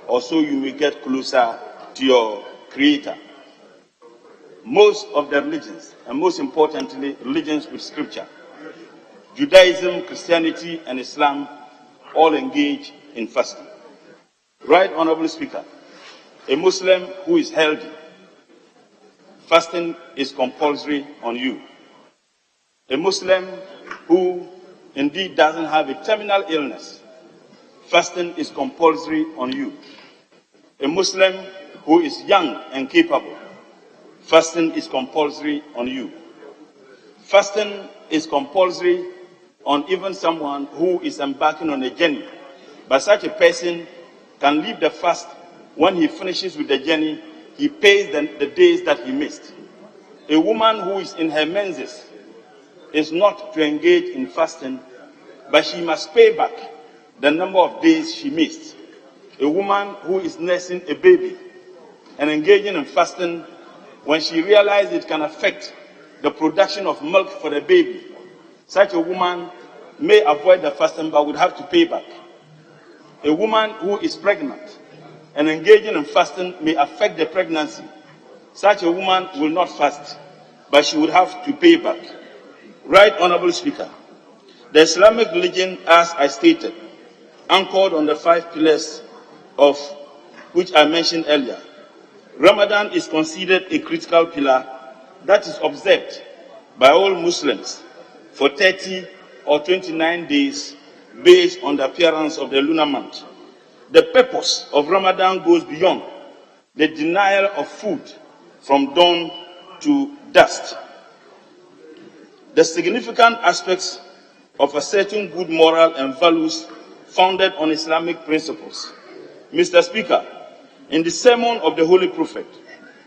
or so you may get closer to your Creator. Most of the religions, and most importantly, religions with scripture, Judaism, Christianity, and Islam, all engage in fasting. Right, Honorable Speaker, a Muslim who is healthy, fasting is compulsory on you. A Muslim who indeed doesn't have a terminal illness, fasting is compulsory on you. A Muslim who is young and capable, fasting is compulsory on you. Fasting is compulsory on even someone who is embarking on a journey, but such a person can leave the fast. When he finishes with the journey, he pays the days that he missed. A woman who is in her menses is not to engage in fasting, but she must pay back the number of days she missed. A woman who is nursing a baby and engaging in fasting, when she realizes it can affect the production of milk for the baby, such a woman may avoid the fasting but would have to pay back. A woman who is pregnant and engaging in fasting may affect the pregnancy. Such a woman will not fast, but she would have to pay back. Right, Honorable Speaker, the Islamic religion, as I stated, anchored on the 5 pillars of which I mentioned earlier. Ramadan is considered a critical pillar that is observed by all Muslims for 30 or 29 days based on the appearance of the lunar month. The purpose of Ramadan goes beyond the denial of food from dawn to dusk. The significant aspects of asserting good moral and values founded on Islamic principles. Mr. Speaker, in the sermon of the Holy Prophet,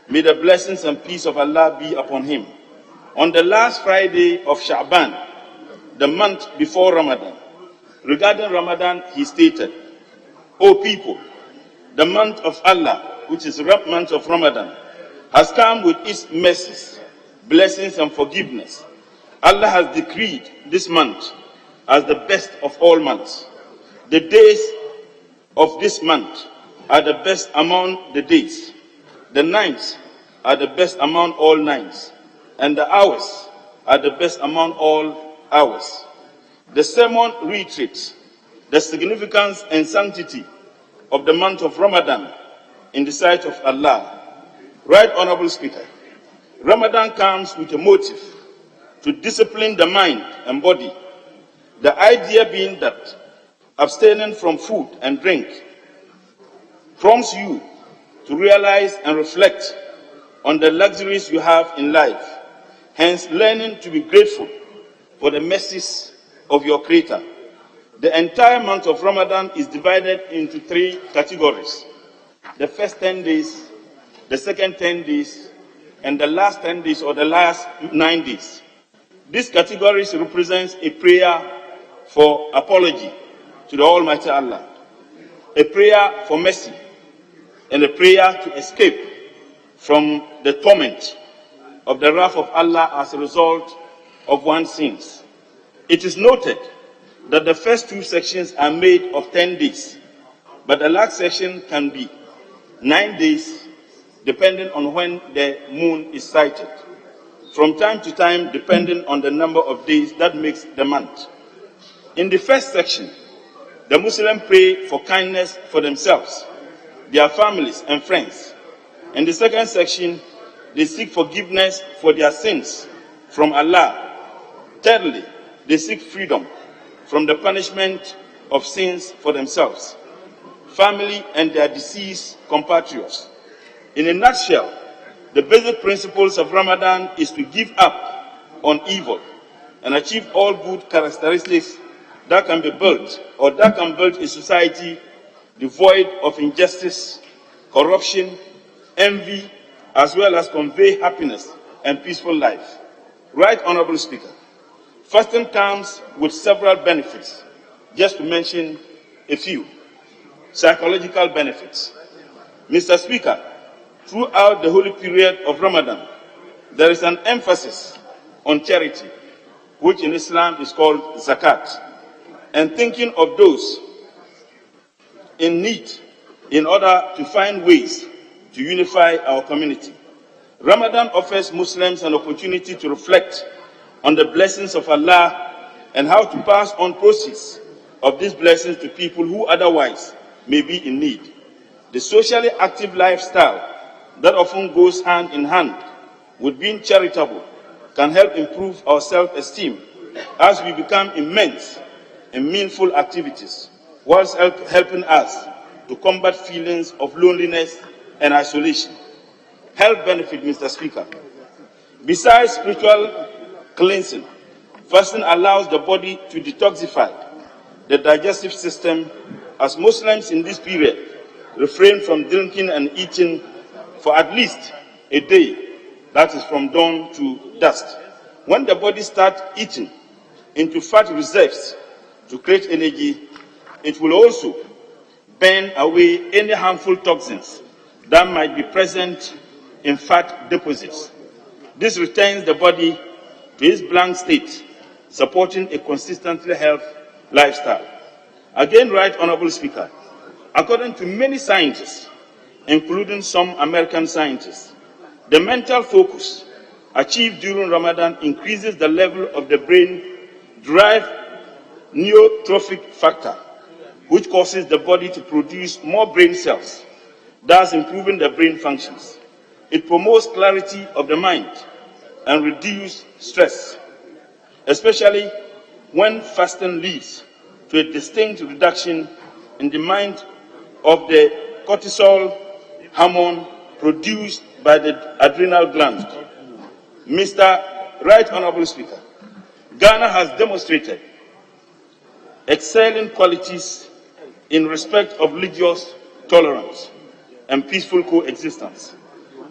may the blessings and peace of Allah be upon him, on the last Friday of Sha'ban, the month before Ramadan, regarding Ramadan, he stated, O people, the month of Allah, which is the month of Ramadan, has come with its mercies, blessings and forgiveness. Allah has decreed this month as the best of all months. The days of this month are the best among the days. The nights are the best among all nights. And the hours are the best among all hours. The sermon reiterates the significance and sanctity of the month of Ramadan in the sight of Allah. Right, Honorable Speaker, Ramadan comes with a motive to discipline the mind and body. The idea being that abstaining from food and drink prompts you to realize and reflect on the luxuries you have in life, hence learning to be grateful for the mercies of your Creator. The entire month of Ramadan is divided into 3 categories. The first 10 days, the second 10 days, and the last 10 days or the last 9 days. These categories represent a prayer for apology to the Almighty Allah, a prayer for mercy, and a prayer to escape from the torment of the wrath of Allah as a result of one's sins. It is noted that the first 2 sections are made of 10 days, but the last section can be 9 days, depending on when the moon is sighted. From time to time, depending on the number of days that makes the month. In the first section, the Muslims pray for kindness for themselves, their families and friends. In the second section, they seek forgiveness for their sins from Allah. Thirdly, they seek freedom from the punishment of sins for themselves, family, and their deceased compatriots. In a nutshell, the basic principles of Ramadan is to give up on evil and achieve all good characteristics that can be built, or that can build a society devoid of injustice, corruption, envy, as well as convey happiness and peaceful life. Right Honorable Speaker, fasting comes with several benefits, just to mention a few. Psychological benefits. Mr. Speaker, throughout the holy period of Ramadan, there is an emphasis on charity, which in Islam is called zakat, and thinking of those in need in order to find ways to unify our community. Ramadan offers Muslims an opportunity to reflect on the blessings of Allah and how to pass on proceeds of these blessings to people who otherwise may be in need. The socially active lifestyle that often goes hand in hand with being charitable can help improve our self-esteem as we become immense in meaningful activities, whilst helping us to combat feelings of loneliness and isolation. Health benefit, Mr. Speaker. Besides spiritual cleansing, fasting allows the body to detoxify the digestive system, as Muslims in this period refrain from drinking and eating for at least a day, that is from dawn to dusk. When the body starts eating into fat reserves to create energy, it will also burn away any harmful toxins that might be present in fat deposits. This returns the body to its blank state, supporting a consistently healthy lifestyle. Again, Right Honorable Speaker, according to many scientists, including some American scientists, the mental focus achieved during Ramadan increases the level of the brain-derived neurotrophic factor, which causes the body to produce more brain cells, thus improving the brain functions. It promotes clarity of the mind and reduces stress, especially when fasting leads to a distinct reduction in the mind of the cortisol hormone produced by the adrenal gland. Mr. Right Honorable Speaker, Ghana has demonstrated excelling qualities in respect of religious tolerance and peaceful coexistence.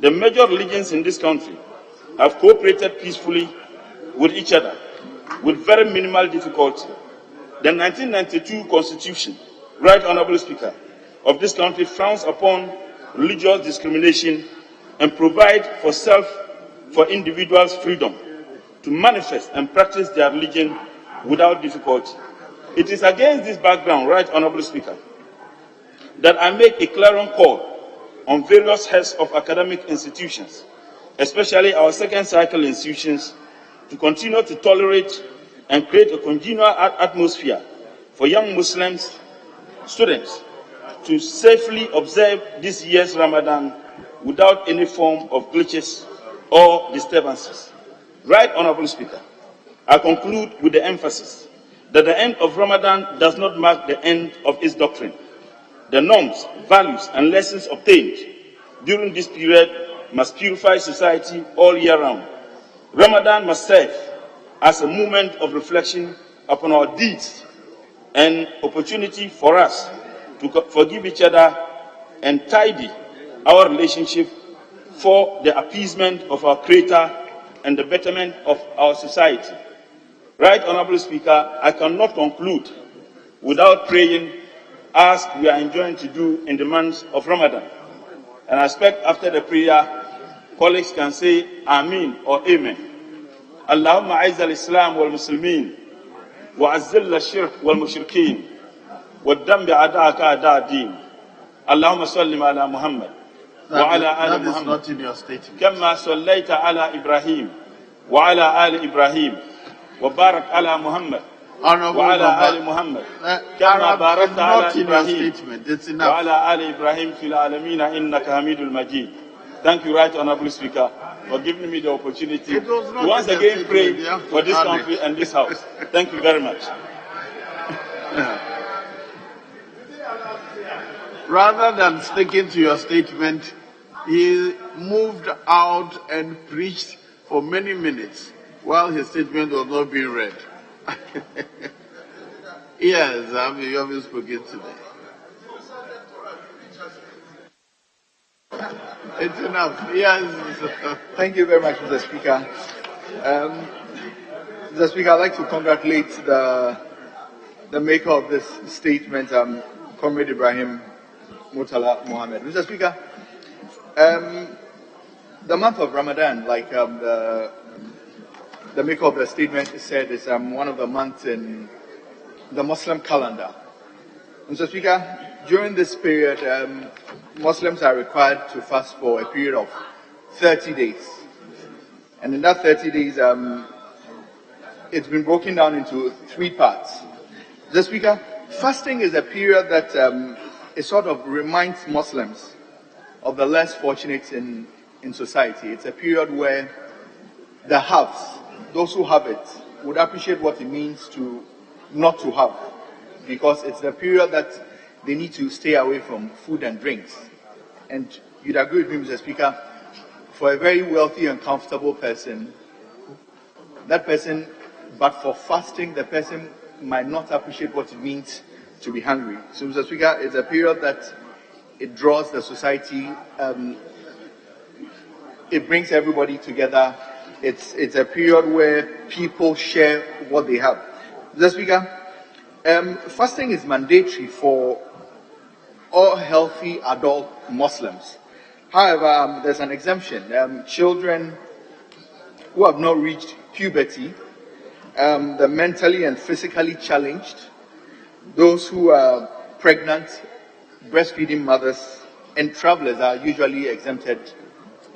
The major religions in this country have cooperated peacefully with each other with very minimal difficulty. The 1992 Constitution, Right Honorable Speaker, of this country frowns upon religious discrimination and provides for individuals' freedom to manifest and practice their religion without difficulty. It is against this background, Right Honorable Speaker, that I make a clarion call on various heads of academic institutions, especially our second cycle institutions, to continue to tolerate and create a congenial atmosphere for young Muslims students to safely observe this year's Ramadan without any form of glitches or disturbances. Right Honorable Speaker, I conclude with the emphasis that the end of Ramadan does not mark the end of its doctrine. The norms, values, and lessons obtained during this period must purify society all year round. Ramadan must serve as a moment of reflection upon our deeds and opportunity for us to forgive each other and tidy our relationship for the appeasement of our Creator and the betterment of our society. Right Honorable Speaker, I cannot conclude without praying as we are enjoined to do in the month of Ramadan. And I expect after the prayer, colleagues can say Ameen or Amen. Allahumma aiz al-Islam wal-Muslimin wa azzil al-shirk wal-mushrikeen wa dambi a'da'aka a'da' din. Allahumma sallim ala Muhammad وعلى آل That is محمد not in your statement. كما صليت على إبراهيم وعلى آل إبراهيم وبارك على محمد وعلى آل محمد كما باركت على إبراهيم وعلى آل إبراهيم في العالمين إنك حميد المجيد. Thank you, Right Honorable Speaker, for giving me the opportunity to once again pray for this country and this House. Thank you very much. Rather than sticking to your statement, he moved out and preached for many minutes while his statement was not being read. Yes, you haven't spoken today. It's enough. Yes. Thank you very much, Mr. Speaker. Mr. Speaker, I'd like to congratulate the maker of this statement, Comrade Ibrahim Murtala Mohammed. Mr. Speaker, the month of Ramadan, like the maker of the statement said, is one of the months in the Muslim calendar. Mr. Speaker, during this period, Muslims are required to fast for a period of 30 days. And in that 30 days, it's been broken down into 3 parts. Mr. Speaker, fasting is a period that it sort of reminds Muslims of the less fortunate in society. It's a period where the haves, those who have it, would appreciate what it means to not to have, because it's the period that they need to stay away from food and drinks. And you'd agree with me, Mr. Speaker, for a very wealthy and comfortable person, but for fasting, the person might not appreciate what it means to be hungry. So, Mr. Speaker, it's a period that it draws the society, it brings everybody together. It's a period where people share what they have. Mr. Speaker, fasting is mandatory for all healthy adult Muslims. However, there's an exemption. Children who have not reached puberty, the mentally and physically challenged, those who are pregnant, breastfeeding mothers, and travelers are usually exempted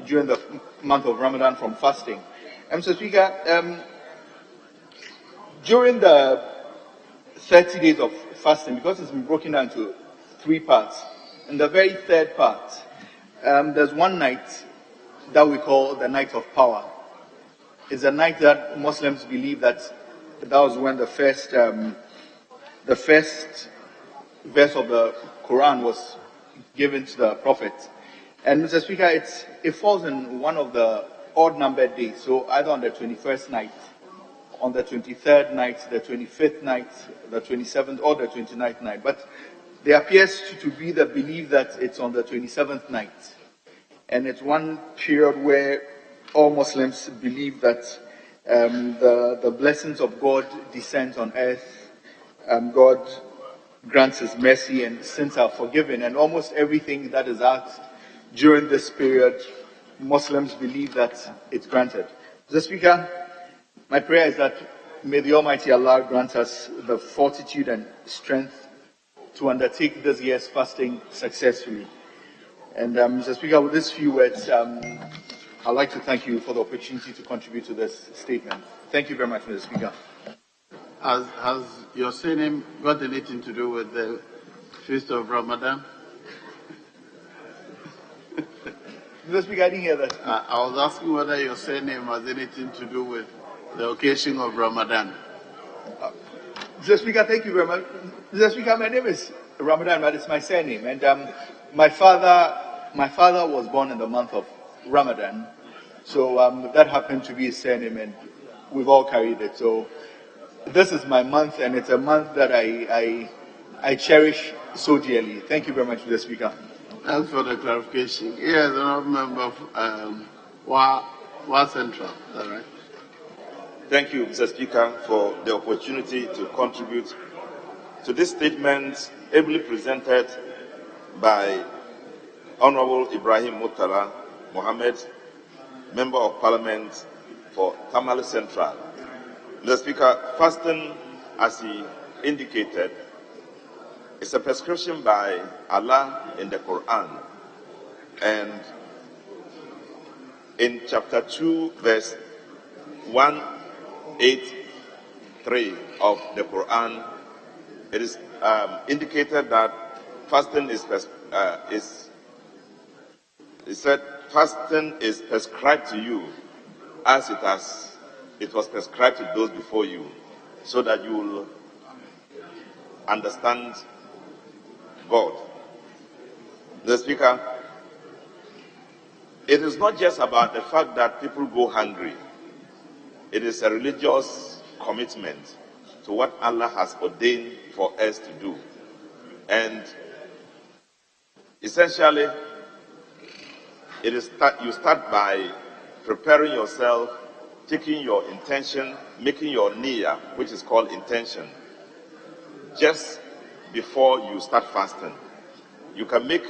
during the month of Ramadan from fasting. Mr. Speaker, during the 30 days of fasting, because it's been broken down into 3 parts, in the very third part, there's one night that we call the night of power. It's a night that Muslims believe that was when the first verse of the Quran was given to the Prophet. And Mr. Speaker, it falls in one of the odd-numbered days, so either on the 21st night, on the 23rd night, the 25th night, the 27th, or the 29th night. But there appears to be the belief that it's on the 27th night. And it's one period where all Muslims believe that the blessings of God descend on earth, God grants His mercy and sins are forgiven. And almost everything that is asked during this period, Muslims believe that it's granted. Mr. Speaker, my prayer is that may the Almighty Allah grant us the fortitude and strength to undertake this year's fasting successfully. And Mr. Speaker, with these few words, I'd like to thank you for the opportunity to contribute to this statement. Thank you very much, Mr. Speaker. Has your surname got anything to do with the feast of Ramadan? Mr. Speaker, I didn't hear that. I was asking whether your surname has anything to do with the occasion of Ramadan. Mr. Speaker, thank you very much. Mr. Speaker, my name is Ramadan, but it's my surname. And my father was born in the month of Ramadan. So that happened to be his surname, and we've all carried it. So this is my month, and it's a month that I cherish so dearly. Thank you very much, Mr. Speaker. Thanks for the clarification. Yes, I'm a member of WA Central. Is that right? Thank you, Mr. Speaker, for the opportunity to contribute to this statement ably presented by Honorable Ibrahim Murtala Mohammed, Member of Parliament for Tamale Central. Mr. Speaker, fasting, as he indicated, is a prescription by Allah in the Quran And in chapter 2, verse 183 of the Quran, it is indicated that fasting it said fasting is prescribed to you as it was prescribed to those before you, so that you will understand God. The Speaker, it is not just about the fact that people go hungry. It is a religious commitment to what Allah has ordained for us to do. And essentially, it is you start by preparing yourself, taking your intention, making your niyyah, which is called intention, just before you start fasting. You can make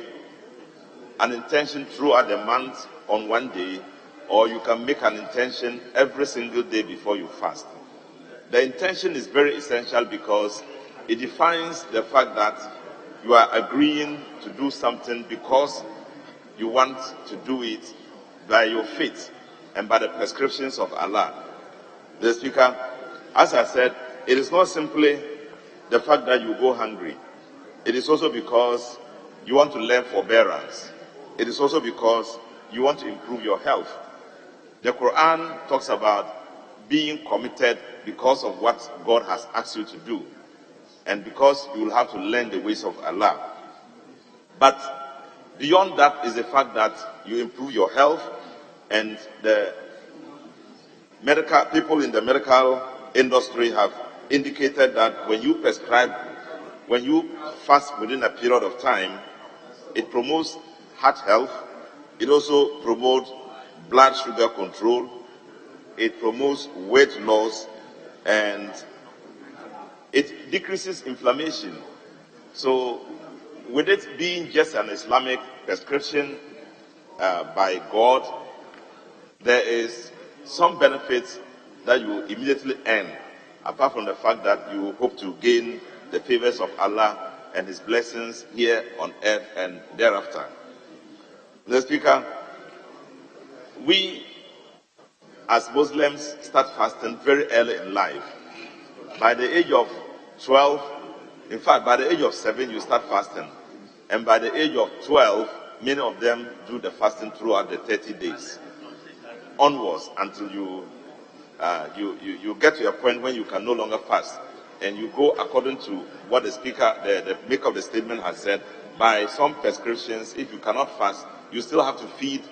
an intention throughout the month on one day, or you can make an intention every single day before you fast. The intention is very essential because it defines the fact that you are agreeing to do something because you want to do it by your faith and by the prescriptions of Allah. The Speaker, as I said, it is not simply the fact that you go hungry. It is also because you want to learn forbearance. It is also because you want to improve your health. The Quran talks about being committed because of what God has asked you to do, and because you will have to learn the ways of Allah. But beyond that is the fact that you improve your health, and the medical people in the medical industry have indicated that when you fast within a period of time, it promotes heart health, it also promotes blood sugar control, it promotes weight loss, and it decreases inflammation. So with it being just an Islamic prescription by God, there is some benefits that you immediately earn, apart from the fact that you hope to gain the favors of Allah and His blessings here on earth and thereafter. Mr. Speaker, we as Muslims start fasting very early in life. By the age of 12, in fact, by the age of 7, you start fasting. And by the age of 12, many of them do the fasting throughout the 30 days onwards until you get to a point when you can no longer fast. And you go according to what the speaker, the maker of the statement has said, by some prescriptions, if you cannot fast, you still have to feed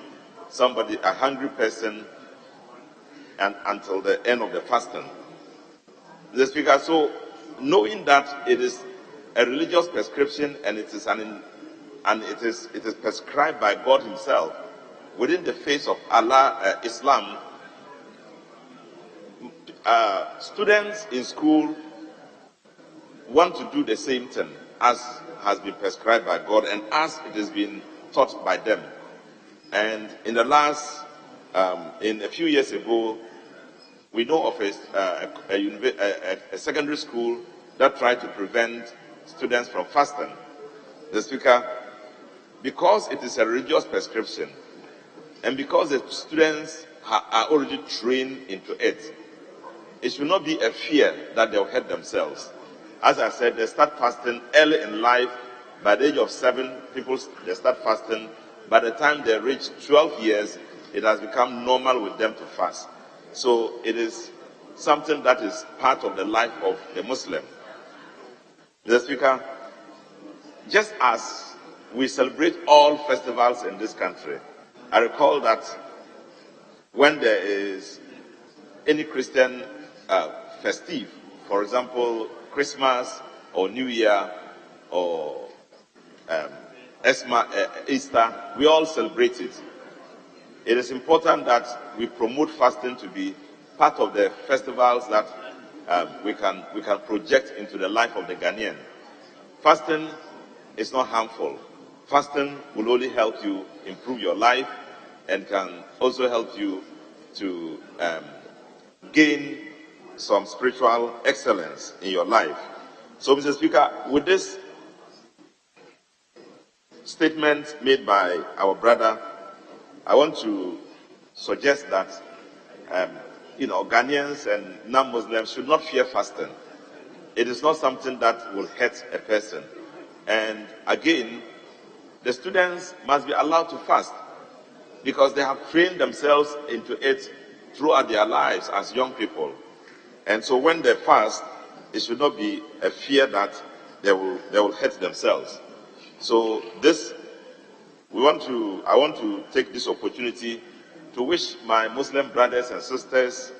somebody, a hungry person, and until the end of the fasting. The speaker, so knowing that it is a religious prescription and it is prescribed by God Himself within the face of Allah, Islam, students in school want to do the same thing as has been prescribed by God and as it has been taught by them. And in the last, in a few years ago, we know of a secondary school that tried to prevent students from fasting. The speaker, because it is a religious prescription, and because the students are already trained into it, it should not be a fear that they'll hurt themselves. As I said, they start fasting early in life. By the age of 7, they start fasting. By the time they reach 12 years, it has become normal with them to fast. So it is something that is part of the life of the Muslim. Mr. Speaker, just as we celebrate all festivals in this country, I recall that when there is any Christian festive, for example, Christmas or New Year or Easter, we all celebrate it. It is important that we promote fasting to be part of the festivals that we can project into the life of the Ghanaian. Fasting is not harmful. Fasting will only help you improve your life and can also help you to gain some spiritual excellence in your life. So, Mr. Speaker, with this statement made by our brother, I want to suggest that Ghanaians and non-Muslims should not fear fasting. It is not something that will hurt a person. And again, the students must be allowed to fast because they have trained themselves into it throughout their lives as young people. And so when they fast, it should not be a fear that they will hurt themselves. So I want to take this opportunity to wish my Muslim brothers and sisters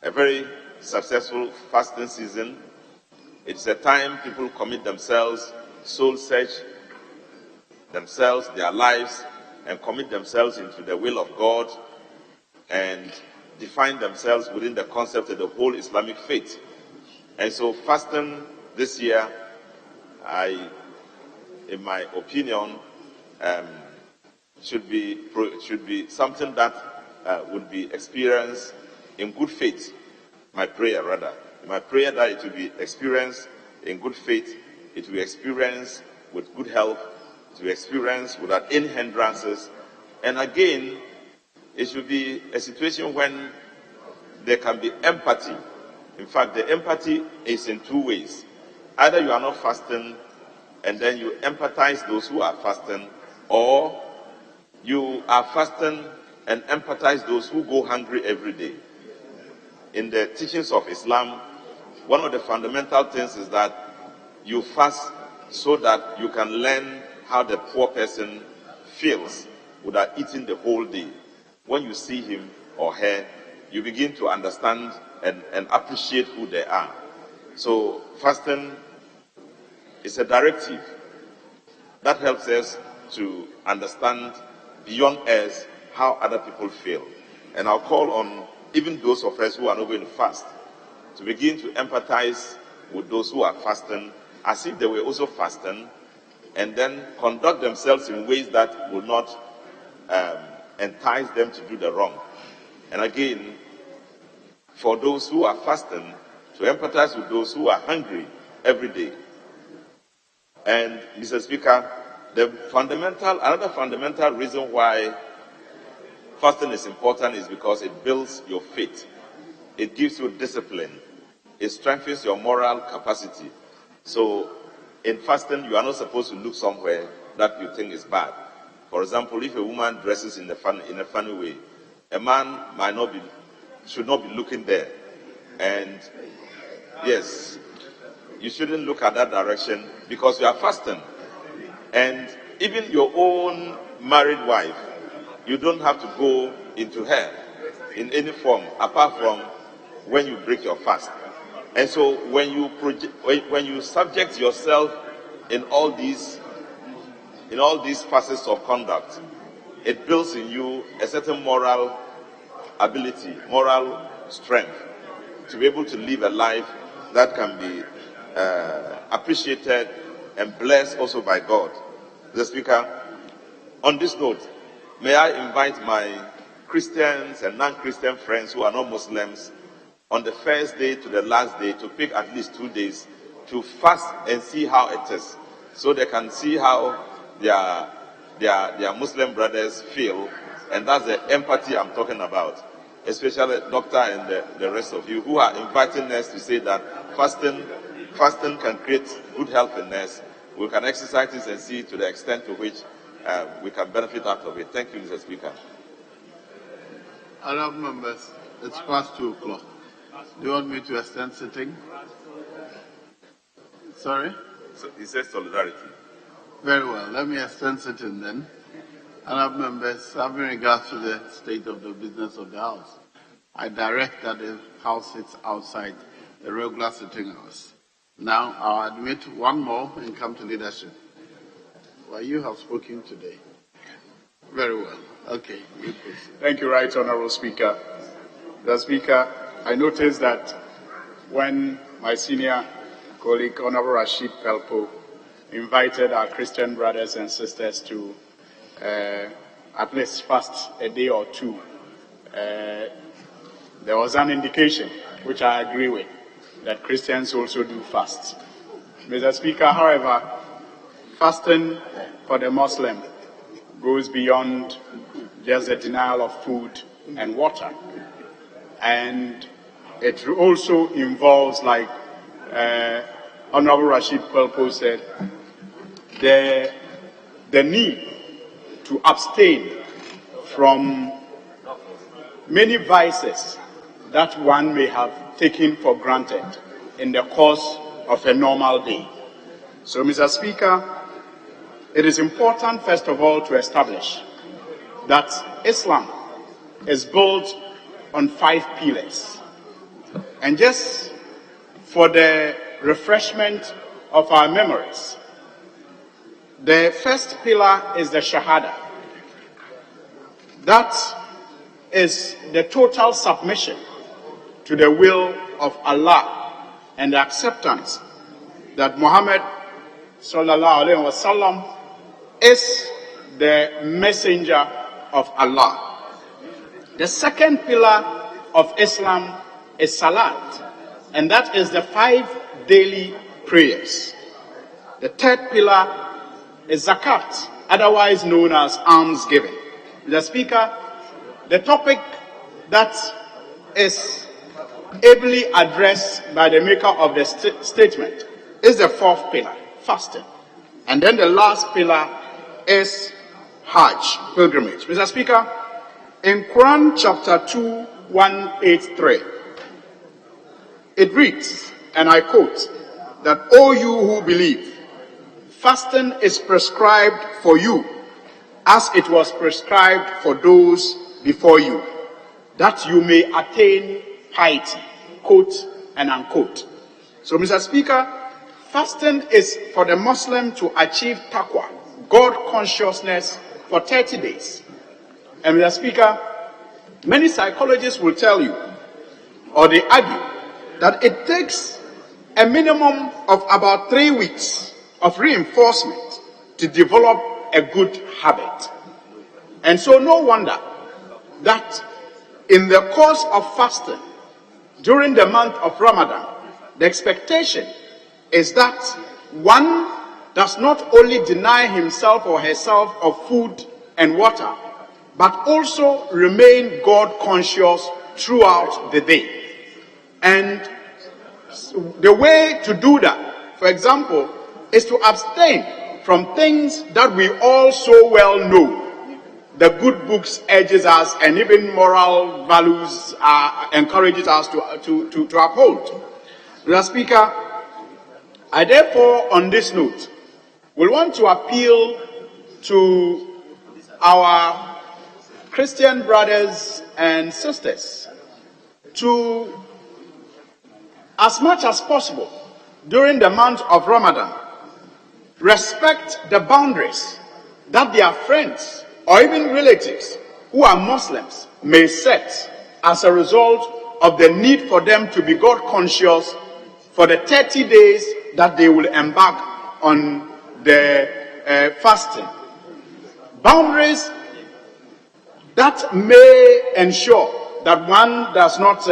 a very successful fasting season. It's a time people commit themselves, soul search themselves, their lives, and commit themselves into the will of God and define themselves within the concept of the whole Islamic faith. And so fasting this year, in my opinion, should be something that would be experienced in good faith. My prayer that it will be experienced in good faith, it will be experienced with good health, it will be experienced without any hindrances. And again, it should be a situation when there can be empathy. In fact, the empathy is in two ways. Either you are not fasting and then you empathize those who are fasting, or you are fasting and empathize those who go hungry every day. In the teachings of Islam, one of the fundamental things is that you fast so that you can learn how the poor person feels without eating the whole day. When you see him or her, you begin to understand and appreciate who they are. So fasting is a directive that helps us to understand beyond us how other people feel. And I'll call on even those of us who are not going to fast to begin to empathize with those who are fasting as if they were also fasting, and then conduct themselves in ways that will not entice them to do the wrong. And again, for those who are fasting, to empathize with those who are hungry every day. And Mr. Speaker, another fundamental reason why fasting is important is because it builds your faith. It gives you discipline. It strengthens your moral capacity. So in fasting, you are not supposed to look somewhere that you think is bad. For example, if a woman dresses in a funny way, a man should not be looking there. And yes, you shouldn't look at that direction because you are fasting. And even your own married wife, you don't have to go into her in any form apart from when you break your fast. And so when you subject yourself in all these facets of conduct, it builds in you a certain moral ability, moral strength to be able to live a life that can be appreciated and blessed also by God. Mr. Speaker, on this note, may I invite my Christians and non-Christian friends who are not Muslims on the first day to the last day to pick at least 2 days to fast and see how it is, so they can see how their Muslim brothers feel. And that's the empathy I'm talking about, especially Doctor and the rest of you who are inviting us to say that fasting can create good health in us. We can exercise this and see to the extent to which we can benefit out of it. Thank you, Mr. Speaker. Honourable members, it's past 2 o'clock. Do you want me to extend sitting? Sorry? So he says solidarity. Very well. Let me extend sitting then. Honourable members, having regard to the state of the business of the House, I direct that the House sits outside the regular sitting hours. Now, I'll admit one more and come to leadership. Well, you have spoken today. Very well. Okay. Thank you, Right Honourable Speaker. The Speaker, I noticed that when my senior colleague, Honourable Rashid Pelpo, invited our Christian brothers and sisters to at least fast a day or two, there was an indication, which I agree with, that Christians also do fast. Mr. Speaker, however, fasting for the Muslim goes beyond just the denial of food and water. And it also involves, like Honorable Rashid Kwelpo said, the need to abstain from many vices that one may have taken for granted in the course of a normal day. So, Mr. Speaker, it is important, first of all, to establish that Islam is built on 5 pillars. And just for the refreshment of our memories, the first pillar is the Shahada. That is the total submission to the will of Allah and the acceptance that Muhammad sallallahu alaihi wasallam is the messenger of Allah. The second pillar of Islam is Salat, and that is the 5 daily prayers. The third pillar is Zakat, otherwise known as almsgiving. Mr. Speaker, the topic that is ably addressed by the maker of the statement is the 4th pillar, fasting. And then the last pillar is Hajj, pilgrimage. Mr. Speaker, in Quran chapter 2, 183, it reads, and I quote, that, "O you who believe, fasting is prescribed for you as it was prescribed for those before you, that you may attain piety," quote and unquote. So, Mr. Speaker, fasting is for the Muslim to achieve taqwa, God consciousness, for 30 days. And Mr. Speaker, many psychologists will tell you, or they argue, that it takes a minimum of about 3 weeks of reinforcement to develop a good habit. And so no wonder that in the course of fasting during the month of Ramadan, the expectation is that one does not only deny himself or herself of food and water, but also remain God conscious throughout the day. And the way to do that, for example, is to abstain from things that we all so well know the good books urges us, and even moral values encourages us to uphold. Mr. Speaker, I therefore, on this note, will want to appeal to our Christian brothers and sisters to, as much as possible during the month of Ramadan, respect the boundaries that their friends or even relatives who are Muslims may set as a result of the need for them to be God conscious for the 30 days that they will embark on the fasting. Boundaries that may ensure that one does not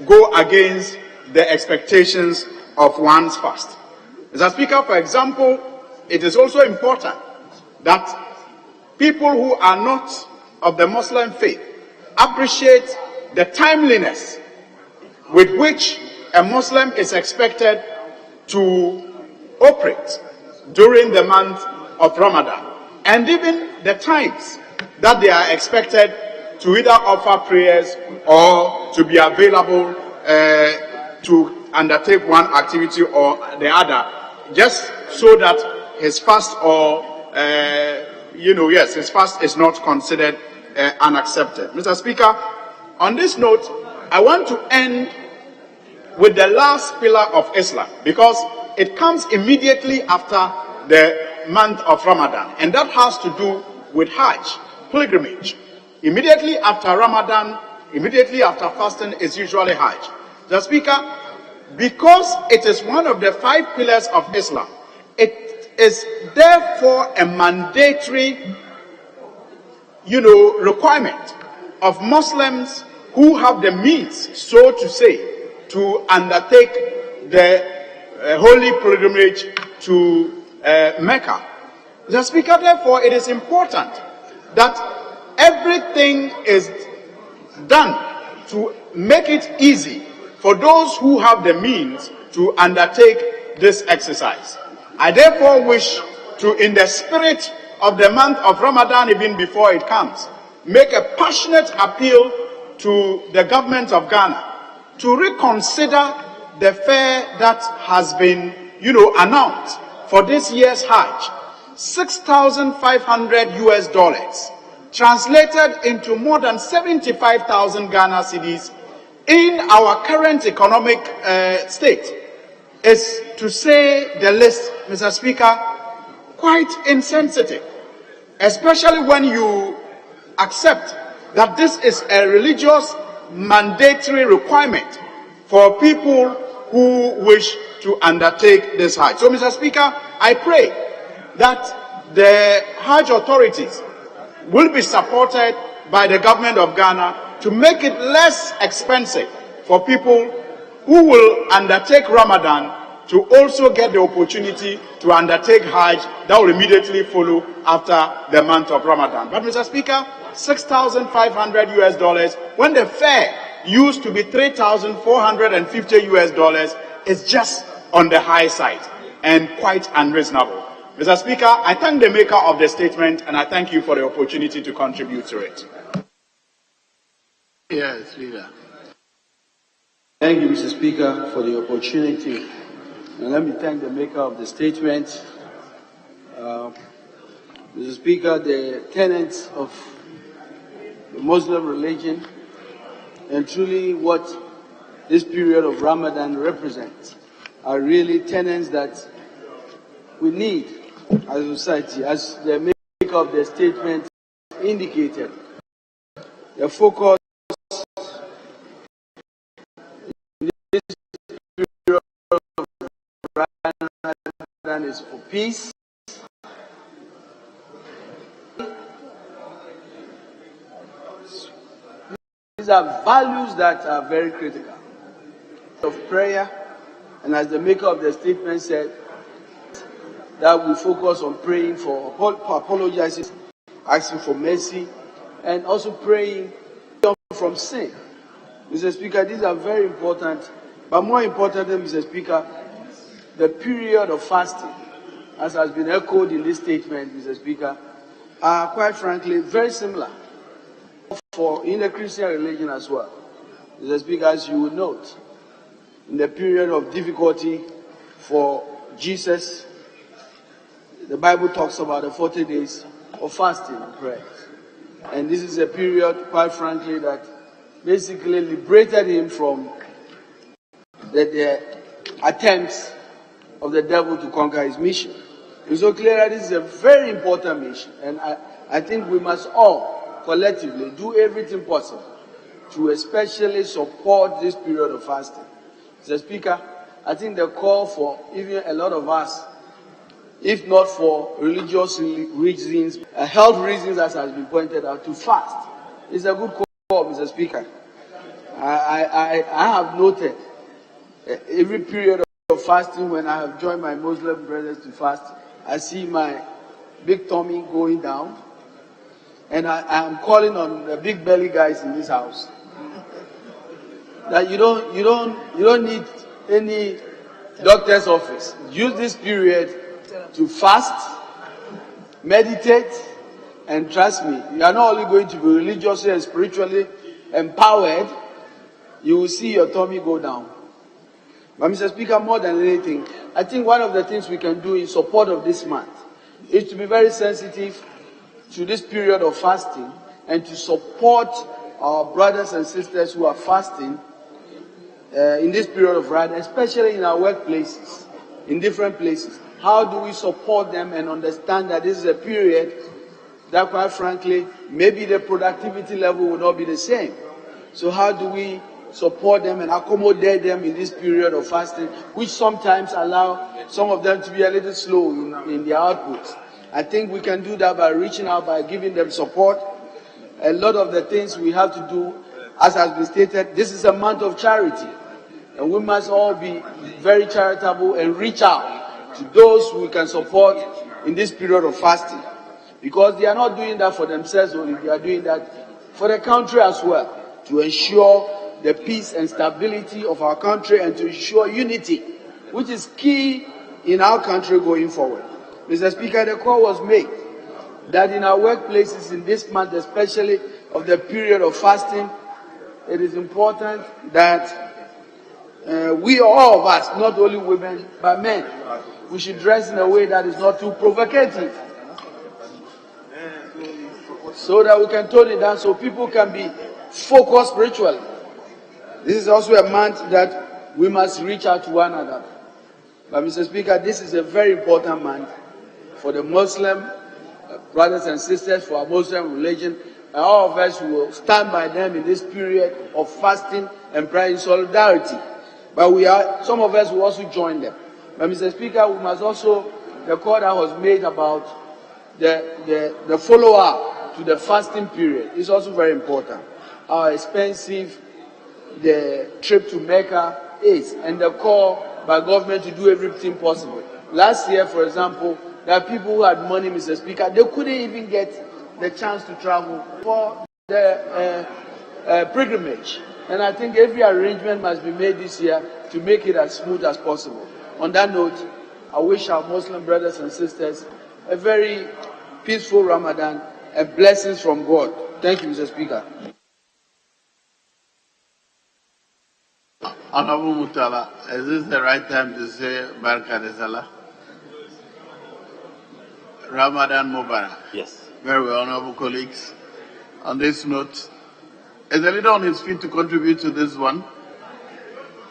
go against the expectations of one's fast. Mr. Speaker, for example, it is also important that people who are not of the Muslim faith appreciate the timeliness with which a Muslim is expected to operate during the month of Ramadan, and even the times that they are expected to either offer prayers or to be available to undertake one activity or the other, just so that his fast or his fast is not considered unaccepted. Mr. Speaker, on this note, I want to end with the last pillar of Islam, because it comes immediately after the month of Ramadan, and that has to do with Hajj, pilgrimage. Immediately after Ramadan, immediately after fasting is usually Hajj. Mr. Speaker, because it is one of the 5 pillars of Islam, it is therefore a mandatory, requirement of Muslims who have the means, so to say, to undertake the holy pilgrimage to Mecca. Mr. Speaker, therefore, it is important that everything is done to make it easy for those who have the means to undertake this exercise. I therefore wish to, in the spirit of the month of Ramadan, even before it comes, make a passionate appeal to the government of Ghana to reconsider the fare that has been, announced for this year's Hajj, $6,500 translated into more than 75,000 Ghana cedis in our current economic state, is, to say the least, Mr. Speaker, quite insensitive, especially when you accept that this is a religious mandatory requirement for people who wish to undertake this Hajj. So, Mr. Speaker, I pray that the Hajj authorities will be supported by the government of Ghana to make it less expensive for people who will undertake Ramadan to also get the opportunity to undertake Hajj that will immediately follow after the month of Ramadan. But, Mr. Speaker, $6,500 when the fare used to be $3,450 is just on the high side and quite unreasonable. Mr. Speaker, I thank the maker of the statement and I thank you for the opportunity to contribute to it. Yes, leader. Thank you, Mr. Speaker, for the opportunity. And let me thank the maker of the statement. Mr. Speaker, the tenets of the Muslim religion and truly what this period of Ramadan represents are really tenets that we need as a society. As the maker of the statement indicated, the focus in this period of Ramadan is for peace, these are values that are very critical of prayer, and as the maker of the statement said, that we focus on praying for apologizing, asking for mercy, and also praying from sin. Mr. Speaker, these are very important, but more importantly, Mr. Speaker, the period of fasting, as has been echoed in this statement, Mr. Speaker, are quite frankly very similar in the Christian religion as well. Mr. Speaker, as you would note, in the period of difficulty for Jesus, the Bible talks about the 40 days of fasting and prayer. And this is a period, quite frankly, that basically liberated him from the attempts of the devil to conquer his mission. It's so clear that this is a very important mission, and I think we must all collectively do everything possible to especially support this period of fasting. Mr. Speaker, I think the call for even a lot of us, if not for religious reasons, health reasons as has been pointed out, to fast, is a good call, Mr. Speaker. I have noted every period of fasting when I have joined my Muslim brothers to fast, I see my big tummy going down. And I am calling on the big belly guys in this house that you don't need any doctor's office. Use this period to fast, meditate, and trust me, you are not only going to be religiously and spiritually empowered, you will see your tummy go down. But Mr. Speaker, more than anything, I think one of the things we can do in support of this month is to be very sensitive to this period of fasting and to support our brothers and sisters who are fasting in this period of Ramadan, especially in our workplaces, in different places. How do we support them and understand that this is a period that, quite frankly, maybe the productivity level will not be the same. So how do we support them and accommodate them in this period of fasting, which sometimes allow some of them to be a little slow in their outputs? I think we can do that by reaching out, by giving them support. A lot of the things we have to do, as has been stated, this is a month of charity. And we must all be very charitable and reach out to those we can support in this period of fasting. Because they are not doing that for themselves only, they are doing that for the country as well, to ensure the peace and stability of our country and to ensure unity, which is key in our country going forward. Mr. Speaker, the call was made that in our workplaces in this month, especially of the period of fasting, it is important that we, all of us, not only women, but men, we should dress in a way that is not too provocative, so that we can tone it down so people can be focused spiritually. This is also a month that we must reach out to one another. But Mr. Speaker, this is a very important month for the Muslim brothers and sisters, for our Muslim religion, and all of us will stand by them in this period of fasting and prayer in solidarity. But some of us will also join them. But Mr. Speaker, we must also, the call that was made about the follow-up to the fasting period is also very important. How expensive the trip to Mecca is, and the call by government to do everything possible. Last year, for example, there are people who had money, Mr. Speaker, they couldn't even get the chance to travel for the pilgrimage. And I think every arrangement must be made this year to make it as smooth as possible. On that note, I wish our Muslim brothers and sisters a very peaceful Ramadan and blessings from God. Thank you, Mr. Speaker. Honorable Mutala, is this the right time to say Barka de Salah? Ramadan Mubarak. Yes. Very well, honorable colleagues. On this note, is the leader on his feet to contribute to this one?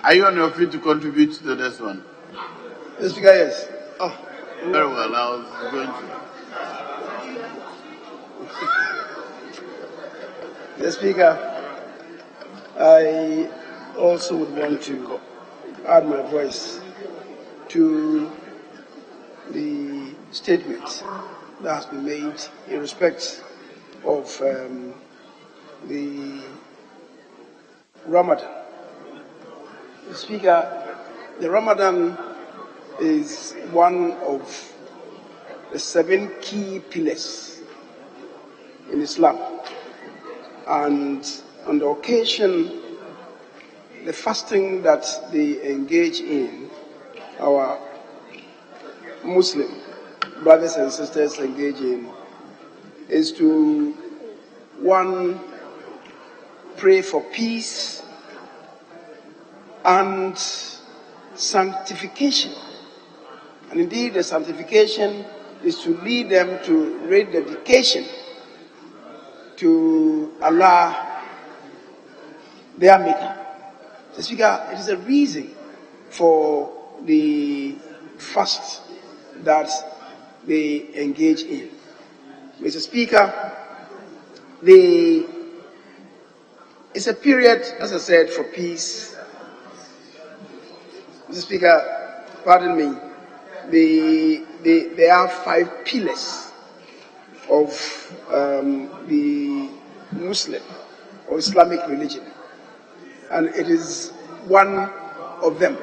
Are you on your feet to contribute to this one? Yes, Speaker, yes. Oh, very well, I was going to. Yes, Speaker, I also would want to add my voice to the statement that has been made in respect of the Ramadan. Speaker, the Ramadan is one of the 7 key pillars in Islam. And on the occasion, the fasting that they engage in, our Muslim brothers and sisters engage in, is to, 1, pray for peace and sanctification. And indeed, the sanctification is to lead them to great dedication to Allah, their Maker. So, Speaker, it is a reason for the fast that they engage in. Mr. Speaker, it's a period, as I said, for peace. Mr. Speaker, pardon me, there are 5 pillars of the Muslim or Islamic religion, and it is one of them.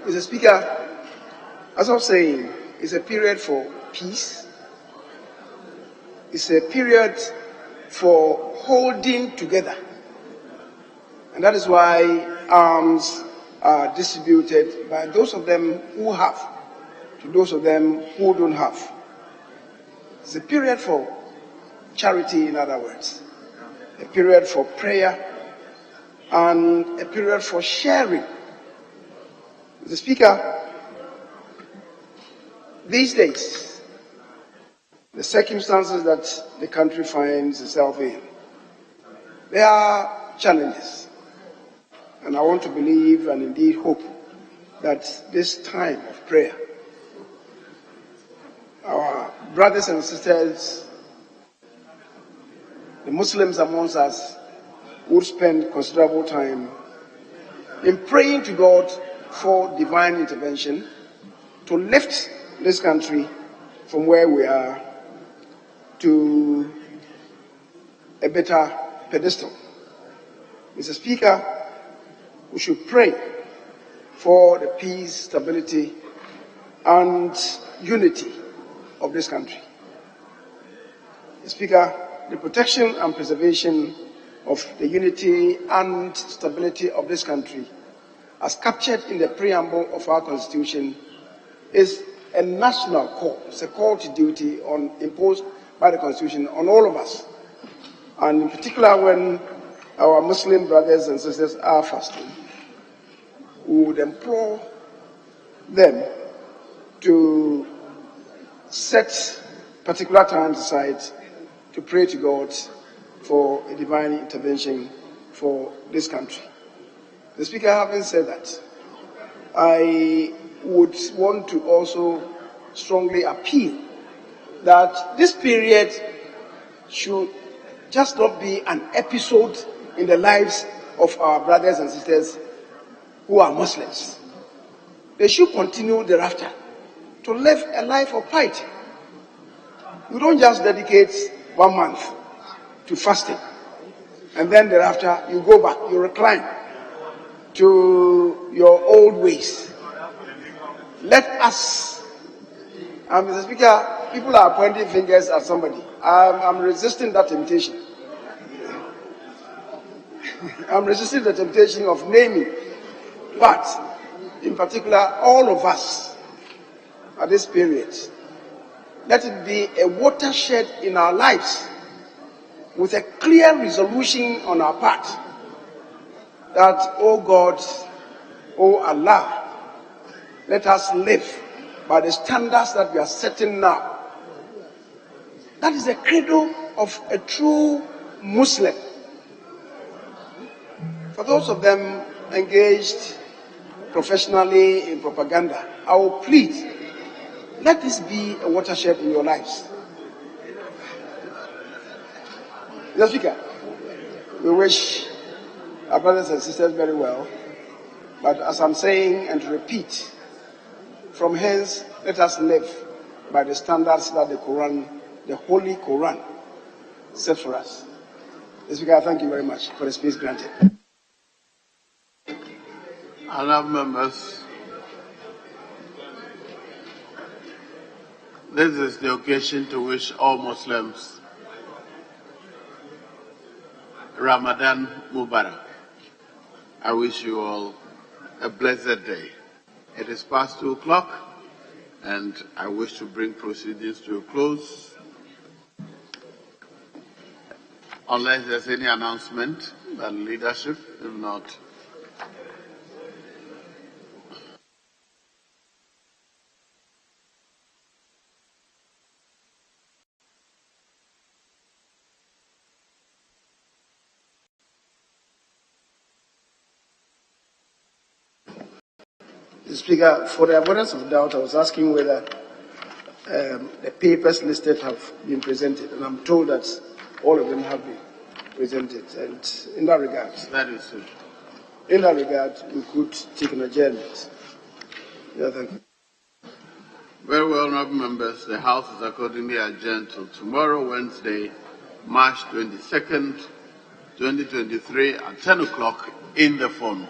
Mr. Speaker, as I was saying, it's a period for peace. It's a period for holding together. And that is why arms are distributed by those of them who have to those of them who don't have. It's a period for charity, in other words. A period for prayer and a period for sharing. Mr. Speaker, these days, the circumstances that the country finds itself in, there are challenges. And I want to believe and indeed hope that this time of prayer, our brothers and sisters, the Muslims amongst us, would spend considerable time in praying to God for divine intervention to lift this country from where we are to a better pedestal. Mr. Speaker, we should pray for the peace, stability, and unity of this country. Speaker, the protection and preservation of the unity and stability of this country, as captured in the preamble of our Constitution, is a national call. It's a call to duty imposed by the Constitution on all of us, and in particular when our Muslim brothers and sisters are fasting. We would implore them to set particular times aside to pray to God for a divine intervention for this country. The Speaker, having said that, I would want to also strongly appeal that this period should just not be an episode in the lives of our brothers and sisters who are Muslims. They should continue thereafter to live a life of piety. You don't just dedicate 1 month to fasting and then thereafter you go back, you recline to your old ways. Let us, Mr. Speaker, people are pointing fingers at somebody. I'm resisting that temptation. I'm resisting the temptation of naming. But, in particular, all of us at this period, let it be a watershed in our lives with a clear resolution on our part that, oh God, oh Allah, let us live by the standards that we are setting now. That is the credo of a true Muslim. For those of them engaged professionally in propaganda, I will plead, let this be a watershed in your lives. Mr. Speaker, we wish our brothers and sisters very well, but as I'm saying and to repeat, from hence, let us live by the standards that the Quran, the Holy Quran, set for us. Mr. Speaker, thank you very much for the space granted. Other members, this is the occasion to wish all Muslims Ramadan Mubarak. I wish you all a blessed day. It is past 2 o'clock, and I wish to bring proceedings to a close. Unless there's any announcement by leadership, if not. Speaker, for the avoidance of doubt, I was asking whether the papers listed have been presented, and I'm told that all of them have been presented. And in that regard, we could take an adjournment. Yeah, thank you. Very well, honorable members. The House is accordingly adjourned till tomorrow, Wednesday, March 22nd, 2023, at 10 o'clock in the phone.